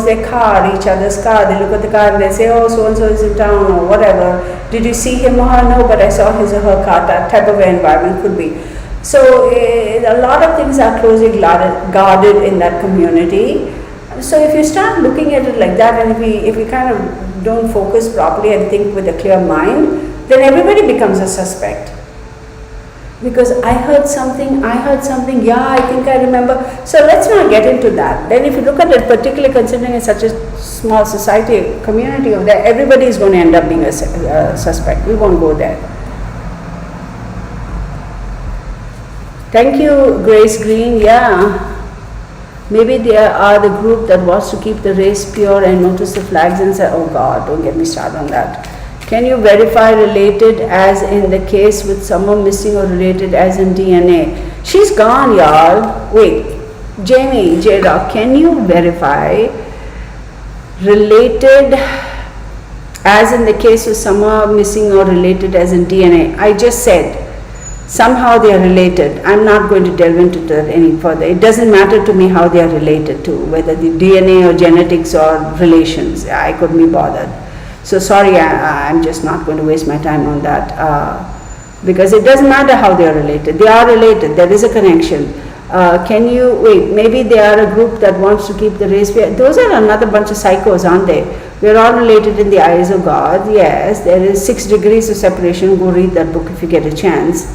their car, each other's car. They look at the car and they say, oh, so-and-so is in town or whatever. Did you see him or her? No, but I saw his or her car. That type of environment could be. So a lot of things are closely guarded in that community. So if you start looking at it like that, and if we kind of don't focus properly and think with a clear mind, then everybody becomes a suspect. Because I heard something, yeah, I think I remember. So let's not get into that. Then if you look at it, particularly considering it's such a small society, community over there, everybody is going to end up being a suspect. We won't go there. Thank you, Grace Green. Yeah. Maybe they are the group that wants to keep the race pure and notice the flags and say, oh God, don't get me started on that. Can you verify related as in the case with someone missing or related as in DNA? She's gone, y'all. Wait, Jamie, J-Rock, can you verify related as in the case with someone missing or related as in DNA? I just said somehow they are related. I'm not going to delve into that any further. It doesn't matter to me how they are related to, whether the DNA or genetics or relations. I couldn't be bothered. So sorry, I'm just not going to waste my time on that because it doesn't matter how they are related. They are related. There is a connection. Can you wait? Maybe they are a group that wants to keep the race fair. Those are another bunch of psychos, aren't they? We're all related in the eyes of God. Yes, there is 6 degrees of separation. Go read that book if you get a chance.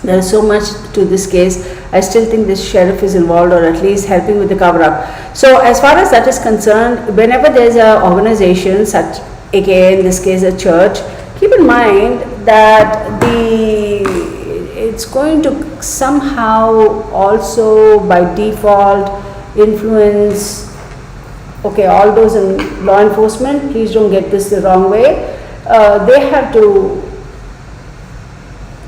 There is so much to this case. I still think this sheriff is involved, or at least helping with the cover-up. So as far as that is concerned, whenever there is an organization, such aka in this case a church, keep in mind that it's going to somehow also by default influence, okay, all those in law enforcement, please don't get this the wrong way, they have to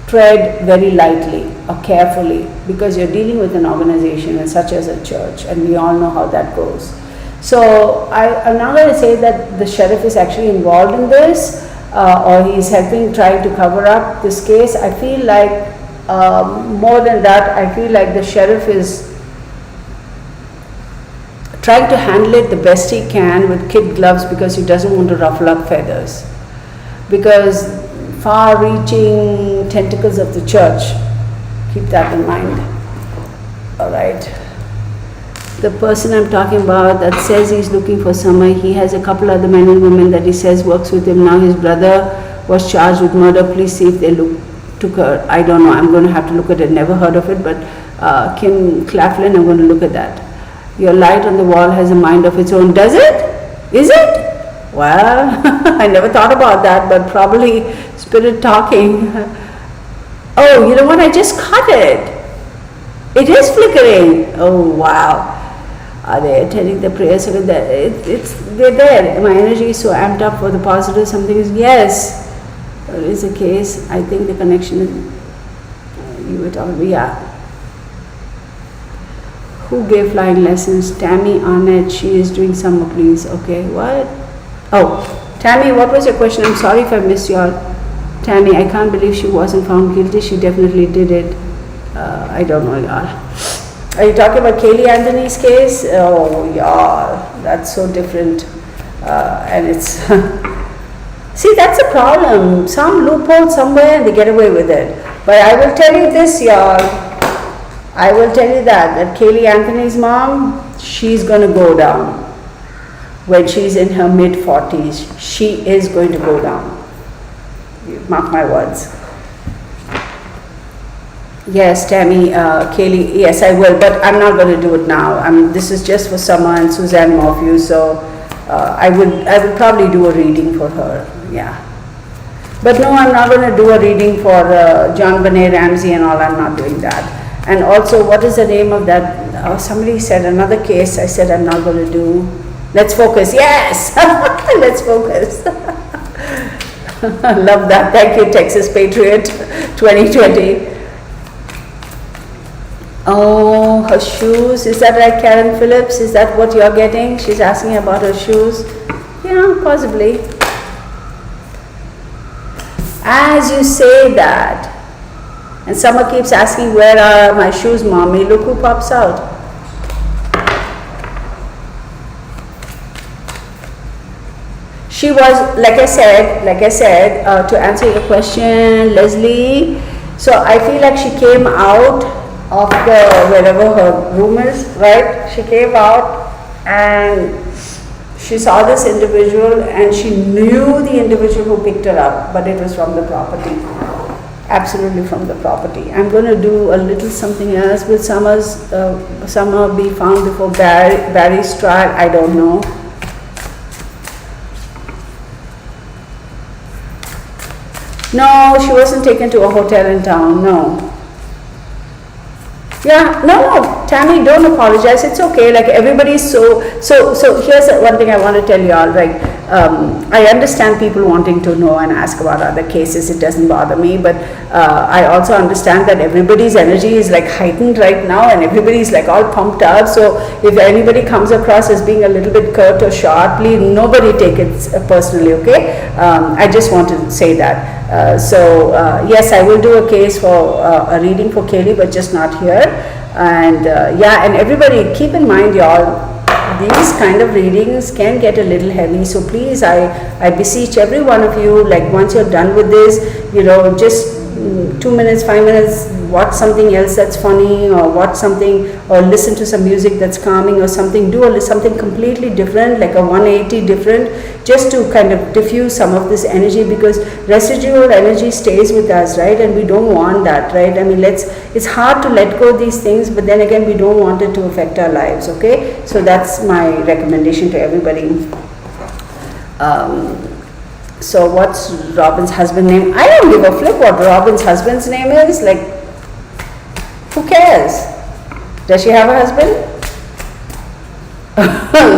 tread very lightly or carefully because you're dealing with an organization and such as a church, and we all know how that goes. So I'm not going to say that the sheriff is actually involved in this or he's helping trying to cover up this case. I feel like More than that, I feel like the sheriff is trying to handle it the best he can with kid gloves because he doesn't want to ruffle up feathers. Because far-reaching tentacles of the church, keep that in mind. All right. The person I'm talking about that says he's looking for Summer, he has a couple other men and women that he says works with him. Now his brother was charged with murder. Please see if they took her. I don't know. I'm going to have to look at it. Never heard of it, but Kim Claflin, I'm going to look at that. Your light on the wall has a mind of its own. Does it? Is it? Well, I never thought about that, but probably spirit talking. Oh, you know what? I just caught it. It is flickering. Oh, wow. Are they attending the prayers? They're there. My energy is so amped up for the positive. Something is, yes, there is a case. I think the connection is, you were talking about, yeah. Who gave flying lessons? Tammy Arnett. She is doing summer, please. Okay, what? Oh, Tammy, what was your question? I'm sorry if I missed y'all. Tammy, I can't believe she wasn't found guilty. She definitely did it. I don't know, y'all. Are you talking about Kaylee Anthony's case? Oh, y'all, that's so different. And it's, see, that's a problem. Some loophole somewhere and they get away with it. But I will tell you this, y'all. I will tell you that Kaylee Anthony's mom, she's going to go down. When she's in her mid-40s, she is going to go down. Mark my words. Yes, Tammy, Kaylee, yes, I will, but I'm not going to do it now. This is just for Summer and Suzanne Morphew, so I would probably do a reading for her, yeah. But no, I'm not going to do a reading for John Benet Ramsey and all. I'm not doing that. And also, what is the name of that? Somebody said another case. I said I'm not going to do. Let's focus. Yes, let's focus. Love that. Thank you, Texas Patriot 2020. Oh, her shoes. Is that right, Karen Phillips? Is that what you're getting? She's asking about her shoes. Yeah, possibly. As you say that, and Summer keeps asking, where are my shoes, mommy? Look who pops out. She was, like I said, to answer your question, Leslie, so I feel like she came out of wherever her room is, right? She came out and she saw this individual and she knew the individual who picked her up, but it was from the property. Absolutely from the property. I'm going to do a little something else. Will Summer be found before Barry's trial? I don't know. No, she wasn't taken to a hotel in town, no. Yeah, no, Tammy, don't apologize. It's okay. Like everybody's so here's one thing I want to tell you all. Like, I understand people wanting to know and ask about other cases. It doesn't bother me, but I also understand that everybody's energy is like heightened right now, and everybody's like all pumped up. So if anybody comes across as being a little bit curt or short, please nobody take it personally. Okay? I just want to say that. Yes, I will do a case for a reading for Kaylee, but just not here. And yeah, and everybody keep in mind, y'all, these kind of readings can get a little heavy. So please, I beseech every one of you, like once you're done with this, just 2 minutes, 5 minutes, watch something else that's funny, or watch something, or listen to some music that's calming or something. Do something completely different, like a 180 different, just to kind of diffuse some of this energy, because residual energy stays with us, right? And we don't want that, right? I mean, it's hard to let go of these things, but then again, we don't want it to affect our lives, okay? So that's my recommendation to everybody. So what's Robin's husband's name? I don't give a flip what Robin's husband's name is. Like, who cares? Does she have a husband?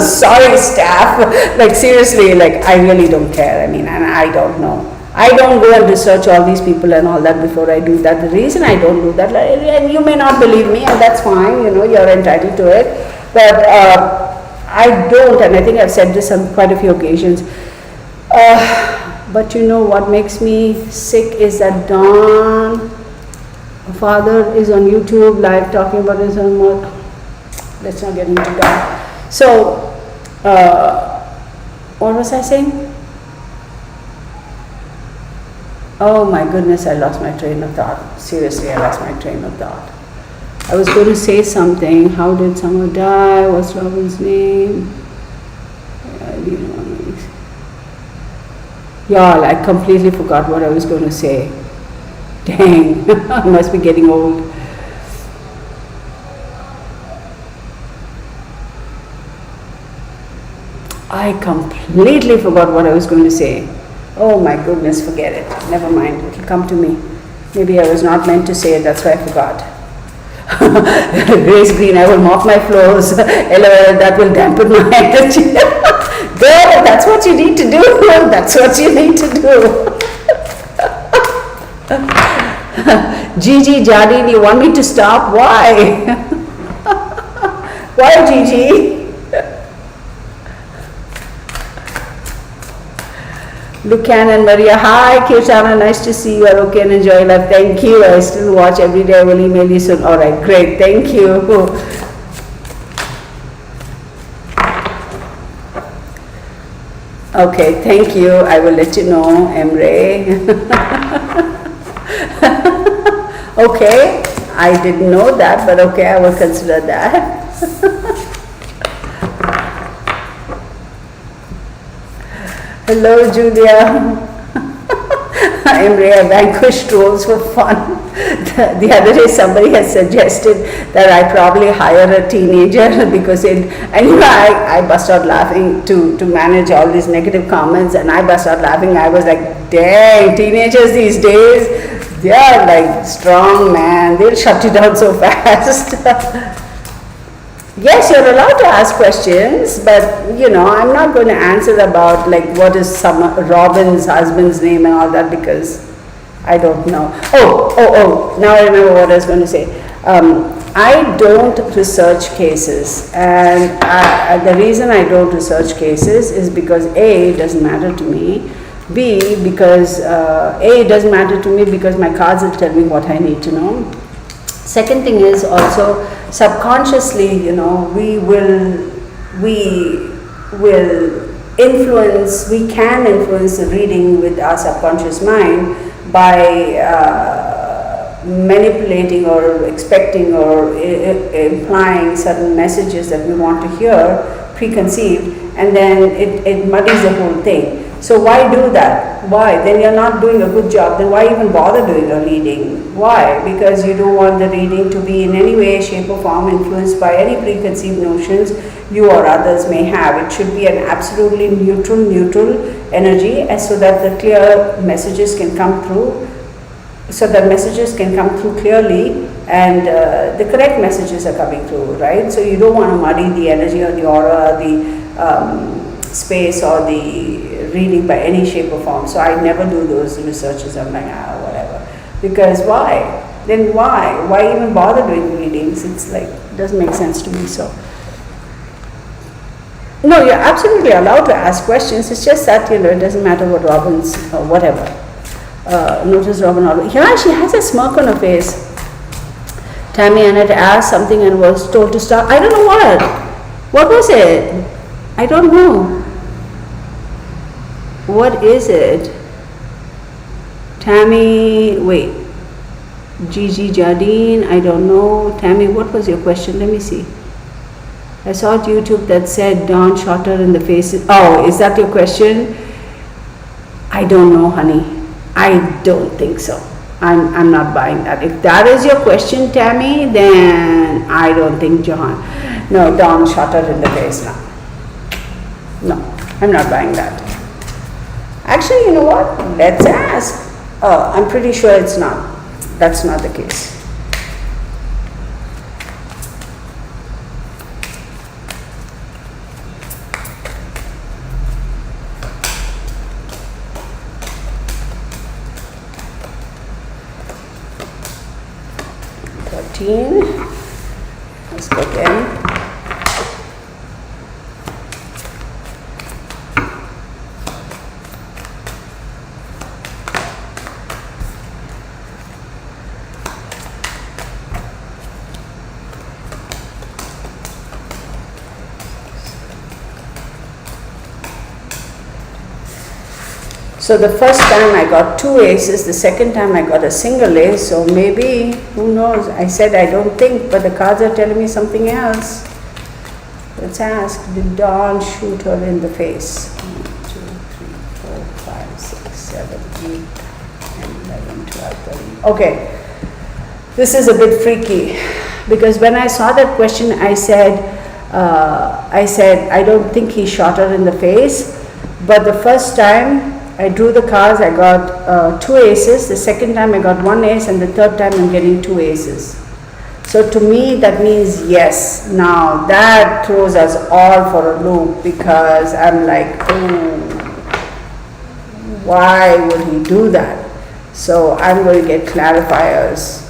Sorry, staff. Like, seriously, like, I really don't care. I mean, and I don't know. I don't go and research all these people and all that before I do that. The reason I don't do that, and you may not believe me, and that's fine, you're entitled to it. But I don't, and I think I've said this on quite a few occasions. But what makes me sick is that Dawn A father is on YouTube live talking about his own mother. Let's not get into that. So, what was I saying? Oh my goodness, I lost my train of thought. Seriously, I lost my train of thought. I was going to say something. How did someone die? What's Robin's name? Y'all, I completely forgot what I was going to say. Dang, I must be getting old. I completely forgot what I was going to say. Oh my goodness, forget it. Never mind, it'll come to me. Maybe I was not meant to say it, that's why I forgot. Grace Green, I will mop my floors. LOL, that will dampen my energy. Girl, that's what you need to do. That's what you need to do. Gigi, Jardine, you want me to stop? Why? Why, Gigi? Lucan and Maria, hi Kirtana, nice to see you. Are okay and enjoy life. Thank you. I still watch every day. I will email you soon. All right, great. Thank you. Okay, thank you. I will let you know, Emre. Okay, I didn't know that, but okay, I will consider that. Hello, Julia. Emre, I vanquished trolls for fun. The other day somebody has suggested that I probably hire a teenager because I bust out laughing to manage all these negative comments, and I bust out laughing. I was like, dang, teenagers these days, they are like strong, man. They'll shut you down so fast. Yes, you're allowed to ask questions, but I'm not going to answer about like what is Robin's husband's name and all that because I don't know. Oh, now I remember what I was going to say. I don't research cases, and the reason I don't research cases is because A, it doesn't matter to me, B, because it doesn't matter to me because my cards will tell me what I need to know. Second thing is also subconsciously, we can influence the reading with our subconscious mind by manipulating or expecting or implying certain messages that we want to hear preconceived, and then it muddies the whole thing. So why do that? Why? Then you're not doing a good job. Then why even bother doing a reading? Why? Because you don't want the reading to be in any way, shape or form influenced by any preconceived notions you or others may have. It should be an absolutely neutral energy, and so that the clear messages can come through, clearly, and the correct messages are coming through, right? So you don't want to muddy the energy or the aura, or the space or the reading by any shape or form. So I never do those researches. I'm like, whatever. Because why? Then why? Why even bother doing readings? It's like, it doesn't make sense to me. So no, you're absolutely allowed to ask questions. It's just that, it doesn't matter what Robin's, whatever. Notice Robin always, she has a smirk on her face. Tammy Annette asked something and was told to stop. I don't know what. What was it? I don't know. What is it? Tammy, wait. Gigi Jardine, I don't know. Tammy, what was your question? Let me see. I saw on YouTube that said Dawn shot her in the face. Oh, is that your question? I don't know, honey. I don't think so. I'm not buying that. If that is your question, Tammy, then I don't think No, Dawn shot her in the face now. No, I'm not buying that. Actually, you know what? Let's ask. I'm pretty sure it's not. That's not the case. Let's go again. So the first time I got 2 aces, the second time I got a single ace, so maybe, who knows, I said I don't think, but the cards are telling me something else. Let's ask, did Dawn shoot her in the face? 1, 2, 3, 4, 5, 6, 7, 8, 10, 11, 12, 13. Okay, this is a bit freaky, because when I saw that question, I said, I don't think he shot her in the face, but the first time I drew the cards, I got 2 aces, the second time I got 1 ace, and the third time I'm getting 2 aces. So to me that means yes. Now that throws us all for a loop, because I'm like, oh, why would he do that? So I'm going to get clarifiers.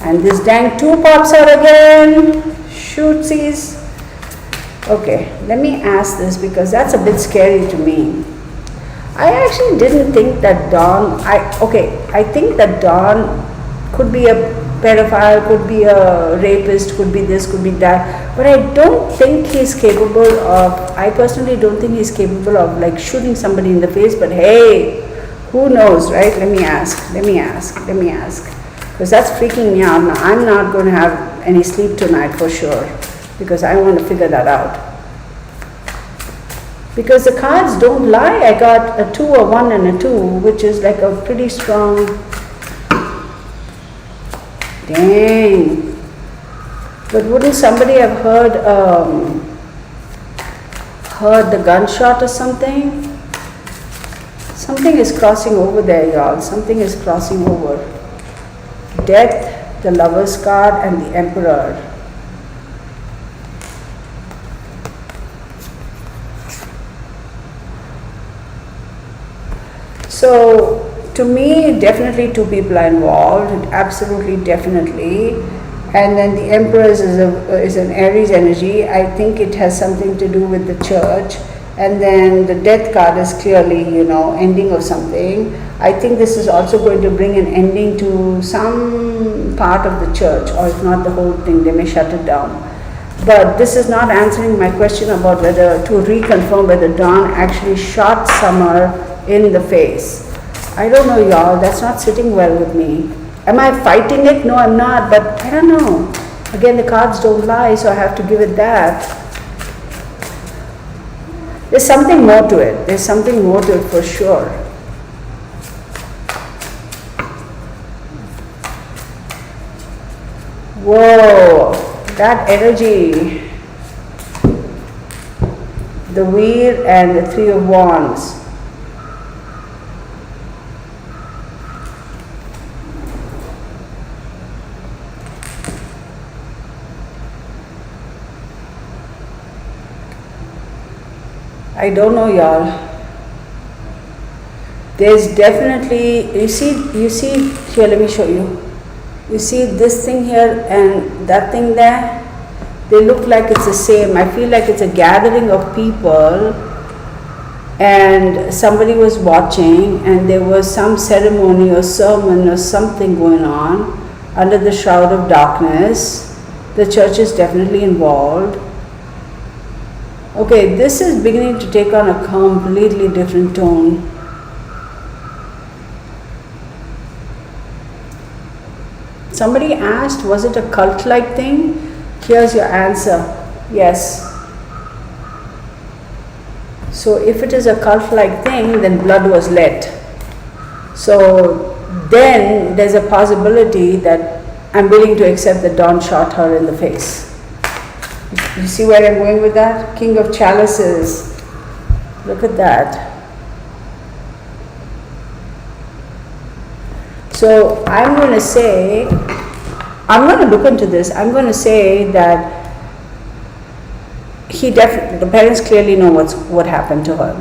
And this dang 2 pops out again. Shootsies. Okay, let me ask this, because that's a bit scary to me. I actually didn't think that Dawn, I think that Dawn could be a pedophile, could be a rapist, could be this, could be that, but I don't think he's capable of, I personally don't think he's capable of like shooting somebody in the face, but hey, who knows, right? Let me ask, because that's freaking me out now. I'm not going to have any sleep tonight for sure, because I want to figure that out. Because the cards don't lie. I got a 2, a 1 and a 2, which is like a pretty strong, dang. But wouldn't somebody have heard the gunshot or something? Something is crossing over there, y'all. Something is crossing over. Death, the Lover's card, and the Emperor. So to me, definitely 2 people are involved, absolutely, definitely. And then the Empress is an Aries energy. I think it has something to do with the church. And then the Death card is clearly, ending of something. I think this is also going to bring an ending to some part of the church, or if not the whole thing, they may shut it down. But this is not answering my question about whether, to reconfirm whether Dawn actually shot Summer in the face. I don't know, y'all, that's not sitting well with me. Am I fighting it? No, I'm not, but I don't know. Again, the cards don't lie, so I have to give it that. There's something more to it. There's something more to it for sure. Whoa, that energy. The Wheel and the 3 of Wands. I don't know, y'all. There's definitely, you see here, let me show you. You see this thing here and that thing there? They look like it's the same. I feel like it's a gathering of people, and somebody was watching, and there was some ceremony or sermon or something going on under the shroud of darkness. The church is definitely involved. Okay, this is beginning to take on a completely different tone. Somebody asked, was it a cult-like thing? Here's your answer. Yes. So if it is a cult-like thing, then blood was let. So then there's a possibility that I'm willing to accept that Dawn shot her in the face. You see where I'm going with that? King of Chalices. Look at that. So I'm going to say, I'm going to look into this. I'm going to say that the parents clearly know what happened to her.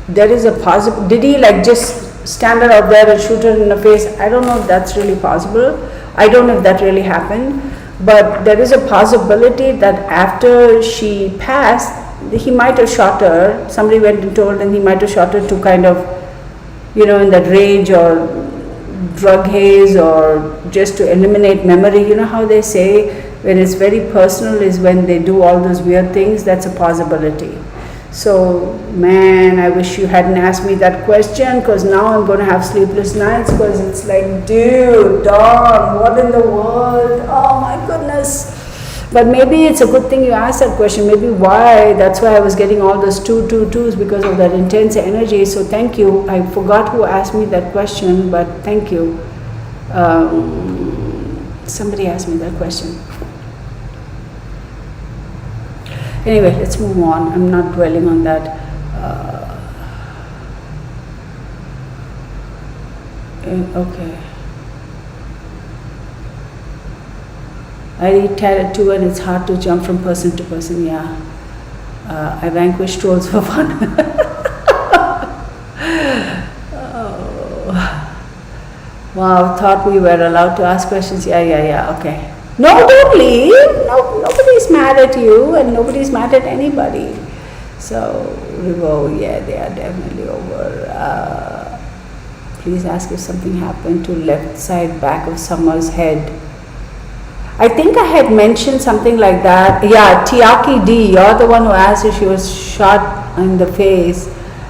There is a possible, did he like just stand her out there and shoot her in the face? I don't know if that's really possible. I don't know if that really happened. But there is a possibility that after she passed, he might have shot her. Somebody went and told him he might have shot her to kind of, in that rage or drug haze, or just to eliminate memory. You know how they say when it's very personal is when they do all those weird things? That's a possibility. So, man, I wish you hadn't asked me that question, because now I'm going to have sleepless nights, because it's like, dude, Dawn, what in the world? Oh my goodness. But maybe it's a good thing you asked that question. Maybe that's why I was getting all those 222s, because of that intense energy. So thank you. I forgot who asked me that question, but thank you. Somebody asked me that question. Anyway, let's move on. I'm not dwelling on that. Okay. I read tarot too, and it's hard to jump from person to person. Yeah. I vanquish trolls for fun. Oh. Wow, thought we were allowed to ask questions. Yeah, okay. No, don't leave. No, nobody's mad at you, and nobody's mad at anybody. So, Rivo, yeah, they are definitely over. Please ask if something happened to left side back of Summer's head. I think I had mentioned something like that. Yeah, Tiaki D, you're the one who asked if she was shot in the face.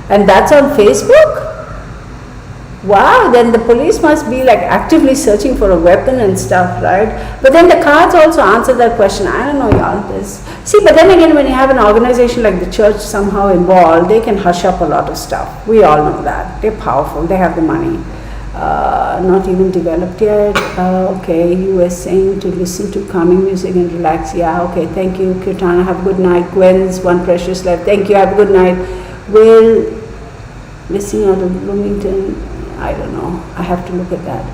And that's on Facebook? Wow, then the police must be like actively searching for a weapon and stuff, right? But then the cards also answer that question. I don't know, y'all. See, but then again, when you have an organization like the church somehow involved, they can hush up a lot of stuff. We all know that. They're powerful. They have the money. Not even developed yet. Okay, you were saying to listen to calming music and relax. Yeah, okay, thank you, Kirtana. Have a good night. Gwen's one precious life. Thank you. Have a good night. Will, missing out of Bloomington. I don't know. I have to look at that.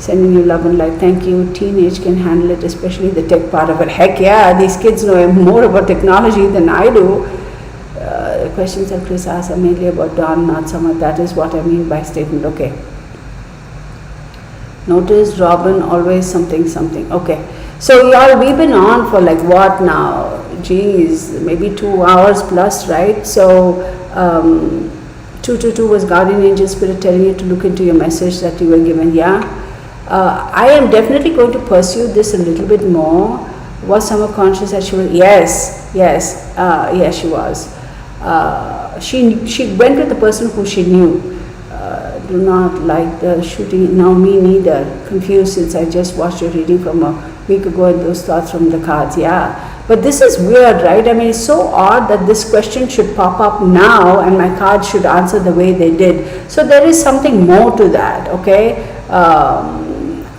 Sending you love and light. Thank you. Teenage can handle it, especially the tech part of it. Heck yeah, these kids know more about technology than I do. The questions that Chris asked are mainly about Dawn, not Summer. That is what I mean by statement. Okay. Notice Robin always something. Okay. So y'all, we've been on for like what now? Geez, maybe 2 hours plus, right? So 222 was Guardian Angel Spirit telling you to look into your message that you were given. Yeah. I am definitely going to pursue this a little bit more. Was Summer conscious that she was? Yes, she was. She went with the person who she knew. Do not like the shooting. Now me neither. Confused since I just watched your reading from a week ago and those thoughts from the cards. Yeah. But this is weird, right? I mean, it's so odd that this question should pop up now and my cards should answer the way they did. So there is something more to that, okay?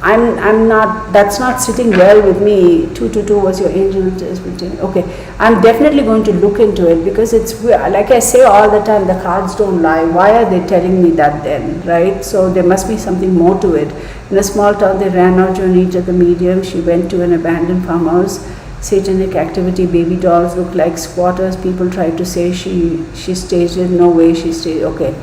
I'm not, that's not sitting well with me. 222 was your angel. Okay, I'm definitely going to look into it because it's, like I say all the time, the cards don't lie. Why are they telling me that then, right? So there must be something more to it. In a small town, they ran out during each of the medium. She went to an abandoned farmhouse. Satanic activity, baby dolls look like squatters. People tried to say she staged it. No way she staged. Okay.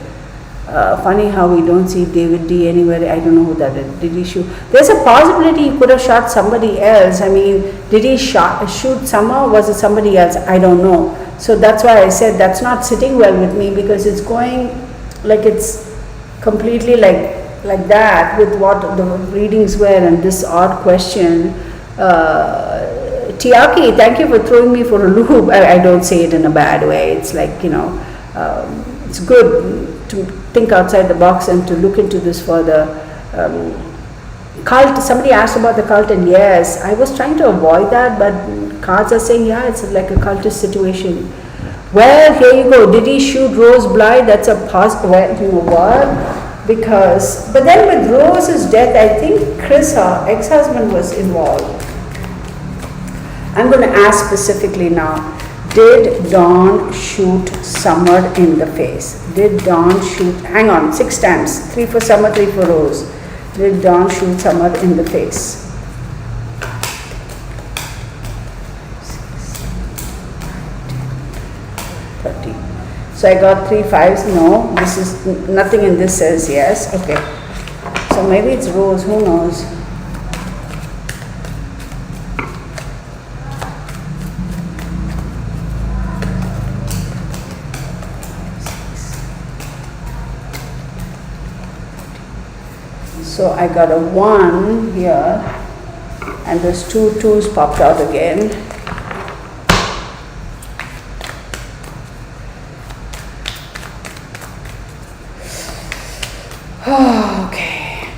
Funny how we don't see David D anywhere. I don't know who that is. Did he shoot? There's a possibility he could have shot somebody else. I mean, did he shoot Summer? Was it somebody else? I don't know. So that's why I said that's not sitting well with me because it's going like it's completely like that with what the readings were and this odd question. Tiaki, thank you for throwing me for a loop. I don't say it in a bad way. It's like, it's good to think outside the box and to look into this further. Cult, somebody asked about the cult, and yes, I was trying to avoid that, but cards are saying, yeah, it's like a cultist situation. Well, here you go. Did he shoot Rose Bly? That's a positive. Well, you know what? Because, but then with Rose's death, I think Chris, her ex-husband, was involved. I'm going to ask specifically now. Did Dawn shoot Summer in the face? Did Dawn shoot, hang on, 6 times, 3 for Summer, 3 for Rose. Did Dawn shoot Summer in the face? 30. So I got 3 5s, no, this is, nothing in this says yes, okay. So maybe it's Rose, who knows? So I got a 1 here, and those 2 2s popped out again. Okay.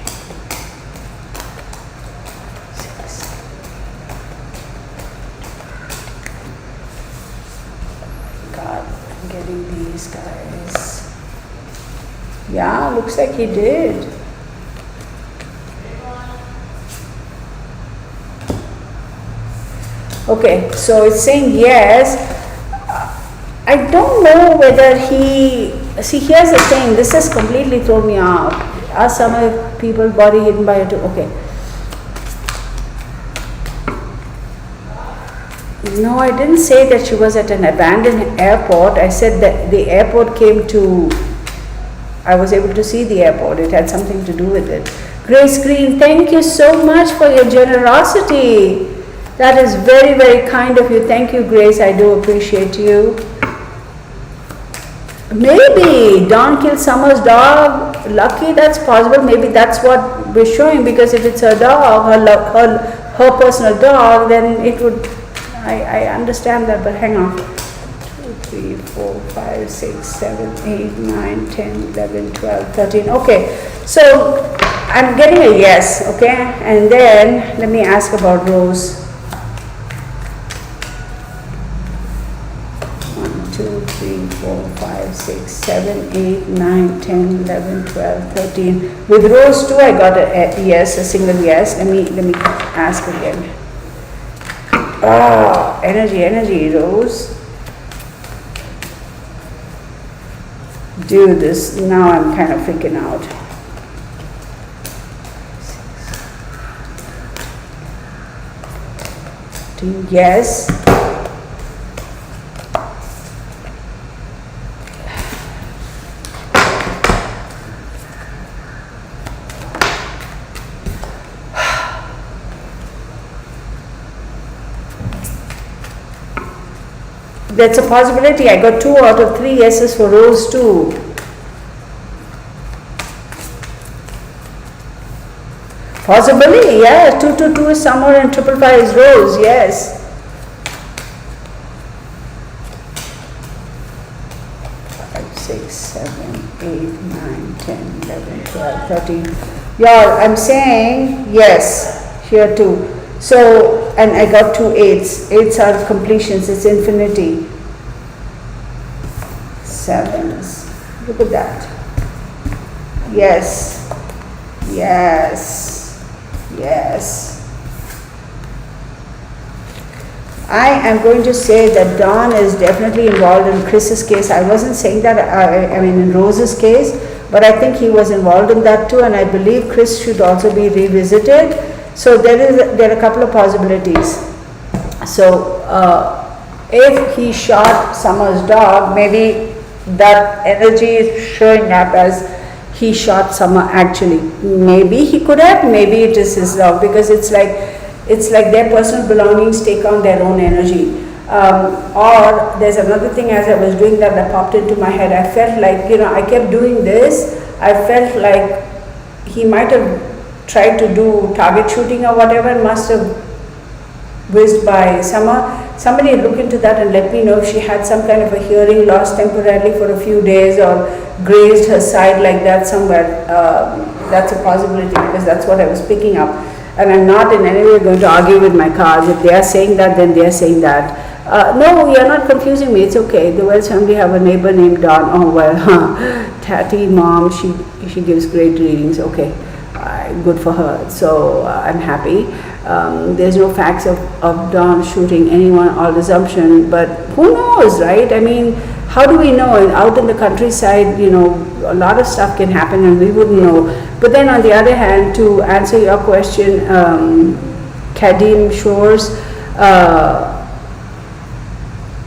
6. God, I'm getting these guys. Yeah, looks like he did. Okay, so it's saying yes. I don't know whether he. See, here's the thing. This has completely thrown me off. Are some of people body hidden by a okay. No, I didn't say that she was at an abandoned airport. I said that the airport came to. I was able to see the airport. It had something to do with it. Grace Green, thank you so much for your generosity. That is very, very kind of you. Thank you, Grace. I do appreciate you. Maybe Dawn killed Summer's dog. Lucky, that's possible. Maybe that's what we're showing, because if it's her dog, her personal dog, then it would. I understand that, but hang on. 2, 3, 4, 5, 6, 7, 8, 9, 10, 11, 12, 13. Okay, so I'm getting a yes. Okay, and then let me ask about Rose. 1, 2, 3, 4, 5, 6, 7, 8, 9, 10, 11, 12, 13. With Rose too, I got a yes, a single yes. Let me ask again. Ah, energy, Rose. Do this. Now I'm kind of freaking out. 6. Yes. That's a possibility. I got 2 out of 3 yeses for Rose too. Possibly, yeah. 2, 2, 2 is Summer and 5, 5, 5 is Rose. Yes. 5, 6, 7, 8, 9, 10, 11, 12, 13. Y'all, I'm saying yes here too. So, and I got 2 8s. 8s are completions, it's infinity. 7s. Look at that. Yes. Yes. Yes. I am going to say that Don is definitely involved in Chris's case. I wasn't saying that, I mean in Rose's case, but I think he was involved in that too, and I believe Chris should also be revisited. So there are a couple of possibilities. So if he shot Summer's dog, maybe that energy is showing up as he shot Summer actually. Maybe he could have, maybe it is his dog, because it's like their personal belongings take on their own energy. Or there's another thing, as I was doing that popped into my head. I felt like, I kept doing this. I felt like he might have tried to do target shooting or whatever, and must have whizzed by Summer. Somebody look into that and let me know if she had some kind of a hearing loss temporarily for a few days, or grazed her side like that somewhere. That's a possibility, because that's what I was picking up. And I'm not in any way going to argue with my cards. If they are saying that, then they are saying that. No, you're not confusing me. It's okay. The Wells family have a neighbor named Dawn. Oh well, Tatty mom, she gives great readings. Okay. Good for her. So I'm happy. There's no facts of Dawn shooting anyone, all assumption, but who knows, right? I mean, how do we know? And out in the countryside, a lot of stuff can happen and we wouldn't know. But then on the other hand, to answer your question, Kadim Shores,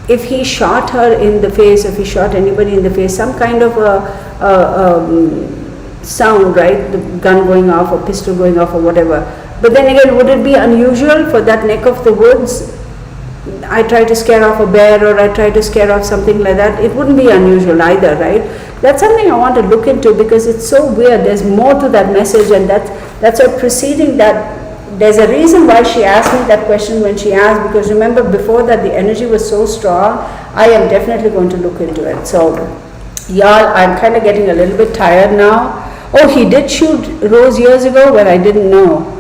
if he shot her in the face, if he shot anybody in the face, some kind of a sound, right? The gun going off or pistol going off or whatever. But then again, would it be unusual for that neck of the woods? I try to scare off a bear, or I try to scare off something like that. It wouldn't be unusual either, right? That's something I want to look into, because it's so weird. There's more to that message, and that's what preceding that. There's a reason why she asked me that question when she asked, because remember before that the energy was so strong. I am definitely going to look into it. So y'all, I'm kind of getting a little bit tired now. Oh, he did shoot Rose years ago, but I didn't know.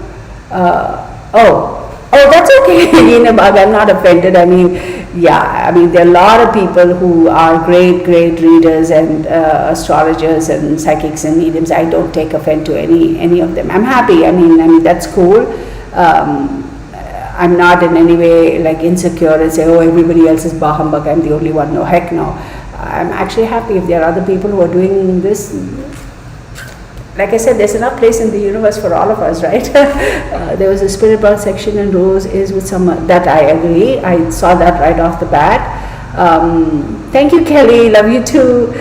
Oh, that's okay. Neenabag, I'm not offended. I mean, yeah, I mean, there are a lot of people who are great, great readers and astrologers and psychics and mediums. I don't take offense to any of them. I'm happy. I mean, that's cool. I'm not in any way like insecure and say, oh, everybody else is bah humbug, I'm the only one. No, heck no. I'm actually happy if there are other people who are doing this. Like I said, there's enough place in the universe for all of us, right? There was a spirit box section and Rose is with someone. That I agree. I saw that right off the bat. Thank you, Kelly. Love you too.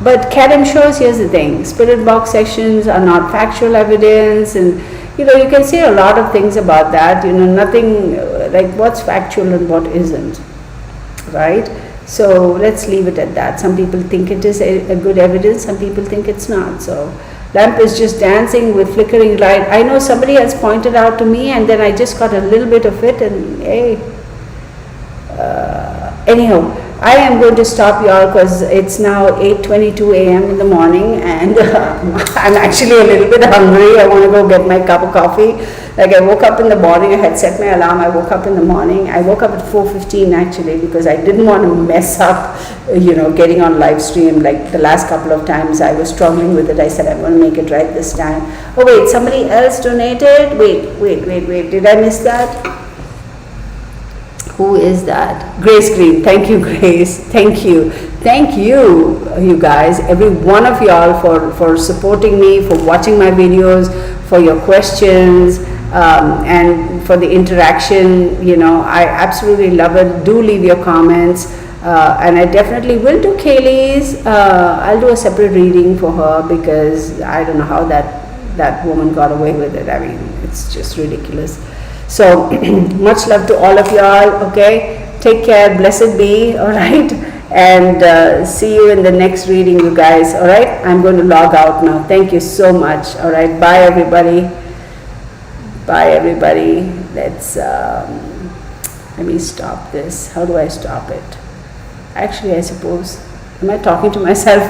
But Kadam shows, here's the thing. Spirit box sections are not factual evidence, and you can say a lot of things about that. Nothing like what's factual and what isn't, right? So let's leave it at that. Some people think it is a good evidence, some people think it's not. So lamp is just dancing with flickering light. I know somebody has pointed out to me, and then I just got a little bit of it, and hey. Anyhow, I am going to stop y'all because it's now 8:22 a.m. in the morning, and I'm actually a little bit hungry. I want to go get my cup of coffee. Like I woke up in the morning, I had set my alarm. I woke up in the morning. I woke up at 4:15 actually because I didn't want to mess up, getting on live stream. Like the last couple of times I was struggling with it. I said I'm going to make it right this time. Oh wait, somebody else donated? Wait. Did I miss that? Who is that? Grace Green. Thank you, Grace. Thank you, you guys, every one of y'all for supporting me, for watching my videos, for your questions, and for the interaction. I absolutely love it. Do leave your comments, and I definitely will do Kaylee's. I'll do a separate reading for her because I don't know how that woman got away with it. I mean, it's just ridiculous. So much love to all of y'all. Okay, take care, blessed be. All right, and see you in the next reading, you guys. All right, I'm going to log out now. Thank you so much. All right, bye everybody. Let me stop this. How do I stop it? Actually, I suppose, am I talking to myself?